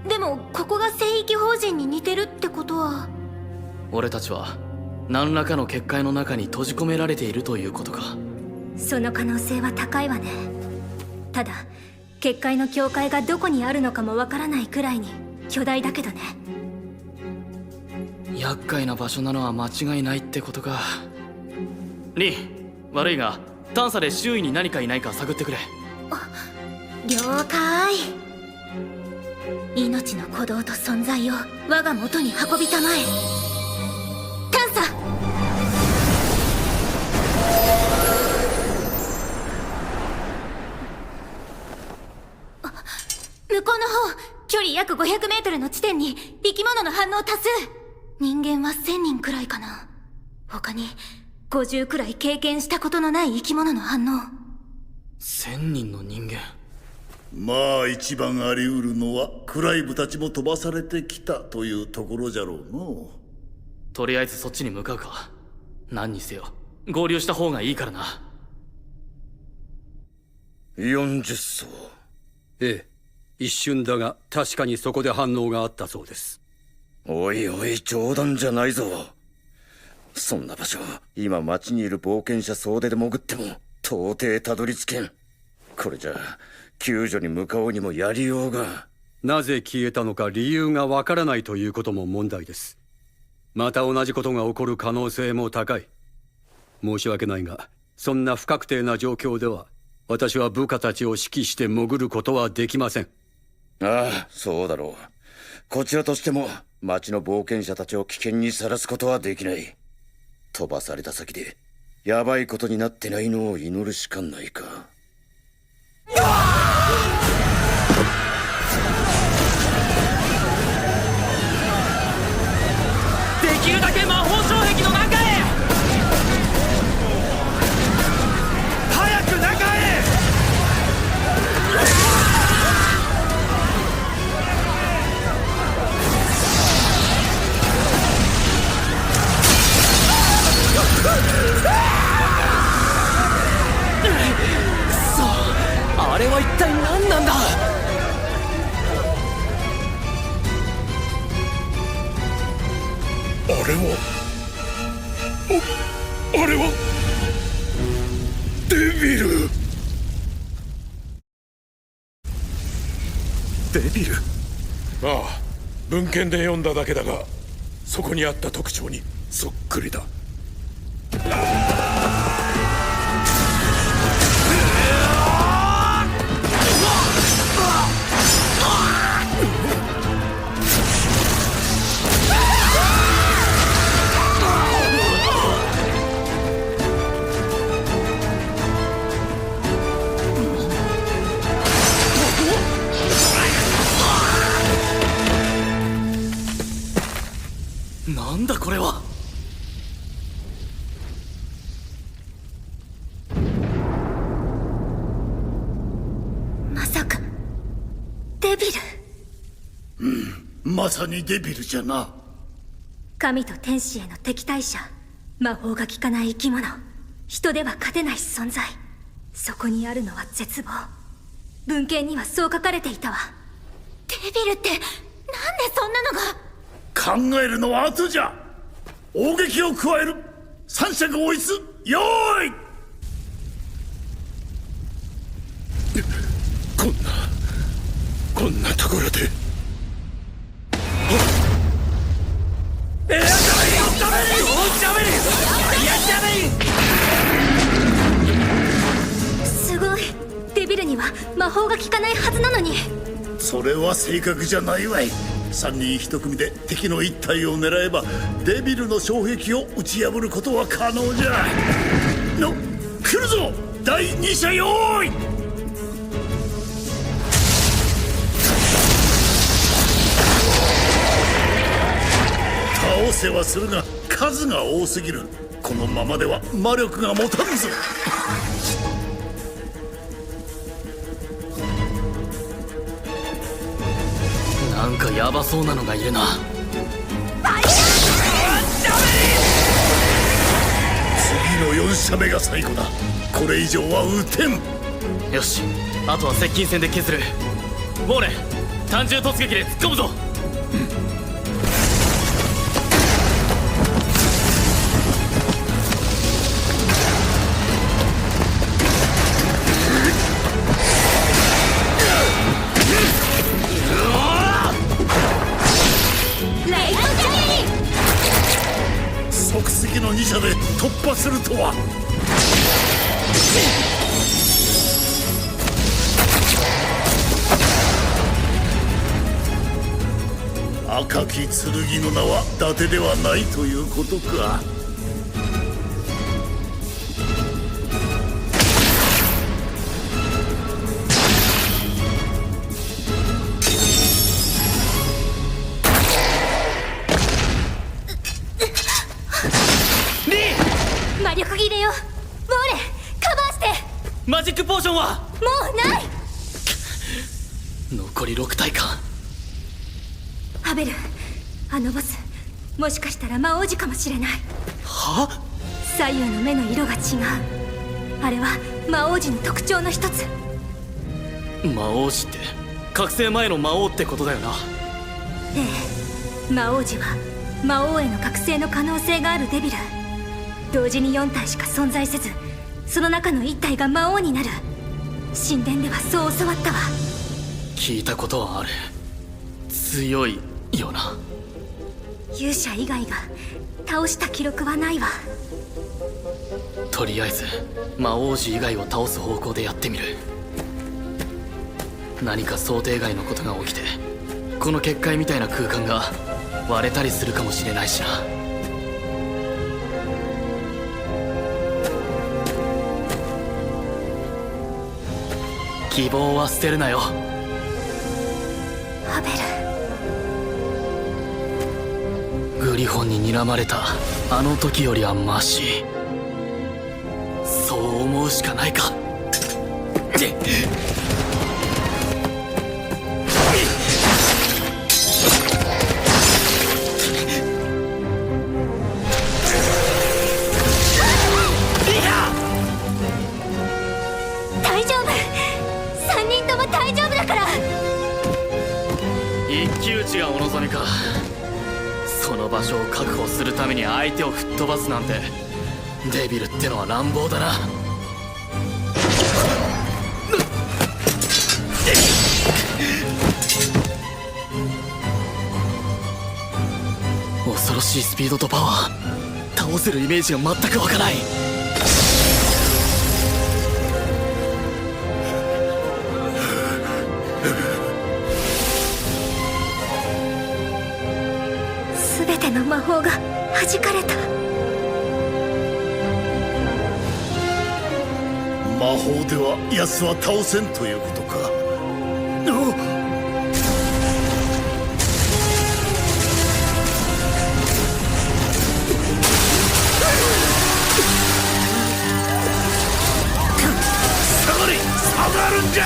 でもここが聖域法人に似てるってことは、俺たちは何らかの結界の中に閉じ込められているということか。その可能性は高いわね。ただ結界の境界がどこにあるのかもわからないくらいに巨大だけどね。厄介な場所なのは間違いないってことか。リー、悪いが探査で周囲に何かいないか探ってくれ。了解。命の鼓動と存在を我が元に運びたまえ。探査。向こうの方、距離約500メートルの地点に生き物の反応多数。人間は1000人くらいかな。他に50くらい経験したことのない生き物の反応。1000人の人間。まあ一番あり得るのはクライブたちも飛ばされてきたというところじゃろうの。とりあえずそっちに向かうか。何にせよ合流した方がいいからな。40層。ええ、一瞬だが確かにそこで反応があったそうです。おいおい、冗談じゃないぞ。そんな場所、今町にいる冒険者総出で潜っても到底たどり着けん。これじゃ救助に向かおうにもやりようが。なぜ消えたのか理由がわからないということも問題です。また同じことが起こる可能性も高い。申し訳ないが、そんな不確定な状況では私は部下たちを指揮して潜ることはできません。ああ、そうだろう。こちらとしても町の冒険者たちを危険にさらすことはできない。飛ばされた先でヤバいことになってないのを祈るしかないか。できるだけ魔法障壁の中へ。早く中へ。くそ、あれは一体何なんだ。あれはデビル。デビル？ああ、文献で読んだだけだが、そこにあった特徴にそっくりだ。なんだこれは。まさかデビル。まさにデビルじゃな。神と天使への敵対者、魔法が効かない生き物、人では勝てない存在。そこにあるのは絶望。文献にはそう書かれていたわ。デビルってなんでそんなのが。考えるのは後じゃ。砲撃を加える。三者合一、用意。こんなところで。すごい。デビルには魔法が効かないはずなのに。それは正確じゃないわい。3人1組で敵の一体を狙えばデビルの障壁を打ち破ることは可能じゃ。来るぞ第2射用意。倒せはするが数が多すぎる。このままでは魔力が持たんぞ。なんかヤバそうなのがいるな。次の4射目が最後だ。これ以上は撃てん。よし、あとは接近戦で削る。ウォーレン、単銃突撃で突っ込むぞ。即席の2射で突破するとは。赤き剣の名は伊達ではないということか。魔力切れよ。ウォーレンカバーして。マジックポーションはもうない。残り6体か。ハベル、あのボスもしかしたら魔王子かもしれない。は？左右の目の色が違う。あれは魔王子の特徴の一つ。魔王子って覚醒前の魔王ってことだよな。ええ、魔王子は魔王への覚醒の可能性があるデビル。同時に4体しか存在せず、その中の1体が魔王になる。神殿ではそう教わったわ。聞いたことはある。強いよな。勇者以外が倒した記録はないわ。とりあえず魔王子以外を倒す方向でやってみる。何か想定外のことが起きてこの結界みたいな空間が割れたりするかもしれないしな。希望は捨てるなよ。ハベル。グリフォンに睨まれたあの時よりはマシ。そう思うしかないか。大丈夫。3人とも大丈夫だから。一騎打ちがお望みか。この場所を確保するために相手を吹っ飛ばすなんて、デビルってのは乱暴だな。恐ろしいスピードとパワー、倒せるイメージが全く湧かない。全ての魔法が弾かれた。魔法では奴は倒せんということか。下がれ、下がるんじゃ。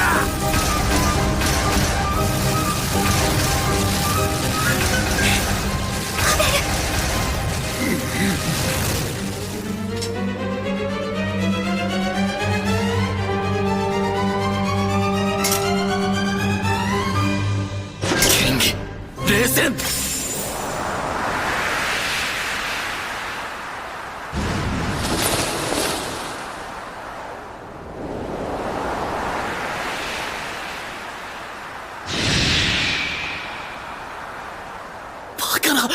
冷戦。バカな。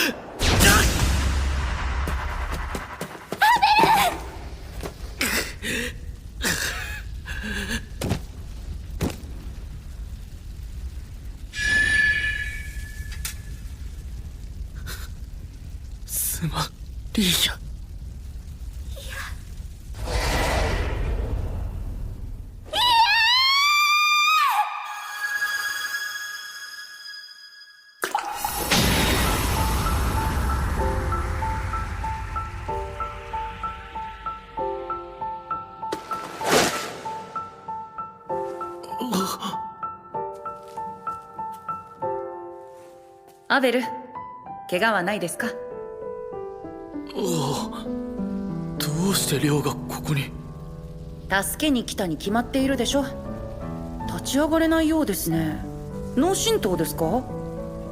すまん、リーヤ。アベル、怪我はないですか？どうしてリョウがここに？助けに来たに決まっているでしょ。立ち上がれないようですね。脳震盪ですか？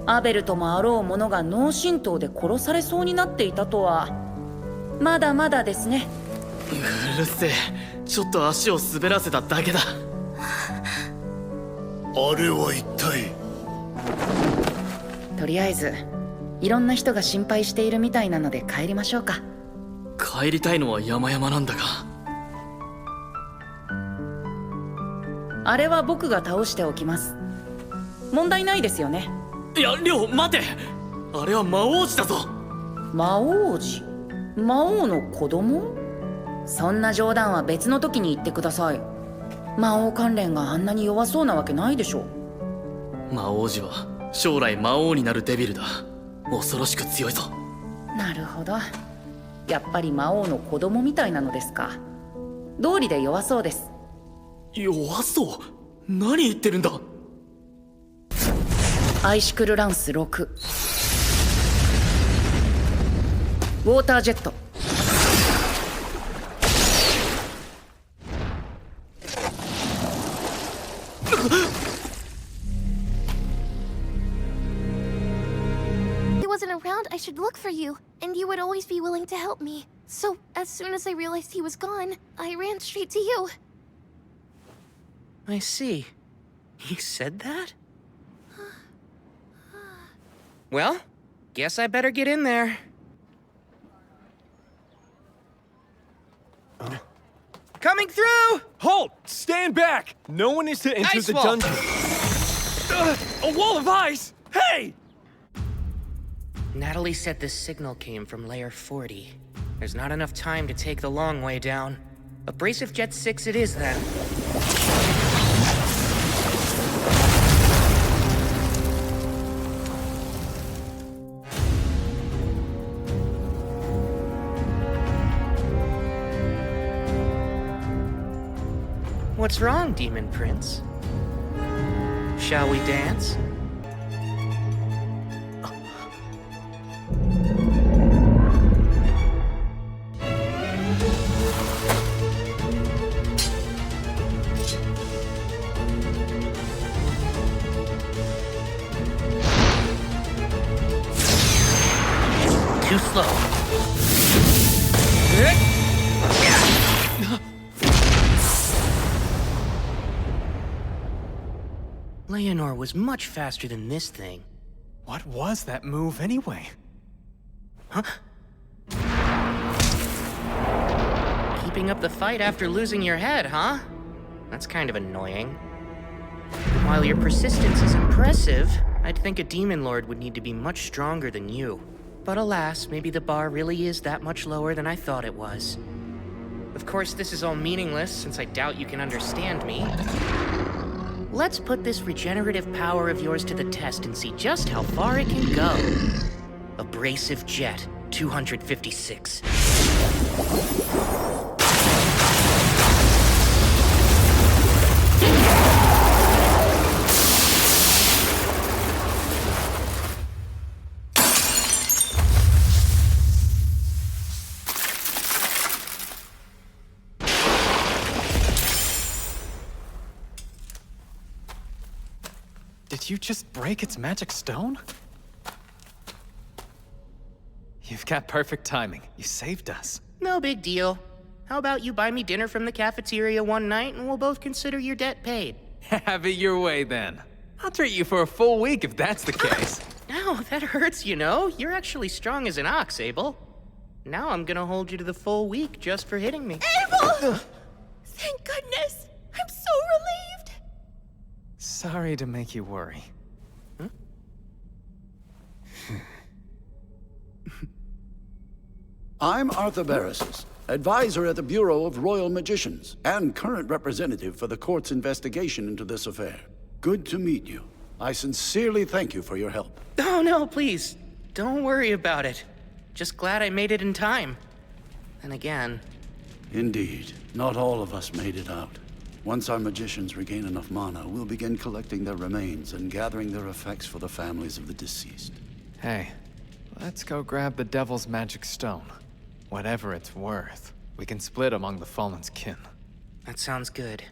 アベルともあろう者が脳震盪で殺されそうになっていたとは、まだまだですね。うるせえ、ちょっと足を滑らせただけだ。あれは一体。とりあえずいろんな人が心配しているみたいなので帰りましょうか。帰りたいのは山々なんだが。あれは僕が倒しておきます。問題ないですよね。いや、リョウ待て。あれは魔王子だぞ。魔王子？魔王の子供？そんな冗談は別の時に言ってください。魔王関連があんなに弱そうなわけないでしょ。魔王子は将来魔王になるデビルだ。恐ろしく強いぞ。なるほど、やっぱり魔王の子供みたいなのですか。道理で弱そうです。弱そう？何言ってるんだ。アイシクルランス6、ウォータージェット。Around, I should look for you, and you would always be willing to help me. So, as soon as I realized he was gone, I ran straight to you. I see. He said that? Well, guess I better get in there. Coming through! Halt! Stand back! No one is to enter Ice the wall. dungeon. A wall of ice! Hey! Natalie said this signal came from Layer 40. There's not enough time to take the long way down. Abrasive Jet 6 it is, then. What's wrong, Demon Prince? Shall we dance? too slow. Leonor was much faster than this thing. What was that move anyway? Huh? Keeping up the fight after losing your head, huh? That's kind of annoying. While your persistence is impressive, I'd think a demon lord would need to be much stronger than you. But alas, maybe the bar really is that much lower than I thought it was. Of course, this is all meaningless, since I doubt you can understand me. Let's put this regenerative power of yours to the test and see just how far it can go. Abrasive Jet, 256. Did you just break its magic stone? You've got perfect timing. You saved us. No big deal. How about you buy me dinner from the cafeteria one night and we'll both consider your debt paid? Have it your way then. I'll treat you for a full week if that's the case. Ow, that hurts, you know. You're actually strong as an ox, Abel. Now I'm gonna hold you to the full week just for hitting me. Abel! Thank goodness! I'm so relieved! Sorry to make you worry. Huh? I'm Arthur Barrisis, advisor at the Bureau of Royal Magicians, and current representative for the court's investigation into this affair. Good to meet you. I sincerely thank you for your help. Oh no, please. Don't worry about it. Just glad I made it in time. And again... Indeed. Not all of us made it out. Once our magicians regain enough mana, we'll begin collecting their remains and gathering their effects for the families of the deceased. Hey, let's go grab the Devil's Magic Stone. Whatever it's worth, we can split among the Fallen's kin. That sounds good.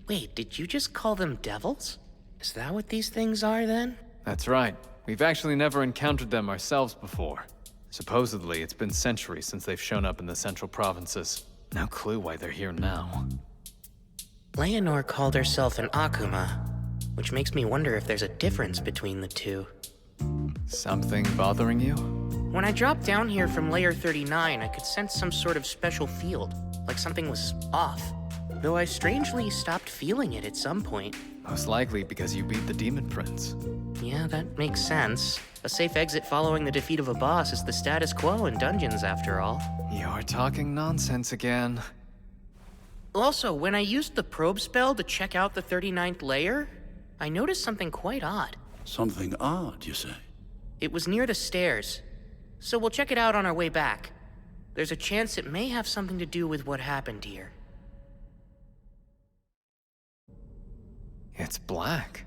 Wait, did you just call them devils? Is that what these things are, then? That's right. We've actually never encountered them ourselves before. Supposedly, it's been centuries since they've shown up in the central provinces. No clue why they're here now. Leonor called herself an Akuma, which makes me wonder if there's a difference between the two. Something bothering you? When I dropped down here from Layer 39, I could sense some sort of special field, like something was off. Though I strangely stopped feeling it at some point. Most likely because you beat the Demon Prince. Yeah, that makes sense. A safe exit following the defeat of a boss is the status quo in dungeons, after all. You're talking nonsense again. Also, when I used the probe spell to check out the 39th layer, I noticed something quite odd. Something odd, you say? It was near the stairs. So we'll check it out on our way back. There's a chance it may have something to do with what happened here. It's black.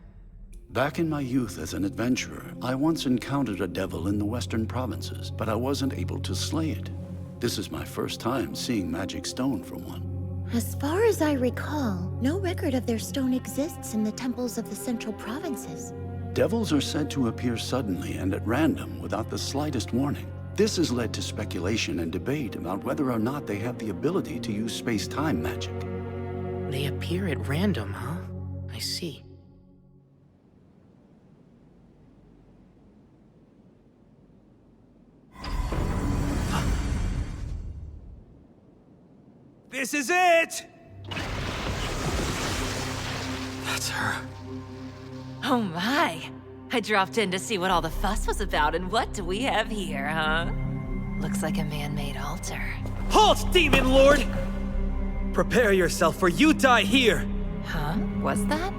Back in my youth as an adventurer, I once encountered a devil in the western provinces, but I wasn't able to slay it. This is my first time seeing magic stone from one. As far as I recall, no record of their stone exists in the temples of the central provinces. Devils are said to appear suddenly and at random without the slightest warning. This has led to speculation and debate about whether or not they have the ability to use space-time magic. They appear at random, huh? I see. This is it! That's her. Oh my! I dropped in to see what all the fuss was about, and what do we have here, huh? Looks like a man-made altar. Halt, Demon Lord! Prepare yourself, for you die here! Huh? Was that?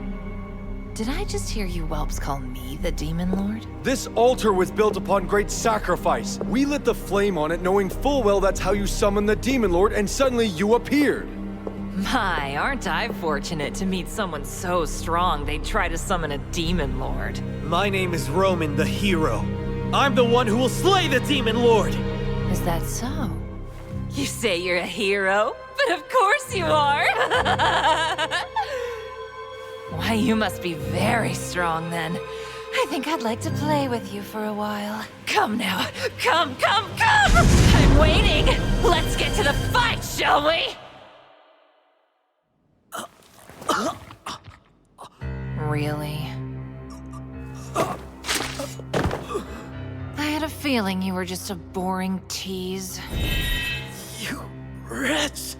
Did I just hear you whelps call me the Demon Lord? This altar was built upon great sacrifice. We lit the flame on it, knowing full well that's how you summon the Demon Lord, and suddenly you appeared. My, aren't I fortunate to meet someone so strong they'd try to summon a Demon Lord. My name is Roman the Hero. I'm the one who will slay the Demon Lord! Is that so? You say you're a hero? But of course you are! Why, you must be very strong then. I think I'd like to play with you for a while. Come now. Come, come, come! I'm waiting! Let's get to the fight, shall we? Really? I had a feeling you were just a boring tease. You wretch!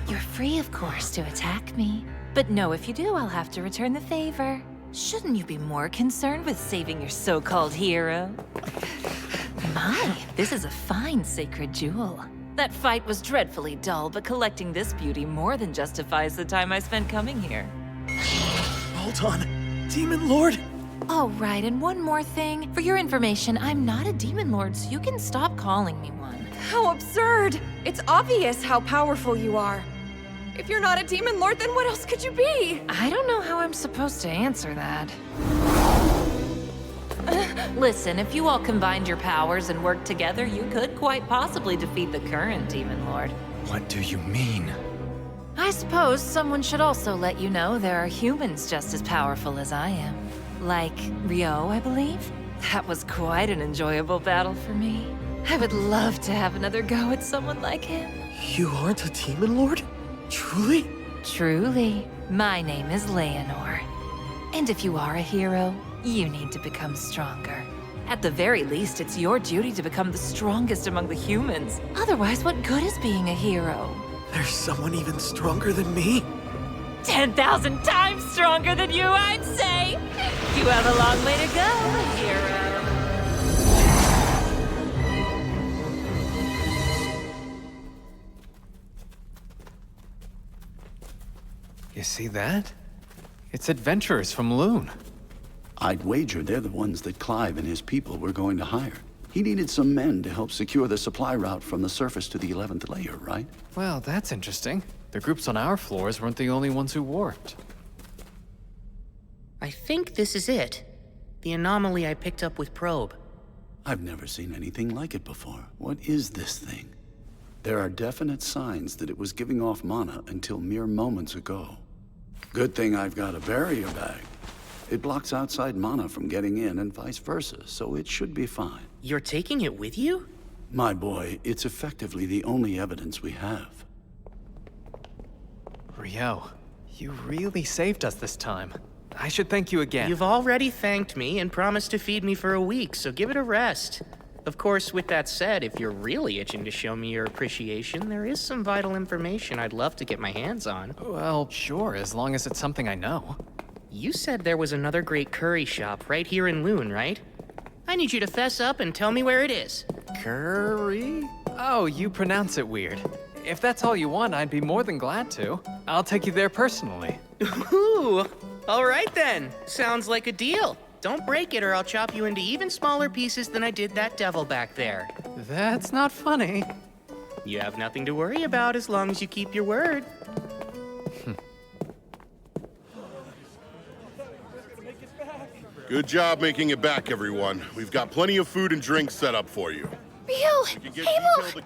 You're free, of course, to attack me. But no, if you do, I'll have to return the favor. Shouldn't you be more concerned with saving your so-called hero? My, this is a fine sacred jewel. That fight was dreadfully dull, but collecting this beauty more than justifies the time I spent coming here. Hold on. Demon Lord? Oh, right, and one more thing. For your information, I'm not a demon lord, so you can stop calling me one. How absurd! It's obvious how powerful you are. If you're not a demon lord, then what else could you be? I don't know how I'm supposed to answer that. Listen, if you all combined your powers and worked together, you could quite possibly defeat the current demon lord. What do you mean? I suppose someone should also let you know there are humans just as powerful as I am. Like Rio, I believe? That was quite an enjoyable battle for me. I would love to have another go at someone like him. You aren't a demon lord? Truly? Truly. My name is Leonor. And if you are a hero, you need to become stronger. At the very least, it's your duty to become the strongest among the humans. Otherwise, what good is being a hero? There's someone even stronger than me? 10,000 times stronger than you, I'd say! You have a long way to go, hero. You see that? It's adventurers from Loon. I'd wager they're the ones that Clive and his people were going to hire. He needed some men to help secure the supply route from the surface to the 11th layer, right? Well, that's interesting. The groups on our floors weren't the only ones who warped. I think this is it. The anomaly I picked up with Probe. I've never seen anything like it before. What is this thing? There are definite signs that it was giving off mana until mere moments ago. Good thing I've got a barrier bag. It blocks outside mana from getting in and vice versa, so it should be fine. You're taking it with you? My boy, it's effectively the only evidence we have. Rio, you really saved us this time. I should thank you again. You've already thanked me and promised to feed me for a week, so give it a rest. Of course, with that said, if you're really itching to show me your appreciation, there is some vital information I'd love to get my hands on. Well, sure, as long as it's something I know. You said there was another great curry shop right here in Loon, right? I need you to fess up and tell me where it is. Curry? Oh, you pronounce it weird. If that's all you want, I'd be more than glad to. I'll take you there personally. Ooh, all right then. Sounds like a deal. Don't break it or I'll chop you into even smaller pieces than I did that devil back there. That's not funny. You have nothing to worry about as long as you keep your word. Good job making it back, everyone. We've got plenty of food and drinks set up for you. Rio! Abel!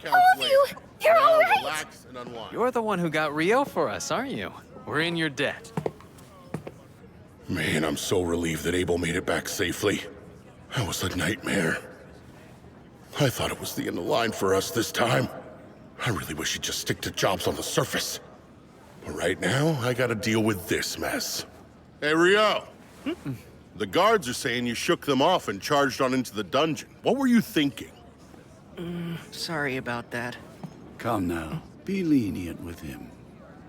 All of you! You're all right! Relax and unwind. You're the one who got Rio for us, aren't you? We're in your debt. Man, I'm so relieved that Abel made it back safely. That was a nightmare. I thought it was the end of the line for us this time. I really wish he'd just stick to jobs on the surface. But right now, I gotta deal with this mess. Hey, Rio! The guards are saying you shook them off and charged on into the dungeon. What were you thinking? Sorry about that. Come now, be lenient with him.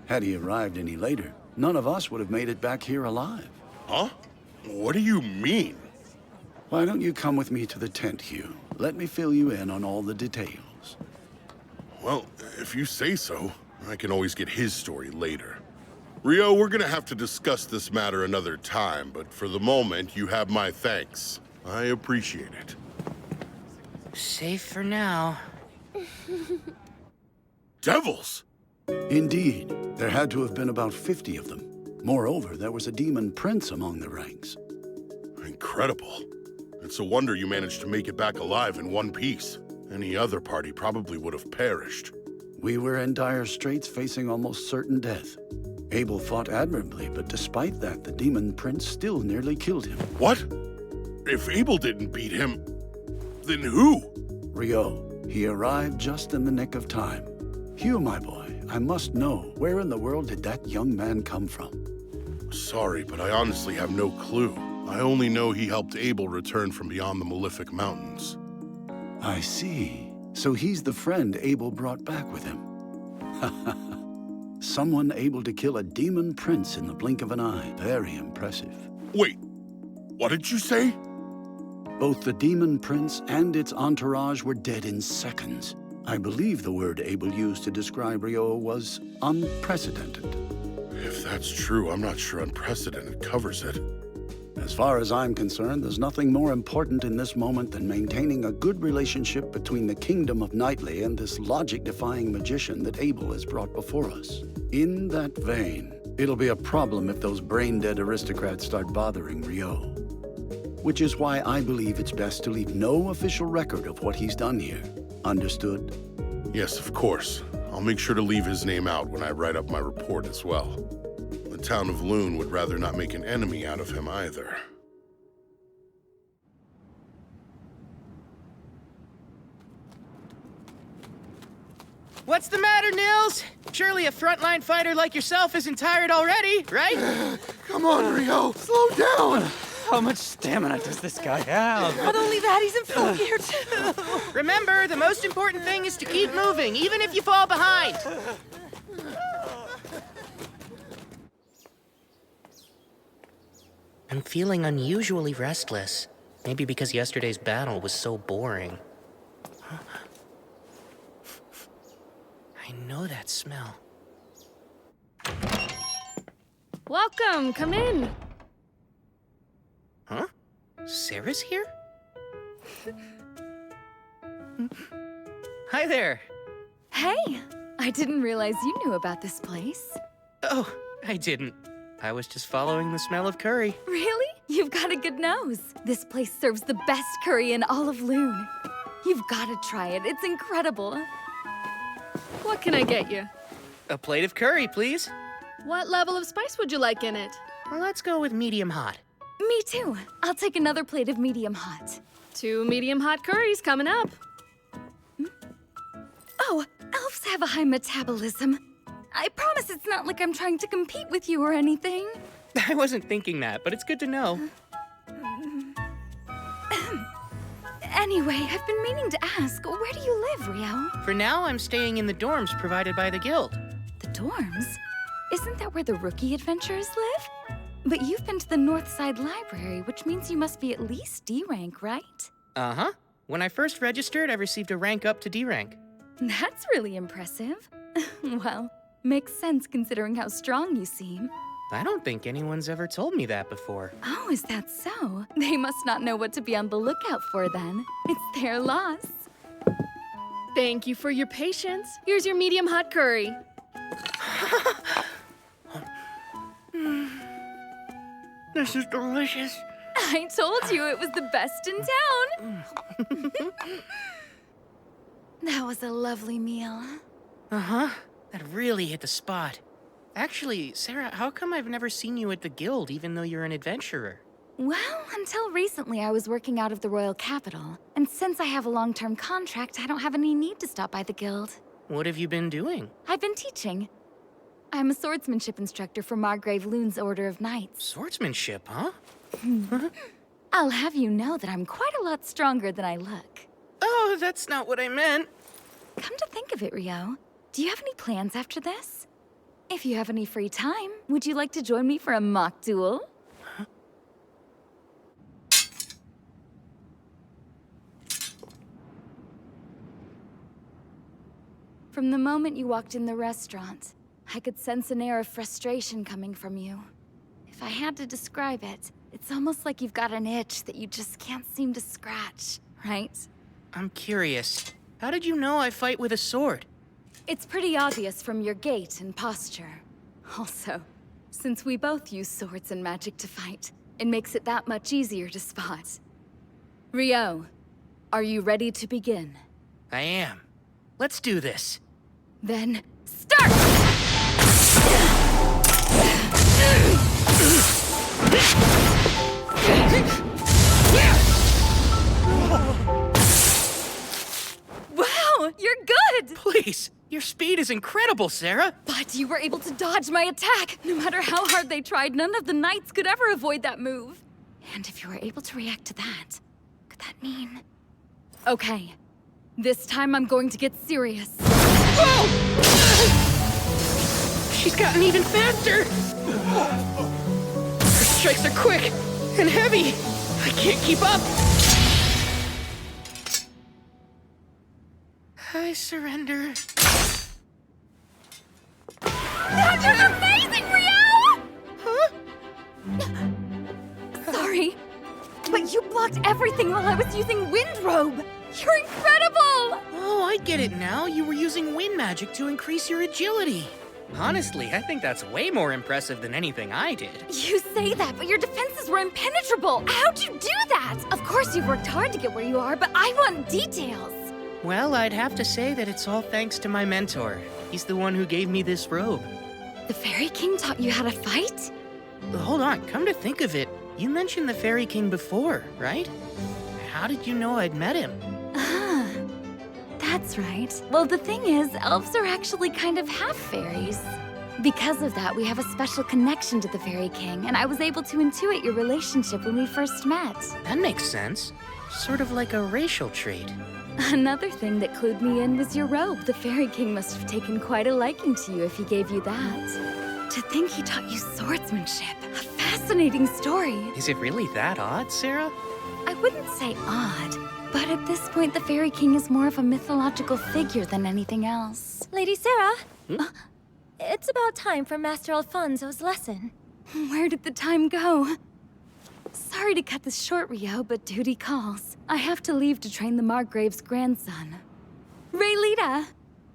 Had he arrived any later, none of us would have made it back here alive. Huh? What do you mean? Why don't you come with me to the tent, Hugh? Let me fill you in on all the details. Well, if you say so, I can always get his story later. Rio, we're gonna have to discuss this matter another time, but for the moment, you have my thanks. I appreciate it. Safe for now. Devils! Indeed. There had to have been about 50 of them. Moreover, there was a demon prince among the ranks. Incredible. It's a wonder you managed to make it back alive in one piece. Any other party probably would have perished. We were in dire straits, facing almost certain death. Abel fought admirably, but despite that, the Demon Prince still nearly killed him. What? If Abel didn't beat him, then who? Rio. He arrived just in the nick of time. Hugh, my boy, I must know, where in the world did that young man come from? Sorry, but I honestly have no clue. I only know he helped Abel return from beyond the Malefic Mountains. I see. So he's the friend Abel brought back with him. Someone able to kill a demon prince in the blink of an eye. Very impressive. Wait, what did you say? Both the demon prince and its entourage were dead in seconds. I believe the word Abel used to describe Rio was unprecedented. If that's true, I'm not sure unprecedented covers it. As far as I'm concerned, there's nothing more important in this moment than maintaining a good relationship between the kingdom of Knightley and this logic-defying magician that Abel has brought before us. In that vein, it'll be a problem if those brain-dead aristocrats start bothering Rio. Which is why I believe it's best to leave no official record of what he's done here. Understood? Yes, of course. I'll make sure to leave his name out when I write up my report as well. The town of Loon would rather not make an enemy out of him either. What's the matter, Nils? Surely a frontline fighter like yourself isn't tired already, right? Come on, Rio, slow down! How much stamina does this guy have? Not only that, he's in full gear too. Remember, the most important thing is to keep moving, even if you fall behind. I'm feeling unusually restless. Maybe because yesterday's battle was so boring. I know that smell. Welcome, come in. Huh? Sarah's here? Hi there. Hey, I didn't realize you knew about this place. Oh, I didn't. I was just following the smell of curry. Really? You've got a good nose. This place serves the best curry in all of Loon. You've got to try it. It's incredible. What can I get you? A plate of curry, please. What level of spice would you like in it? Well, let's go with medium hot. Me too. I'll take another plate of medium hot. 2 medium hot curries coming up. Oh, elves have a high metabolism. I promise it's not like I'm trying to compete with you or anything. I wasn't thinking that, but it's good to know. Anyway, I've been meaning to ask, where do you live, Rio? For now, I'm staying in the dorms provided by the guild. The dorms? Isn't that where the rookie adventurers live? But you've been to the North Side Library, which means you must be at least D rank, right? Uh-huh. When I first registered, I received a rank up to D rank. That's really impressive. Well, makes sense considering how strong you seem. I don't think anyone's ever told me that before. Oh, is that so? They must not know what to be on the lookout for then. It's their loss. Thank you for your patience. Here's your medium hot curry. This is delicious. I told you it was the best in town. That was a lovely meal. Uh-huh. That really hit the spot. Actually, Sarah, how come I've never seen you at the guild, even though you're an adventurer? Well, until recently I was working out of the royal capital. And since I have a long-term contract, I don't have any need to stop by the guild. What have you been doing? I've been teaching. I'm a swordsmanship instructor for Margrave Loon's Order of Knights. Swordsmanship, huh? I'll have you know that I'm quite a lot stronger than I look. Oh, that's not what I meant. Come to think of it, Rio, do you have any plans after this? If you have any free time, would you like to join me for a mock duel? Huh? From the moment you walked in the restaurant, I could sense an air of frustration coming from you. If I had to describe it, it's almost like you've got an itch that you just can't seem to scratch, right? I'm curious. How did you know I fight with a sword? It's pretty obvious from your gait and posture. Also, since we both use swords and magic to fight, it makes it that much easier to spot. Rio, are you ready to begin? I am. Let's do this. Then, start! Wow, you're good! Please, your speed is incredible, Sarah. But you were able to dodge my attack. No matter how hard they tried, none of the knights could ever avoid that move. And if you were able to react to that, could that mean... Okay, this time I'm going to get serious. Whoa! She's gotten even faster! Her strikes are quick and heavy. I can't keep up. I surrender. That was amazing, Rio! Huh? Sorry, but you blocked everything while I was using Wind Robe. You're incredible! Oh, I get it now. You were using wind magic to increase your agility. Honestly, I think that's way more impressive than anything I did. You say that, but your defenses were impenetrable. How'd you do that? Of course you've worked hard to get where you are, but I want details. Well, I'd have to say that it's all thanks to my mentor. He's the one who gave me this robe. The Fairy King taught you how to fight? Hold on, come to think of it, you mentioned the Fairy King before, right? How did you know I'd met him? Ah, that's right. Well, the thing is, elves are actually kind of half fairies. Because of that, we have a special connection to the Fairy King, and I was able to intuit your relationship when we first met. That makes sense. Sort of like a racial trait. Another thing that clued me in was your robe. The Fairy King must have taken quite a liking to you if he gave you that. To think he taught you swordsmanship. A fascinating story. Is it really that odd, Sarah? I wouldn't say odd, but at this point the Fairy King is more of a mythological figure than anything else. Lady Sarah, it's about time for Master Alfonso's lesson. Where did the time go? Sorry to cut this short, Rio, but duty calls. I have to leave to train the Margrave's grandson. Raylita,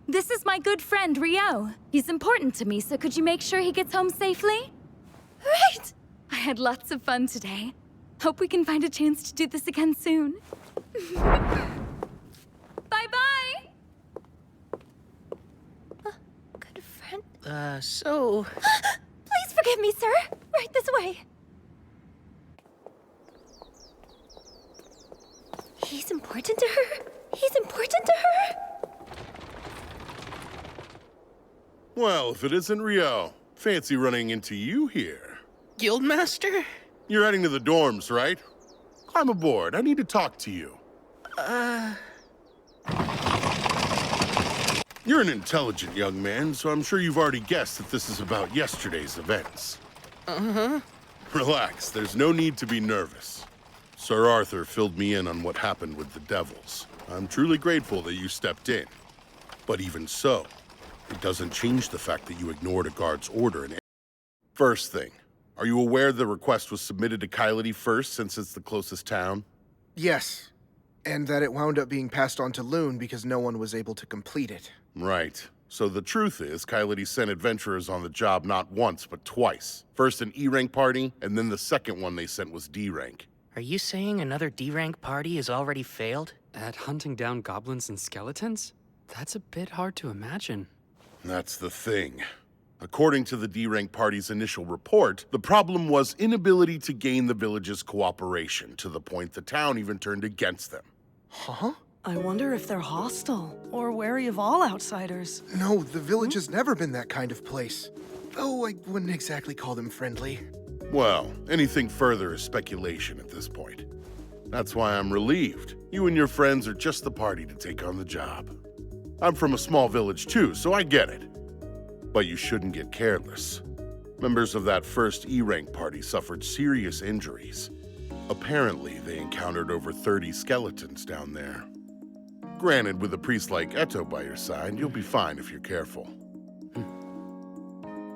this is my good friend, Rio. He's important to me, so could you make sure he gets home safely? Right! I had lots of fun today. Hope we can find a chance to do this again soon. Bye-bye! Good friend? So... Please forgive me, sir. Right this way. He's important to her? He's important to her? Well, if it isn't Rio, fancy running into you here. Guildmaster? You're heading to the dorms, right? Climb aboard. I need to talk to you. You're an intelligent young man, so I'm sure you've already guessed that this is about yesterday's events. Uh-huh. Relax, there's no need to be nervous. Sir Arthur filled me in on what happened with the devils. I'm truly grateful that you stepped in. But even so, it doesn't change the fact that you ignored a guard's order. First thing, are you aware the request was submitted to Kylity first since it's the closest town? Yes, and that it wound up being passed on to Loon because no one was able to complete it. Right. So the truth is, Kylity sent adventurers on the job not once, but twice. First an E-rank party, and then the second one they sent was D-rank. Are you saying another D-rank party has already failed? At hunting down goblins and skeletons? That's a bit hard to imagine. That's the thing. According to the D-rank party's initial report, the problem was inability to gain the village's cooperation, to the point the town even turned against them. Huh? I wonder if they're hostile, or wary of all outsiders. No, the village has never been that kind of place. Though I wouldn't exactly call them friendly. Well, anything further is speculation at this point. That's why I'm relieved. You and your friends are just the party to take on the job. I'm from a small village too, so I get it. But you shouldn't get careless. Members of that first E-rank party suffered serious injuries. Apparently, they encountered over 30 skeletons down there. Granted, with a priest like Eto by your side, you'll be fine if you're careful.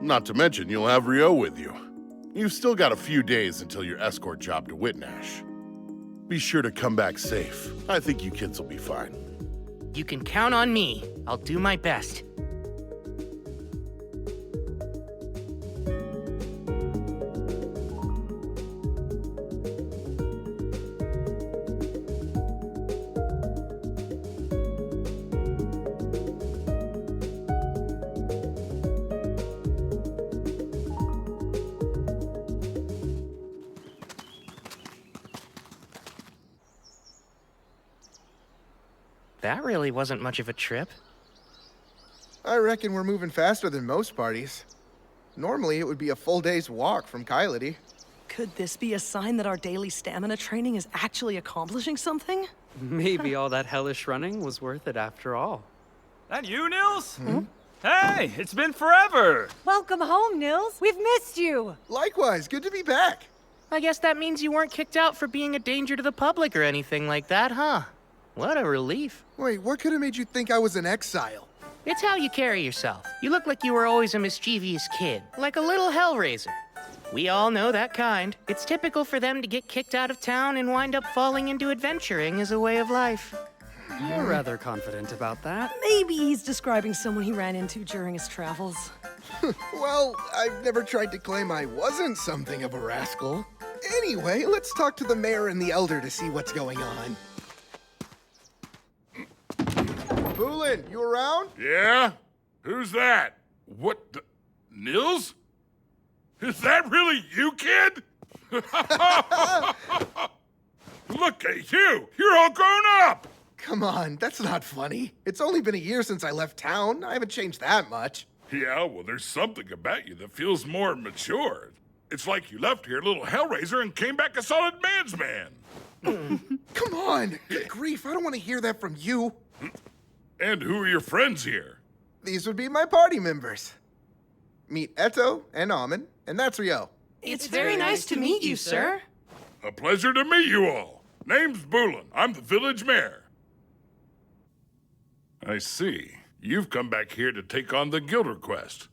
Not to mention, you'll have Rio with you. You've still got a few days until your escort job to Whitnash. Be sure to come back safe. I think you kids will be fine. You can count on me. I'll do my best. That really wasn't much of a trip. I reckon we're moving faster than most parties. Normally, it would be a full day's walk from Kylity. Could this be a sign that our daily stamina training is actually accomplishing something? Maybe all that hellish running was worth it after all. That you, Nils? Hey, it's been forever! Welcome home, Nils. We've missed you. Likewise, good to be back. I guess that means you weren't kicked out for being a danger to the public or anything like that, huh? What a relief. Wait, what could have made you think I was in exile? It's how you carry yourself. You look like you were always a mischievous kid, like a little hellraiser. We all know that kind. It's typical for them to get kicked out of town and wind up falling into adventuring as a way of life. You're rather confident about that. Maybe he's describing someone he ran into during his travels. Well, I've never tried to claim I wasn't something of a rascal. Anyway, let's talk to the mayor and the elder to see what's going on. Boolin, you around? Yeah? Who's that? What the... Nils? Is that really you, kid? Look at you! You're all grown up! Come on, that's not funny. It's only been a year since I left town. I haven't changed that much. Yeah, well, there's something about you that feels more mature. It's like you left here a little hellraiser and came back a solid man's man. Come on! Good grief, I don't want to hear that from you. And who are your friends here? These would be my party members. Meet Eto and Amin, and that's Rio. It's very nice to meet you, sir. A pleasure to meet you all. Name's Boolin. I'm the village mayor. I see. You've come back here to take on the guild request.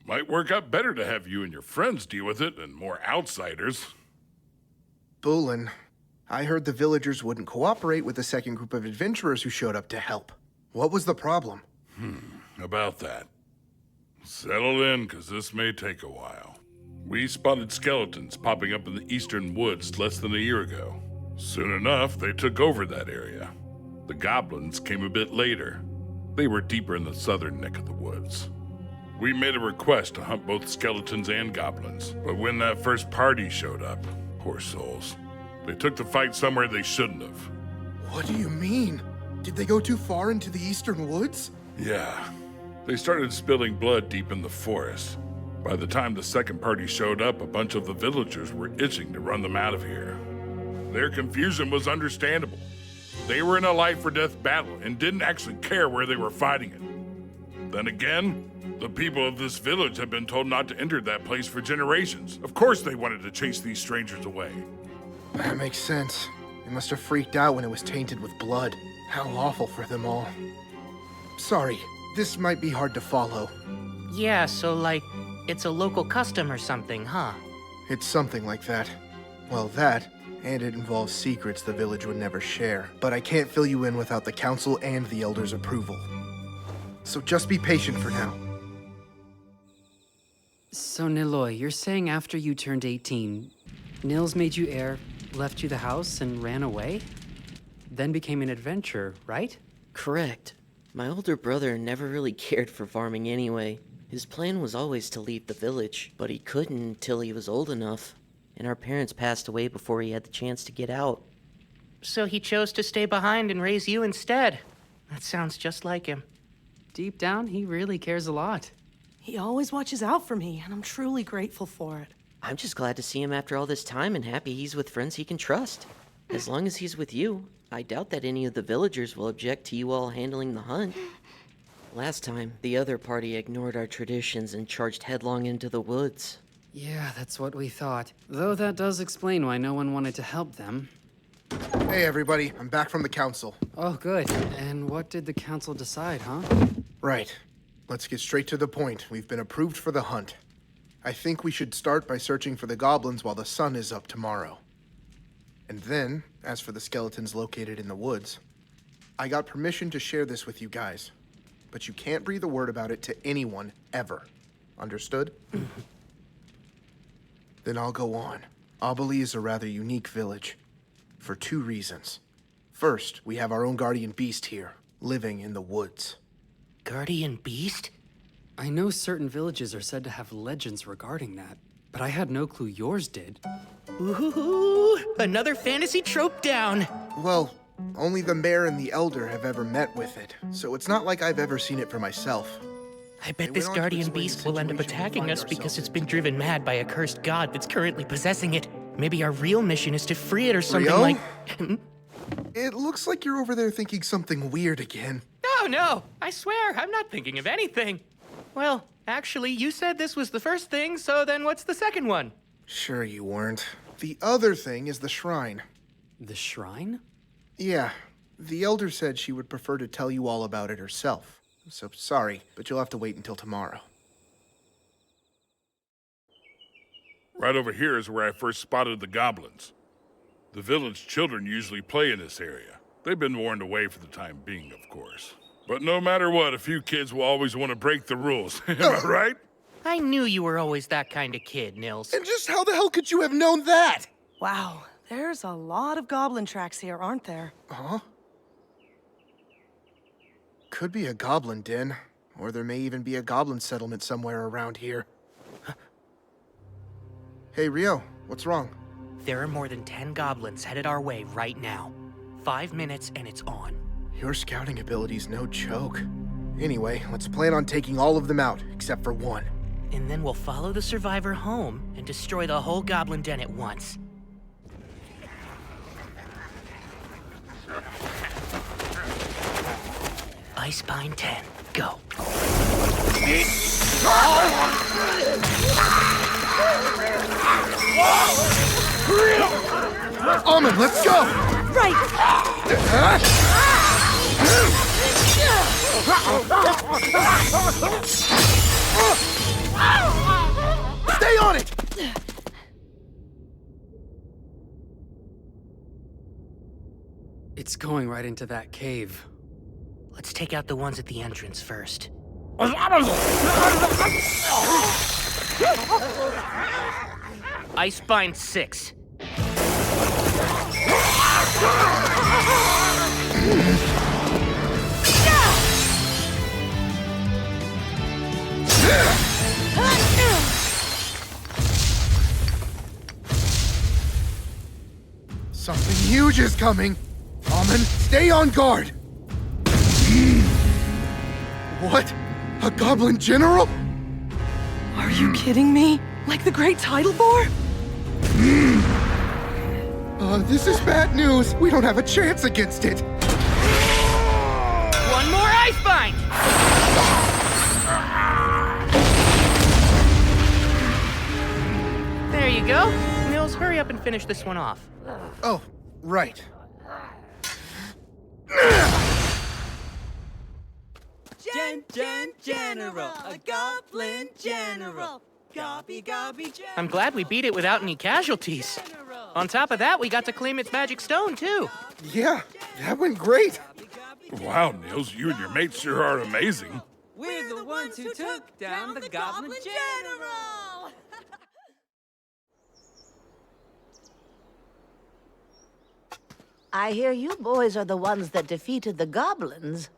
Might work out better to have you and your friends deal with it than more outsiders. Boolin, I heard the villagers wouldn't cooperate with the second group of adventurers who showed up to help. What was the problem? About that. Settle in, because this may take a while. We spotted skeletons popping up in the eastern woods less than a year ago. Soon enough, they took over that area. The goblins came a bit later. They were deeper in the southern neck of the woods. We made a request to hunt both skeletons and goblins, but when that first party showed up, poor souls, they took the fight somewhere they shouldn't have. What do you mean? Did they go too far into the eastern woods? Yeah. They started spilling blood deep in the forest. By the time the second party showed up, a bunch of the villagers were itching to run them out of here. Their confusion was understandable. They were in a life-or-death battle and didn't actually care where they were fighting it. Then again, the people of this village have been told not to enter that place for generations. Of course they wanted to chase these strangers away. That makes sense. They must have freaked out when it was tainted with blood. How awful for them all. Sorry, this might be hard to follow. Yeah, so like, it's a local custom or something, huh? It's something like that. Well, that, and it involves secrets the village would never share. But I can't fill you in without the council and the elders' approval. So just be patient for now. So, Niloy, you're saying after you turned 18, Nils made you heir, left you the house, and ran away? Then became an adventurer, right? Correct. My older brother never really cared for farming anyway. His plan was always to leave the village, but he couldn't until he was old enough. And our parents passed away before he had the chance to get out. So he chose to stay behind and raise you instead. That sounds just like him. Deep down, he really cares a lot. He always watches out for me, and I'm truly grateful for it. I'm just glad to see him after all this time and happy he's with friends he can trust. As long as he's with you, I doubt that any of the villagers will object to you all handling the hunt. Last time, the other party ignored our traditions and charged headlong into the woods. Yeah, that's what we thought. Though that does explain why no one wanted to help them. Hey everybody, I'm back from the council. Oh, good. And what did the council decide, huh? Right. Let's get straight to the point. We've been approved for the hunt. I think we should start by searching for the goblins while the sun is up tomorrow. And then, as for the skeletons located in the woods, I got permission to share this with you guys. But you can't breathe a word about it to anyone, ever. Understood? Then I'll go on. Obali is a rather unique village. For two reasons. First, we have our own guardian beast here, living in the woods. Guardian beast? I know certain villages are said to have legends regarding that, but I had no clue yours did. Ooh, another fantasy trope down. Well, Only the mayor and the elder have ever met with it, so it's not like I've ever seen it for myself. I bet this guardian beast will end up attacking us because it's been driven mad by a cursed god that's currently possessing it. Maybe our real mission is to free it or something Rio? like... It looks like you're over there thinking something weird again. No, I swear, I'm not thinking of anything. Well, actually, you said this was the first thing, so then what's the second one? Sure you weren't. The other thing is the shrine. The shrine? Yeah, the elder said she would prefer to tell you all about it herself. So sorry, but you'll have to wait until tomorrow. Right over here is where I first spotted the goblins. The village children usually play in this area. They've been warned away for the time being, of course. But no matter what, a few kids will always want to break the rules. Am I right? I knew you were always that kind of kid, Nils. And just how the hell could you have known that? Wow, there's a lot of goblin tracks here, aren't there? Huh? Could be a goblin den, or there may even be a goblin settlement somewhere around here. Hey, Rio, what's wrong? There are more than 10 goblins headed our way right now. 5 minutes and it's on. Your scouting ability's no joke. Anyway, let's plan on taking all of them out, except for one. And then we'll follow the survivor home and destroy the whole goblin den at once. Icepine 10, go. Almond, let's go! Stay on it! It's going right into that cave. Let's take out the ones at the entrance first. Icepine 6. Something huge is coming! Almond, stay on guard! What? A goblin general? Are you kidding me? Like the Great Tidal Boar? This is bad news. We don't have a chance against it. One more Icepine! There you go. Nils, hurry up and finish this one off. Oh, right. General, a goblin general. Gobby, general. I'm glad we beat it without any casualties. On top of that, we got to claim its magic stone, too. Yeah, that went great. Wow, Nils, you and your mates sure are amazing. We're the ones who took down the goblin general. I hear you boys are the ones that defeated the goblins.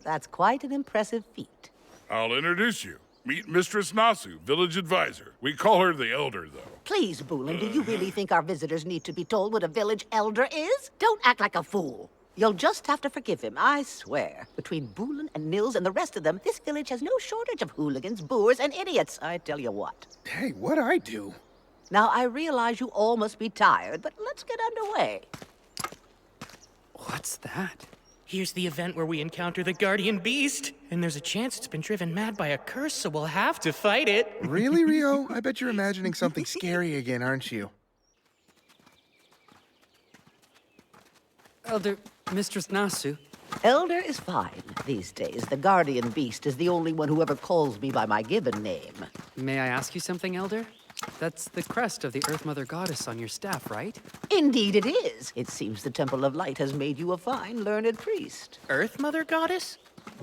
That's quite an impressive feat. I'll introduce you. Meet Mistress Nasu, village advisor. We call her the Elder, though. Please, Boolin, do you really think our visitors need to be told what a village elder is? Don't act like a fool. You'll just have to forgive him, I swear. Between Boolin and Nils and the rest of them, this village has no shortage of hooligans, boors, and idiots, I tell you what. Hey, what'd I do? Now, I realize you all must be tired, but let's get underway. What's that? Here's the event where we encounter the guardian beast. And there's a chance it's been driven mad by a curse, so we'll have to fight it. Really, Rio? I bet you're imagining something scary again, aren't you? Elder, Mistress Nasu. Elder is fine these days. The guardian beast is the only one who ever calls me by my given name. May I ask you something, Elder? That's the crest of the Earth Mother Goddess on your staff, right? Indeed it is. It seems the Temple of Light has made you a fine, learned priest. Earth Mother Goddess?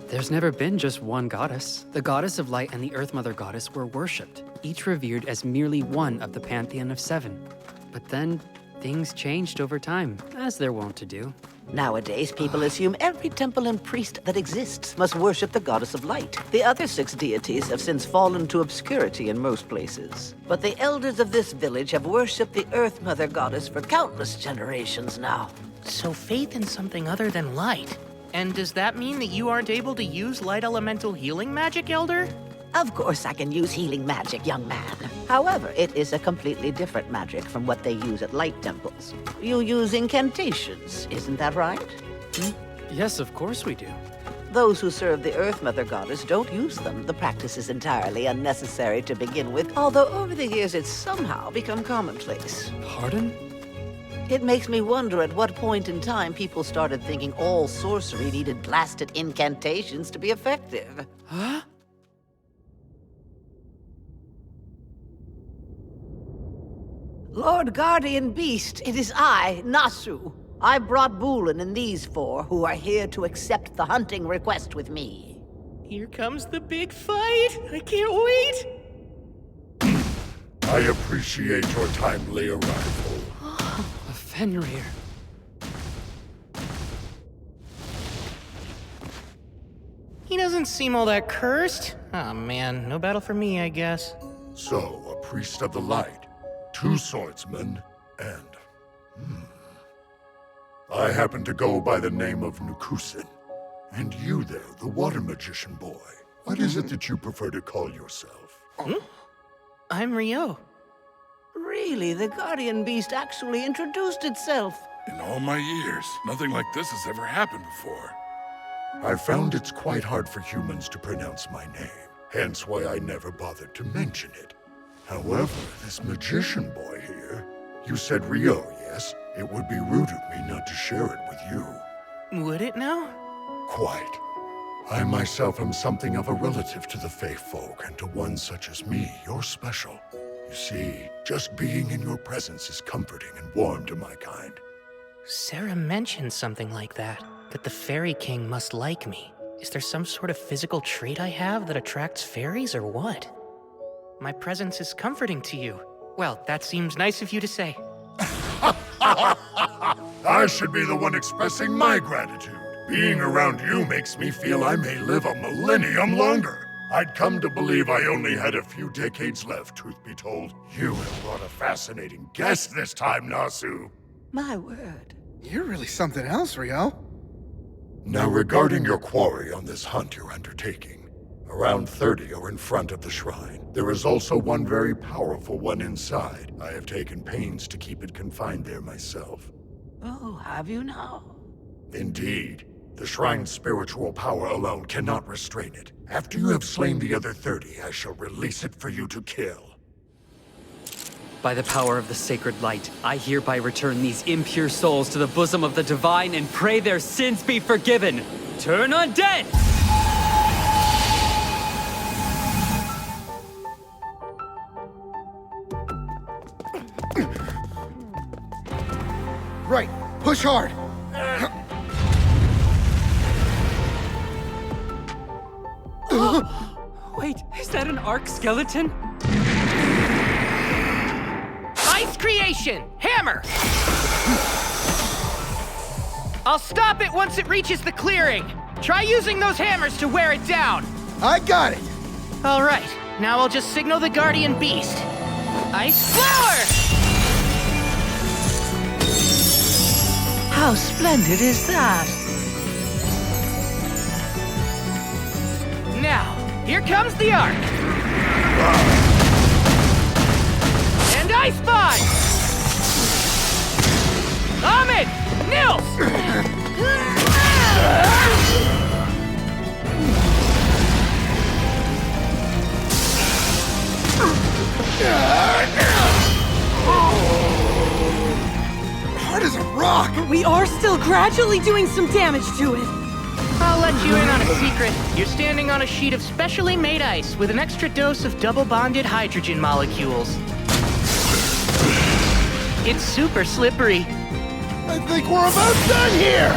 There's never been just one goddess. The Goddess of Light and the Earth Mother Goddess were worshipped, each revered as merely one of the pantheon of 7. But then, things changed over time, as they're wont to do. Nowadays, people assume every temple and priest that exists must worship the Goddess of Light. The other 6 deities have since fallen to obscurity in most places. But the elders of this village have worshipped the Earth Mother Goddess for countless generations now. So faith in something other than light. And does that mean that you aren't able to use light elemental healing magic, Elder? Of course I can use healing magic, young man. However, it is a completely different magic from what they use at light temples. You use incantations, isn't that right? Yes, of course we do. Those who serve the Earth Mother Goddess don't use them. The practice is entirely unnecessary to begin with, although over the years it's somehow become commonplace. Pardon? It makes me wonder at what point in time people started thinking all sorcery needed blasted incantations to be effective. Huh? Lord Guardian Beast, it is I, Nasu. I brought Bulin and these four, who are here to accept the hunting request with me. Here comes the big fight! I can't wait! I appreciate your timely arrival. A Fenrir. He doesn't seem all that cursed. Oh man, no battle for me, I guess. So, a priest of the light, 2 swordsmen, and... I happen to go by the name of Nukusin. And you there, the water magician boy. What is it that you prefer to call yourself? I'm Rio. Really, the Guardian Beast actually introduced itself. In all my years, nothing like this has ever happened before. I found it's quite hard for humans to pronounce my name, hence why I never bothered to mention it. However, this magician boy here, you said Rio, yes? It would be rude of me not to share it with you. Would it now? Quite. I myself am something of a relative to the Fae folk, and to one such as me, you're special. You see, just being in your presence is comforting and warm to my kind. Sarah mentioned something like that the Fairy King must like me. Is there some sort of physical trait I have that attracts fairies, or what? My presence is comforting to you. Well, that seems nice of you to say. I should be the one expressing my gratitude. Being around you makes me feel I may live a millennium longer. I'd come to believe I only had a few decades left, truth be told. You have brought a fascinating guest this time, Nasu. My word. You're really something else, Rio. Now, regarding your quarry on this hunt you're undertaking, around 30 are in front of the shrine. There is also one very powerful one inside. I have taken pains to keep it confined there myself. Oh, have you now? Indeed. The shrine's spiritual power alone cannot restrain it. After you have slain the other 30, I shall release it for you to kill. By the power of the sacred light, I hereby return these impure souls to the bosom of the divine and pray their sins be forgiven. Turn undead! Right, push hard. Wait, is that an arc skeleton? Ice creation! Hammer! I'll stop it once it reaches the clearing. Try using those hammers to wear it down. I got it. All right, now I'll just signal the Guardian Beast. Ice Flower! How splendid is that? Now, here comes the arc. And Ice Bond! Ahmed! Nils! Hard as a rock! We are still gradually doing some damage to it. I'll let you in on a secret. You're standing on a sheet of specially made ice with an extra dose of double-bonded hydrogen molecules. It's super slippery. I think we're about done here!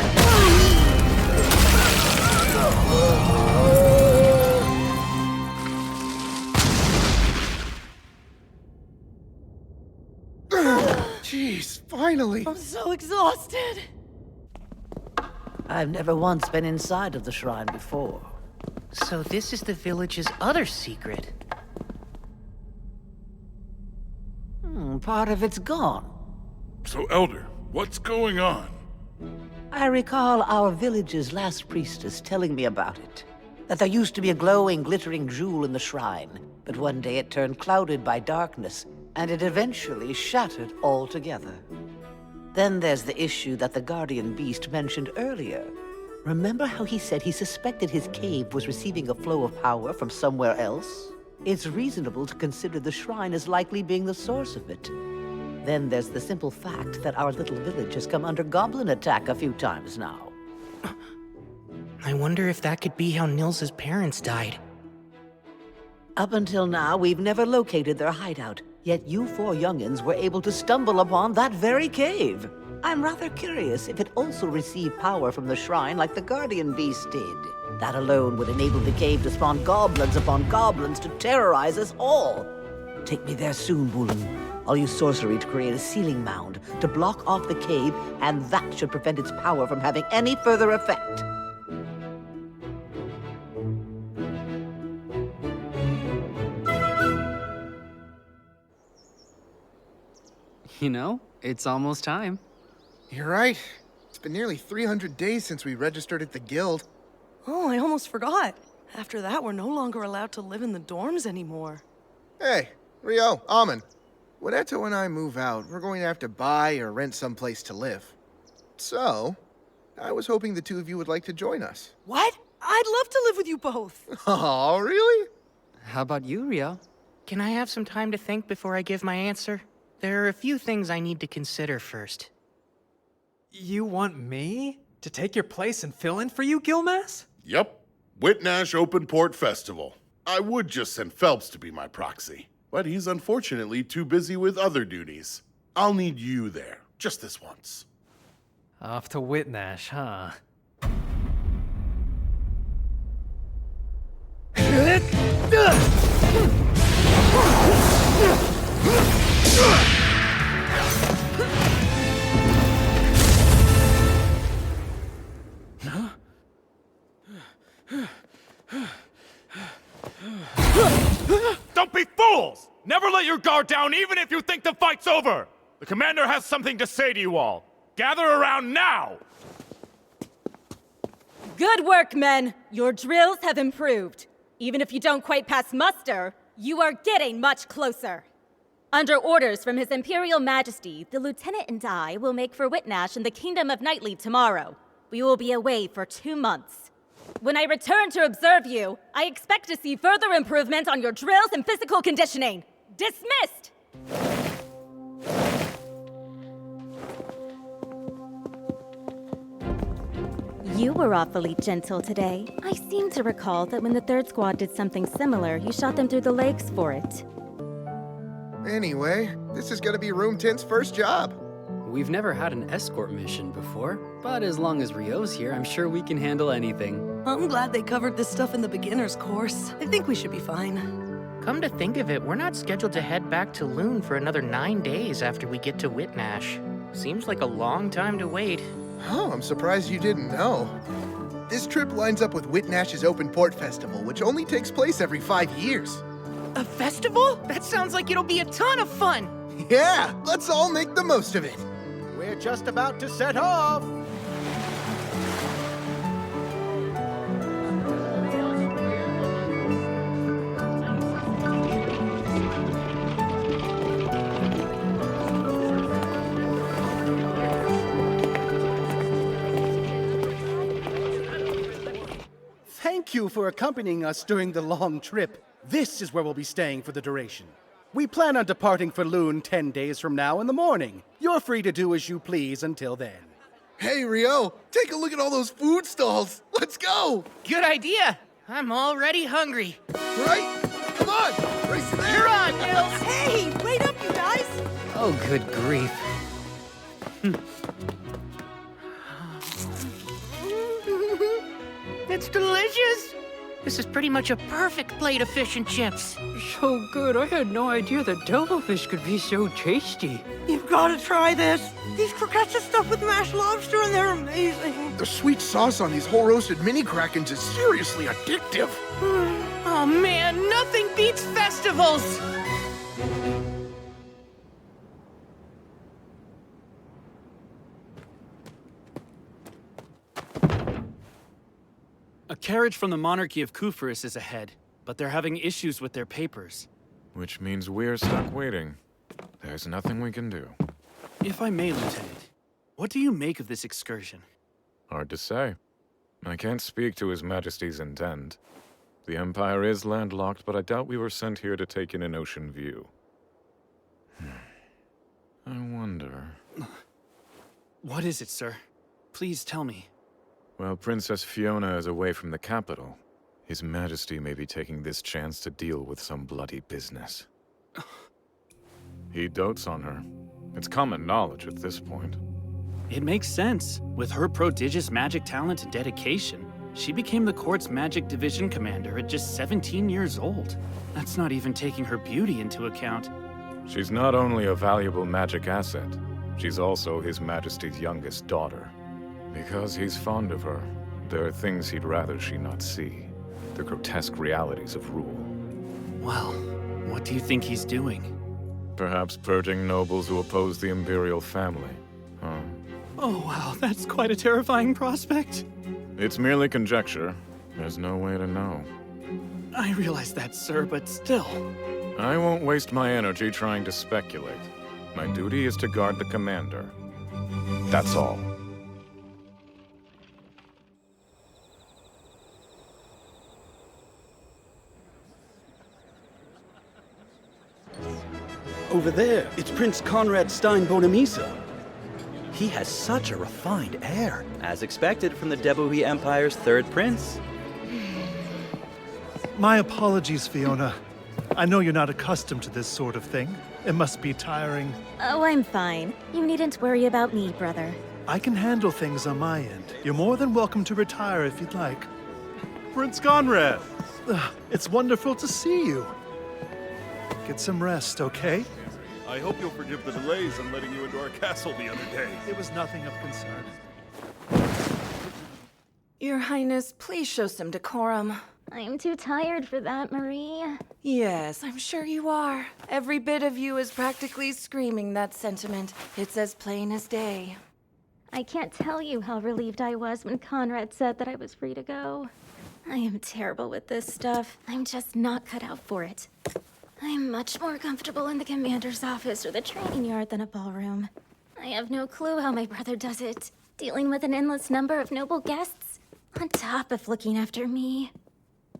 Jeez, finally! I'm so exhausted. I've never once been inside of the shrine before. So this is the village's other secret. Part of it's gone. So, Elder, what's going on? I recall our village's last priestess telling me about it. That there used to be a glowing, glittering jewel in the shrine, but one day it turned clouded by darkness, and it eventually shattered altogether. Then there's the issue that the guardian beast mentioned earlier. Remember how he said he suspected his cave was receiving a flow of power from somewhere else? It's reasonable to consider the shrine as likely being the source of it. Then there's the simple fact that our little village has come under goblin attack a few times now. I wonder if that could be how Nils's parents died. Up until now, we've never located their hideout, yet you four youngins were able to stumble upon that very cave. I'm rather curious if it also received power from the shrine like the guardian beast did. That alone would enable the cave to spawn goblins upon goblins to terrorize us all. Take me there soon, Bulan. I'll use sorcery to create a sealing mound to block off the cave, and that should prevent its power from having any further effect. You know, it's almost time. You're right. It's been nearly 300 days since we registered at the guild. Oh, I almost forgot. After that, we're no longer allowed to live in the dorms anymore. Hey, Rio, Amon. When Eto and I move out, we're going to have to buy or rent someplace to live. So, I was hoping the two of you would like to join us. What? I'd love to live with you both. Oh, really? How about you, Rio? Can I have some time to think before I give my answer? There are a few things I need to consider first. You want me to take your place and fill in for you, Gilmas? Yep. Whitnash Open Port Festival. I would just send Phelps to be my proxy, but he's unfortunately too busy with other duties. I'll need you there, just this once. Off to Whitnash, huh? Don't be fools! Never let your guard down even if you think the fight's over! The commander has something to say to you all. Gather around now! Good work, men! Your drills have improved. Even if you don't quite pass muster, you are getting much closer. Under orders from His Imperial Majesty, the Lieutenant and I will make for Whitnash in the Kingdom of Knightly tomorrow. We will be away for 2 months. When I return to observe you, I expect to see further improvement on your drills and physical conditioning. Dismissed! You were awfully gentle today. I seem to recall that when the third squad did something similar, you shot them through the legs for it. Anyway, this is gonna be Room 10's first job. We've never had an escort mission before, but as long as Rio's here, I'm sure we can handle anything. I'm glad they covered this stuff in the beginner's course. I think we should be fine. Come to think of it, we're not scheduled to head back to Loon for another 9 days after we get to Whitnash. Seems like a long time to wait. Oh, I'm surprised you didn't know. This trip lines up with Whitnash's Open Port Festival, which only takes place every 5 years. A festival? That sounds like it'll be a ton of fun! Yeah, let's all make the most of it. We're just about to set off! Thank you for accompanying us during the long trip. This is where we'll be staying for the duration. We plan on departing for Loon 10 days from now in the morning. You're free to do as you please until then. Hey, Rio, take a look at all those food stalls. Let's go! Good idea! I'm already hungry. Right? Come on! Race there! You're on, Nils! Hey, wait up, you guys! Oh, good grief. It's delicious! This is pretty much a perfect plate of fish and chips. So good, I had no idea that devilfish could be so tasty. You've got to try this. These croquettes are stuffed with mashed lobster and they're amazing. The sweet sauce on these whole roasted mini Krakens is seriously addictive. Oh man, nothing beats festivals! A carriage from the monarchy of Kufris is ahead, but they're having issues with their papers. Which means we're stuck waiting. There's nothing we can do. If I may, Lieutenant, what do you make of this excursion? Hard to say. I can't speak to His Majesty's intent. The Empire is landlocked, but I doubt we were sent here to take in an ocean view. I wonder... What is it, sir? Please tell me. While Princess Fiona is away from the capital, His Majesty may be taking this chance to deal with some bloody business. He dotes on her. It's common knowledge at this point. It makes sense. With her prodigious magic talent and dedication, she became the court's magic division commander at just 17 years old. That's not even taking her beauty into account. She's not only a valuable magic asset, she's also His Majesty's youngest daughter. Because he's fond of her, there are things he'd rather she not see. The grotesque realities of rule. Well, what do you think he's doing? Perhaps purging nobles who oppose the Imperial family, huh? Oh wow, that's quite a terrifying prospect. It's merely conjecture. There's no way to know. I realize that, sir, but still. I won't waste my energy trying to speculate. My duty is to guard the commander. That's all. Over there, it's Prince Conrad Stein Bonamisa. He has such a refined air, as expected from the Debuhi Empire's third prince. My apologies, Fiona. I know you're not accustomed to this sort of thing. It must be tiring. Oh, I'm fine. You needn't worry about me, brother. I can handle things on my end. You're more than welcome to retire if you'd like. Prince Conrad! It's wonderful to see you. Get some rest, okay? I hope you'll forgive the delays in letting you into our castle the other day. It was nothing of concern. Your Highness, please show some decorum. I'm too tired for that, Marie. Yes, I'm sure you are. Every bit of you is practically screaming that sentiment. It's as plain as day. I can't tell you how relieved I was when Conrad said that I was free to go. I am terrible with this stuff. I'm just not cut out for it. I'm much more comfortable in the commander's office or the training yard than a ballroom. I have no clue how my brother does it, dealing with an endless number of noble guests, on top of looking after me.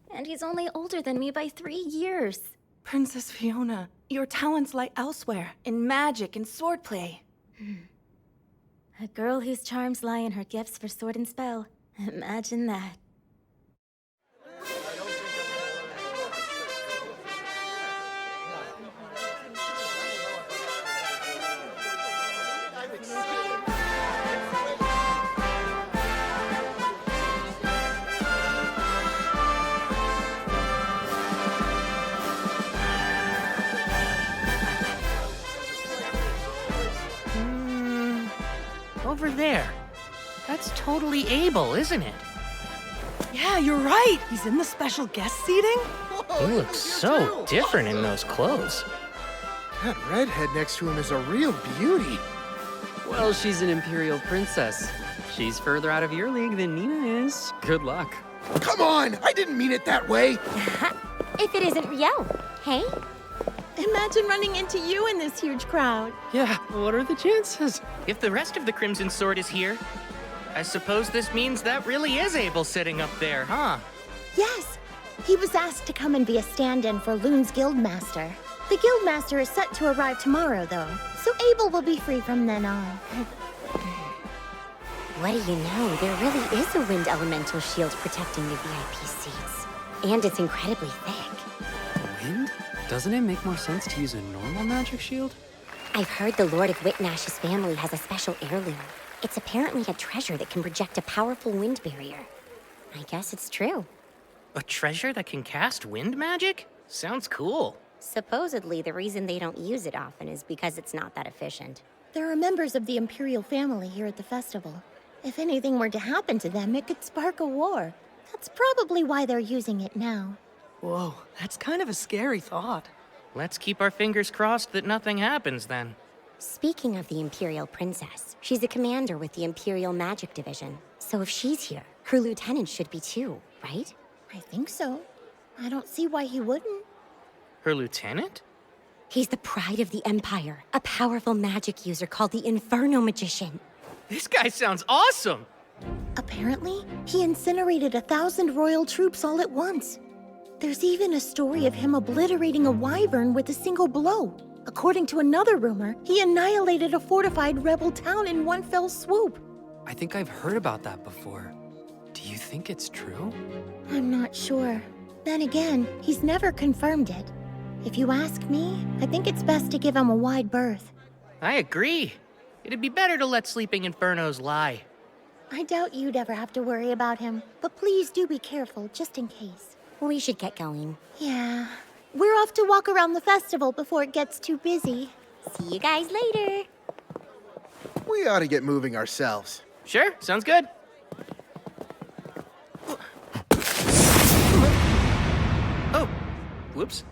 And he's only older than me by 3 years. Princess Fiona, your talents lie elsewhere, in magic and swordplay. A girl whose charms lie in her gifts for sword and spell. Imagine that. Over there. That's totally Abel, isn't it? Yeah, you're right. He's in the special guest seating. He looks so different in those clothes. That redhead next to him is a real beauty. Well, she's an Imperial princess. She's further out of your league than Nina is. Good luck. Come on! I didn't mean it that way! If it isn't Riel, hey? Imagine running into you in this huge crowd. Yeah, what are the chances? If the rest of the Crimson Sword is here, I suppose this means that really is Abel sitting up there, huh? Yes. He was asked to come and be a stand-in for Loon's Guildmaster. The Guildmaster is set to arrive tomorrow, though, so Abel will be free from then on. What do you know? There really is a wind elemental shield protecting the VIP seats. And it's incredibly thick. Wind? Doesn't it make more sense to use a normal magic shield? I've heard the Lord of Whitnash's family has a special heirloom. It's apparently a treasure that can project a powerful wind barrier. I guess it's true. A treasure that can cast wind magic? Sounds cool. Supposedly, the reason they don't use it often is because it's not that efficient. There are members of the Imperial family here at the festival. If anything were to happen to them, it could spark a war. That's probably why they're using it now. Whoa, that's kind of a scary thought. Let's keep our fingers crossed that nothing happens then. Speaking of the Imperial Princess, she's a commander with the Imperial Magic Division. So if she's here, her lieutenant should be too. right? I think so. I don't see why he wouldn't. Her lieutenant? He's the pride of the Empire, a powerful magic user called the Inferno Magician. This guy sounds awesome! Apparently, he incinerated 1,000 royal troops all at once. There's even a story of him obliterating a wyvern with a single blow. According to another rumor, he annihilated a fortified rebel town in one fell swoop. I think I've heard about that before. Do you think it's true? I'm not sure. Then again, he's never confirmed it. If you ask me, I think it's best to give him a wide berth. I agree. It'd be better to let sleeping infernos lie. I doubt you'd ever have to worry about him, but please do be careful, just in case. We should get going. Yeah. We're off to walk around the festival before it gets too busy. See you guys later. We ought to get moving ourselves. Sure, sounds good. Oh, whoops.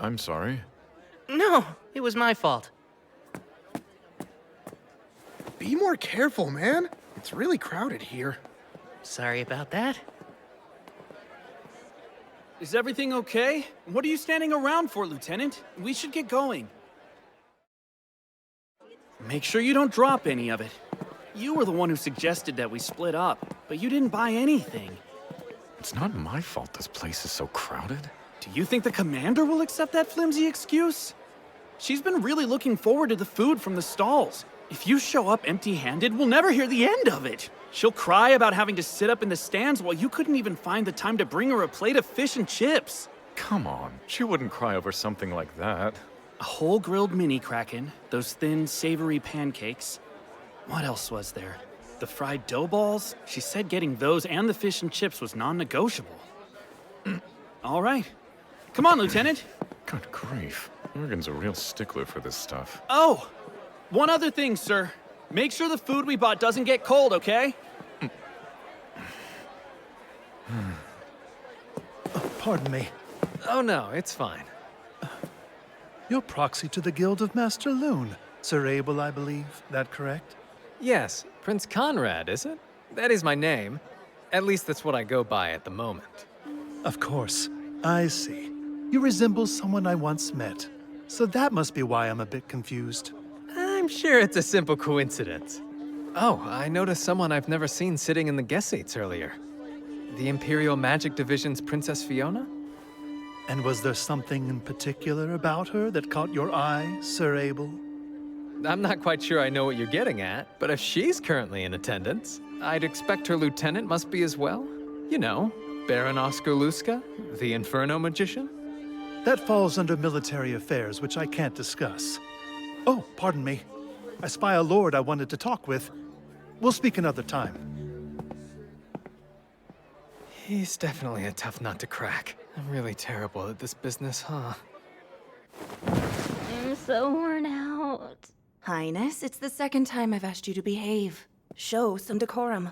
I'm sorry. No, it was my fault. Be more careful, man. It's really crowded here. Sorry about that. Is everything okay? What are you standing around for, Lieutenant? We should get going. Make sure you don't drop any of it. You were the one who suggested that we split up, but you didn't buy anything. It's not my fault this place is so crowded. Do you think the commander will accept that flimsy excuse? She's been really looking forward to the food from the stalls. If you show up empty-handed, we'll never hear the end of it. She'll cry about having to sit up in the stands while you couldn't even find the time to bring her a plate of fish and chips. Come on, she wouldn't cry over something like that. A whole grilled mini kraken, those thin, savory pancakes. What else was there? The fried dough balls? She said getting those and the fish and chips was non-negotiable. All right. Come on, Lieutenant. Good grief. Morgan's a real stickler for this stuff. Oh, one other thing, sir. Make sure the food we bought doesn't get cold, okay? Pardon me. Oh no, it's fine. You're proxy to the Guild of Master Loon. Sir Abel, I believe. That correct? Yes, Prince Conrad, is it? That is my name. At least that's what I go by at the moment. Of course. I see. You resemble someone I once met. So that must be why I'm a bit confused. I'm sure it's a simple coincidence. Oh, I noticed someone I've never seen sitting in the guest seats earlier. The Imperial Magic Division's Princess Fiona? And was there something in particular about her that caught your eye, Sir Abel? I'm not quite sure I know what you're getting at, but if she's currently in attendance, I'd expect her lieutenant must be as well. You know, Baron Oscar Luska, the Inferno Magician? That falls under military affairs, which I can't discuss. Oh, pardon me. I spy a lord I wanted to talk with. We'll speak another time. He's definitely a tough nut to crack. I'm really terrible at this business, huh? I'm so worn out. Highness, it's the second time I've asked you to behave. Show some decorum.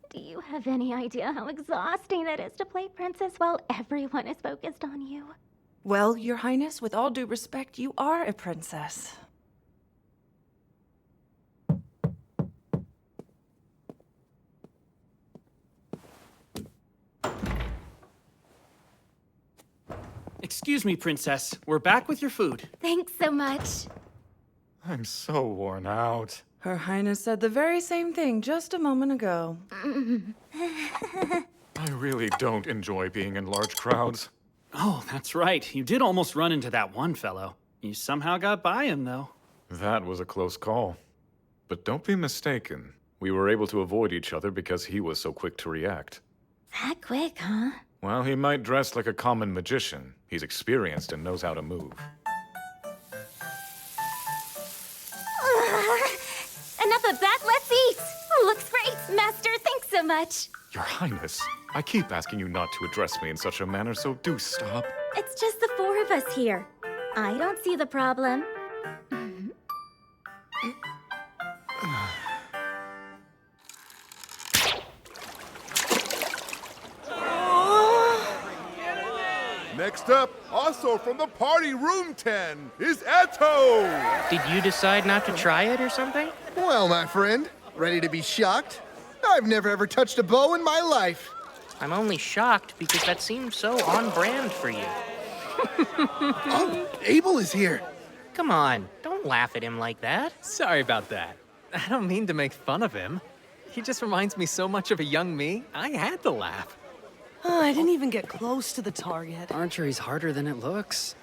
Do you have any idea how exhausting it is to play princess while everyone is focused on you? Well, Your Highness, with all due respect, you are a princess. Excuse me, Princess. We're back with your food. Thanks so much. I'm so worn out. Her Highness said the very same thing just a moment ago. I really don't enjoy being in large crowds. Oh, that's right. You did almost run into that one fellow. You somehow got by him, though. That was a close call. But don't be mistaken. We were able to avoid each other because he was so quick to react. That quick, huh? While he might dress like a common magician, he's experienced and knows how to move. Enough of that, let's eat! Looks great, Master, thanks so much. Your Highness, I keep asking you not to address me in such a manner, so do stop. It's just the four of us here. I don't see the problem. Next up, also from the party room 10, is Eto! Did you decide not to try it or something? Well, my friend, ready to be shocked? I've never ever touched a bow in my life. I'm only shocked because that seemed so on brand for you. Oh, Abel is here. Come on, don't laugh at him like that. Sorry about that. I don't mean to make fun of him. He just reminds me so much of a young me, I had to laugh. Oh, I didn't even get close to the target. Archery's harder than it looks.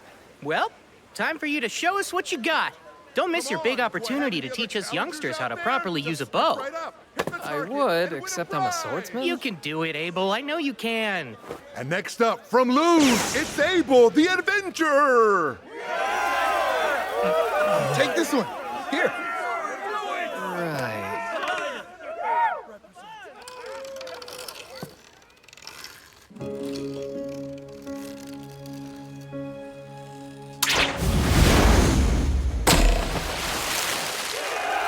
Well, time for you to show us what you got. Don't miss your big opportunity to teach us youngsters how to properly use a bow. I would, except I'm a swordsman. You can do it, Abel. I know you can. And next up, from Loon, it's Abel, the adventurer! Take this one. Here. Right.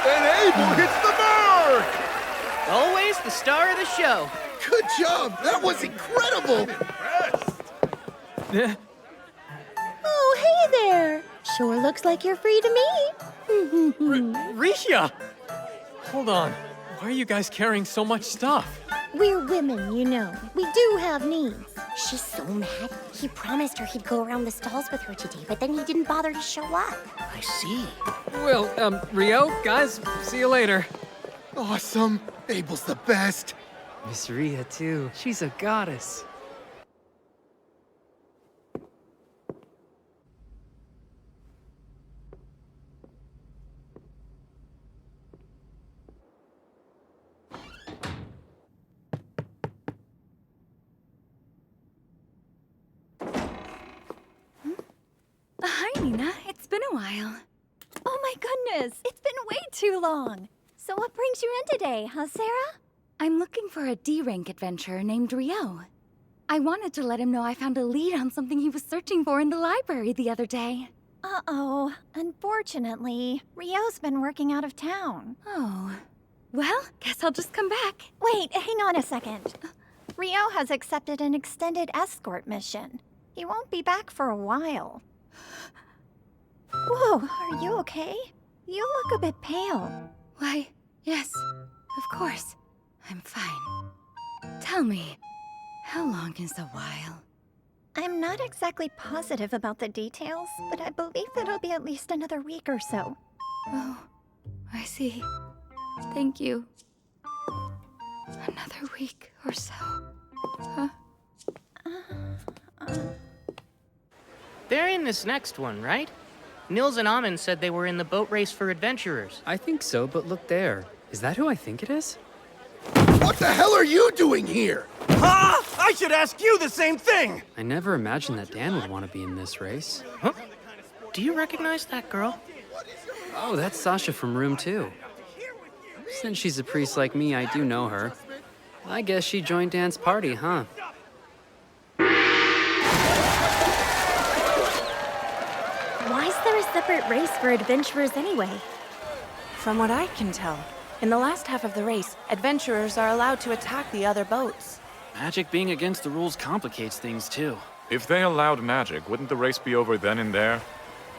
And Abel hits the mark! Always the star of the show. Good job. That was incredible. Oh, hey there. Sure looks like you're free to meet. Risha! Hold on. Why are you guys carrying so much stuff? We're women, you know. We do have needs. She's so mad. He promised her he'd go around the stalls with her today, but then he didn't bother to show up. I see. Well, Rio, guys, see you later. Awesome. Abel's the best. Miss Rhea, too. She's a goddess. Hi, Nina. It's been a while. Oh my goodness, it's been way too long. So what brings you in today, huh, Sarah? I'm looking for a D-rank adventurer named Rio. I wanted to let him know I found a lead on something he was searching for in the library the other day. Uh-oh. Unfortunately, Rio's been working out of town. Oh. Well, guess I'll just come back. Wait, hang on a second. Rio has accepted an extended escort mission. He won't be back for a while. Whoa, are you okay? You look a bit pale. Why, yes, of course. I'm fine. Tell me, how long is a while? I'm not exactly positive about the details, but I believe it'll be at least another week or so. Oh, I see. Thank you. Another week or so. Huh? They're in this next one, right? Nils and Amon said they were in the boat race for adventurers. I think so, but look there. Is that who I think it is? What the hell are you doing here? Huh? I should ask you the same thing! I never imagined that Dan would want to be in this race. Huh? Do you recognize that girl? Oh, that's Sasha from Room 2. Since she's a priest like me, I do know her. I guess she joined Dan's party, huh? Why is there a separate race for adventurers anyway? From what I can tell, in the last half of the race, adventurers are allowed to attack the other boats. Magic being against the rules complicates things, too. If they allowed magic, wouldn't the race be over then and there?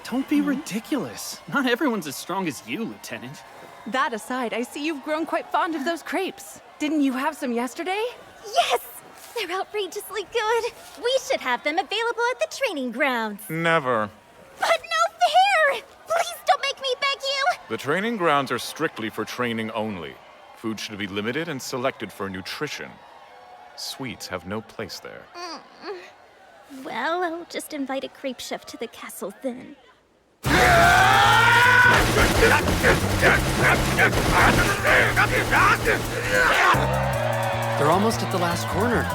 Don't be ridiculous. Not everyone's as strong as you, Lieutenant. That aside, I see you've grown quite fond of those crepes. Didn't you have some yesterday? Yes! They're outrageously good. We should have them available at the training grounds. Never. But no fair! Please don't make me beg you! The training grounds are strictly for training only. Food should be limited and selected for nutrition. Sweets have no place there. Well, I'll just invite a crepe chef to the castle then. They're almost at the last corner.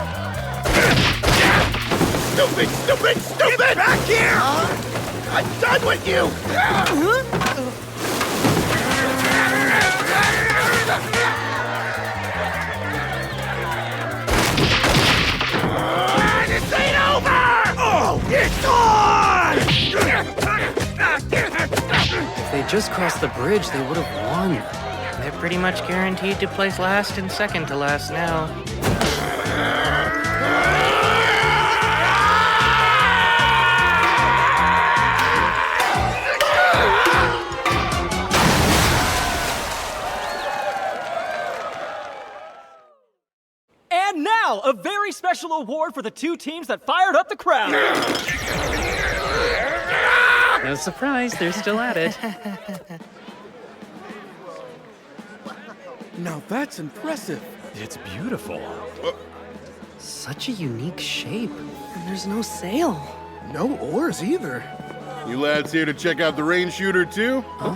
Stupid, stupid, stupid! Get back here! I'm done with you! This ain't over! Oh, it's on! If they just crossed the bridge, they would have won. They're pretty much guaranteed to place last and second to last now. And now, now, a very special award for the 2 teams that fired up the crowd. No surprise, they're still at it. Now that's impressive. It's beautiful. Such a unique shape. And there's no sail. No oars either. You lads here to check out the rain shooter too? Huh?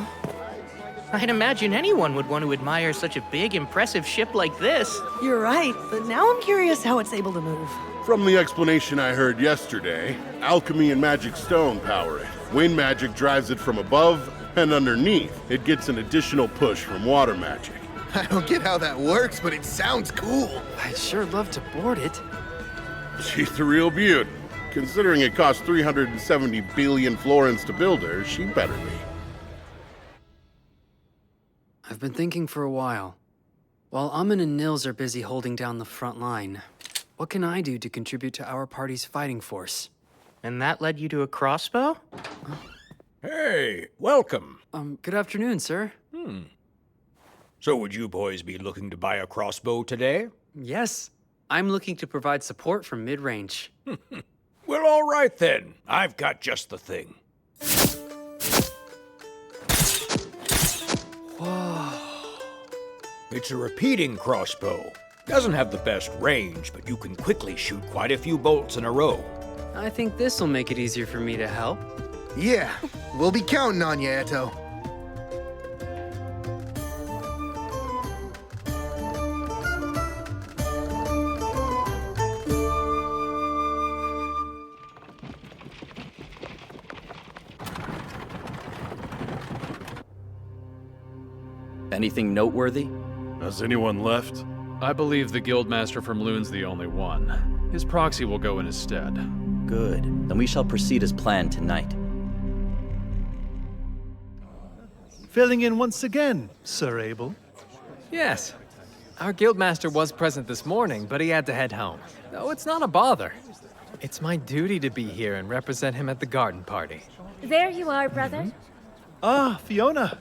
I'd imagine anyone would want to admire such a big, impressive ship like this. You're right, but now I'm curious how it's able to move. From the explanation I heard yesterday, alchemy and magic stone power it. Wind magic drives it from above, and underneath, it gets an additional push from water magic. I don't get how that works, but it sounds cool. I'd sure love to board it. She's a real beaut. Considering it cost 370 billion florins to build her, she better be. I've been thinking for a while. While Amun and Nils are busy holding down the front line, what can I do to contribute to our party's fighting force? And that led you to a crossbow? Hey, welcome. Good afternoon, sir. So would you boys be looking to buy a crossbow today? Yes. I'm looking to provide support from mid-range. Well, all right then. I've got just the thing. Whoa. It's a repeating crossbow. Doesn't have the best range, but you can quickly shoot quite a few bolts in a row. I think this'll make it easier for me to help. Yeah, we'll be counting on you, Eto. Anything noteworthy? Has anyone left? I believe the Guildmaster from Loon's the only one. His proxy will go in his stead. Good. Then we shall proceed as planned tonight. Filling in once again, Sir Abel. Yes. Our Guildmaster was present this morning, but he had to head home. Oh, it's not a bother. It's my duty to be here and represent him at the garden party. There you are, brother. Ah, Fiona.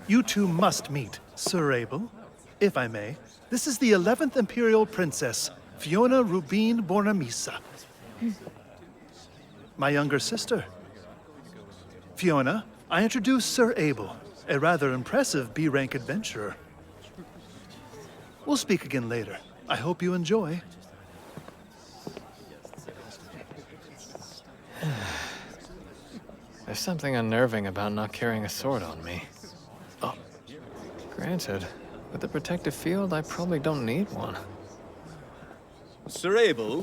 You two must meet, Sir Abel. If I may, this is the 11th Imperial Princess, Fiona Rubin Bornamisa. My younger sister. Fiona, I introduce Sir Abel, a rather impressive B-rank adventurer. We'll speak again later. I hope you enjoy. There's something unnerving about not carrying a sword on me. Oh, granted, with the protective field, I probably don't need one. Sir Abel,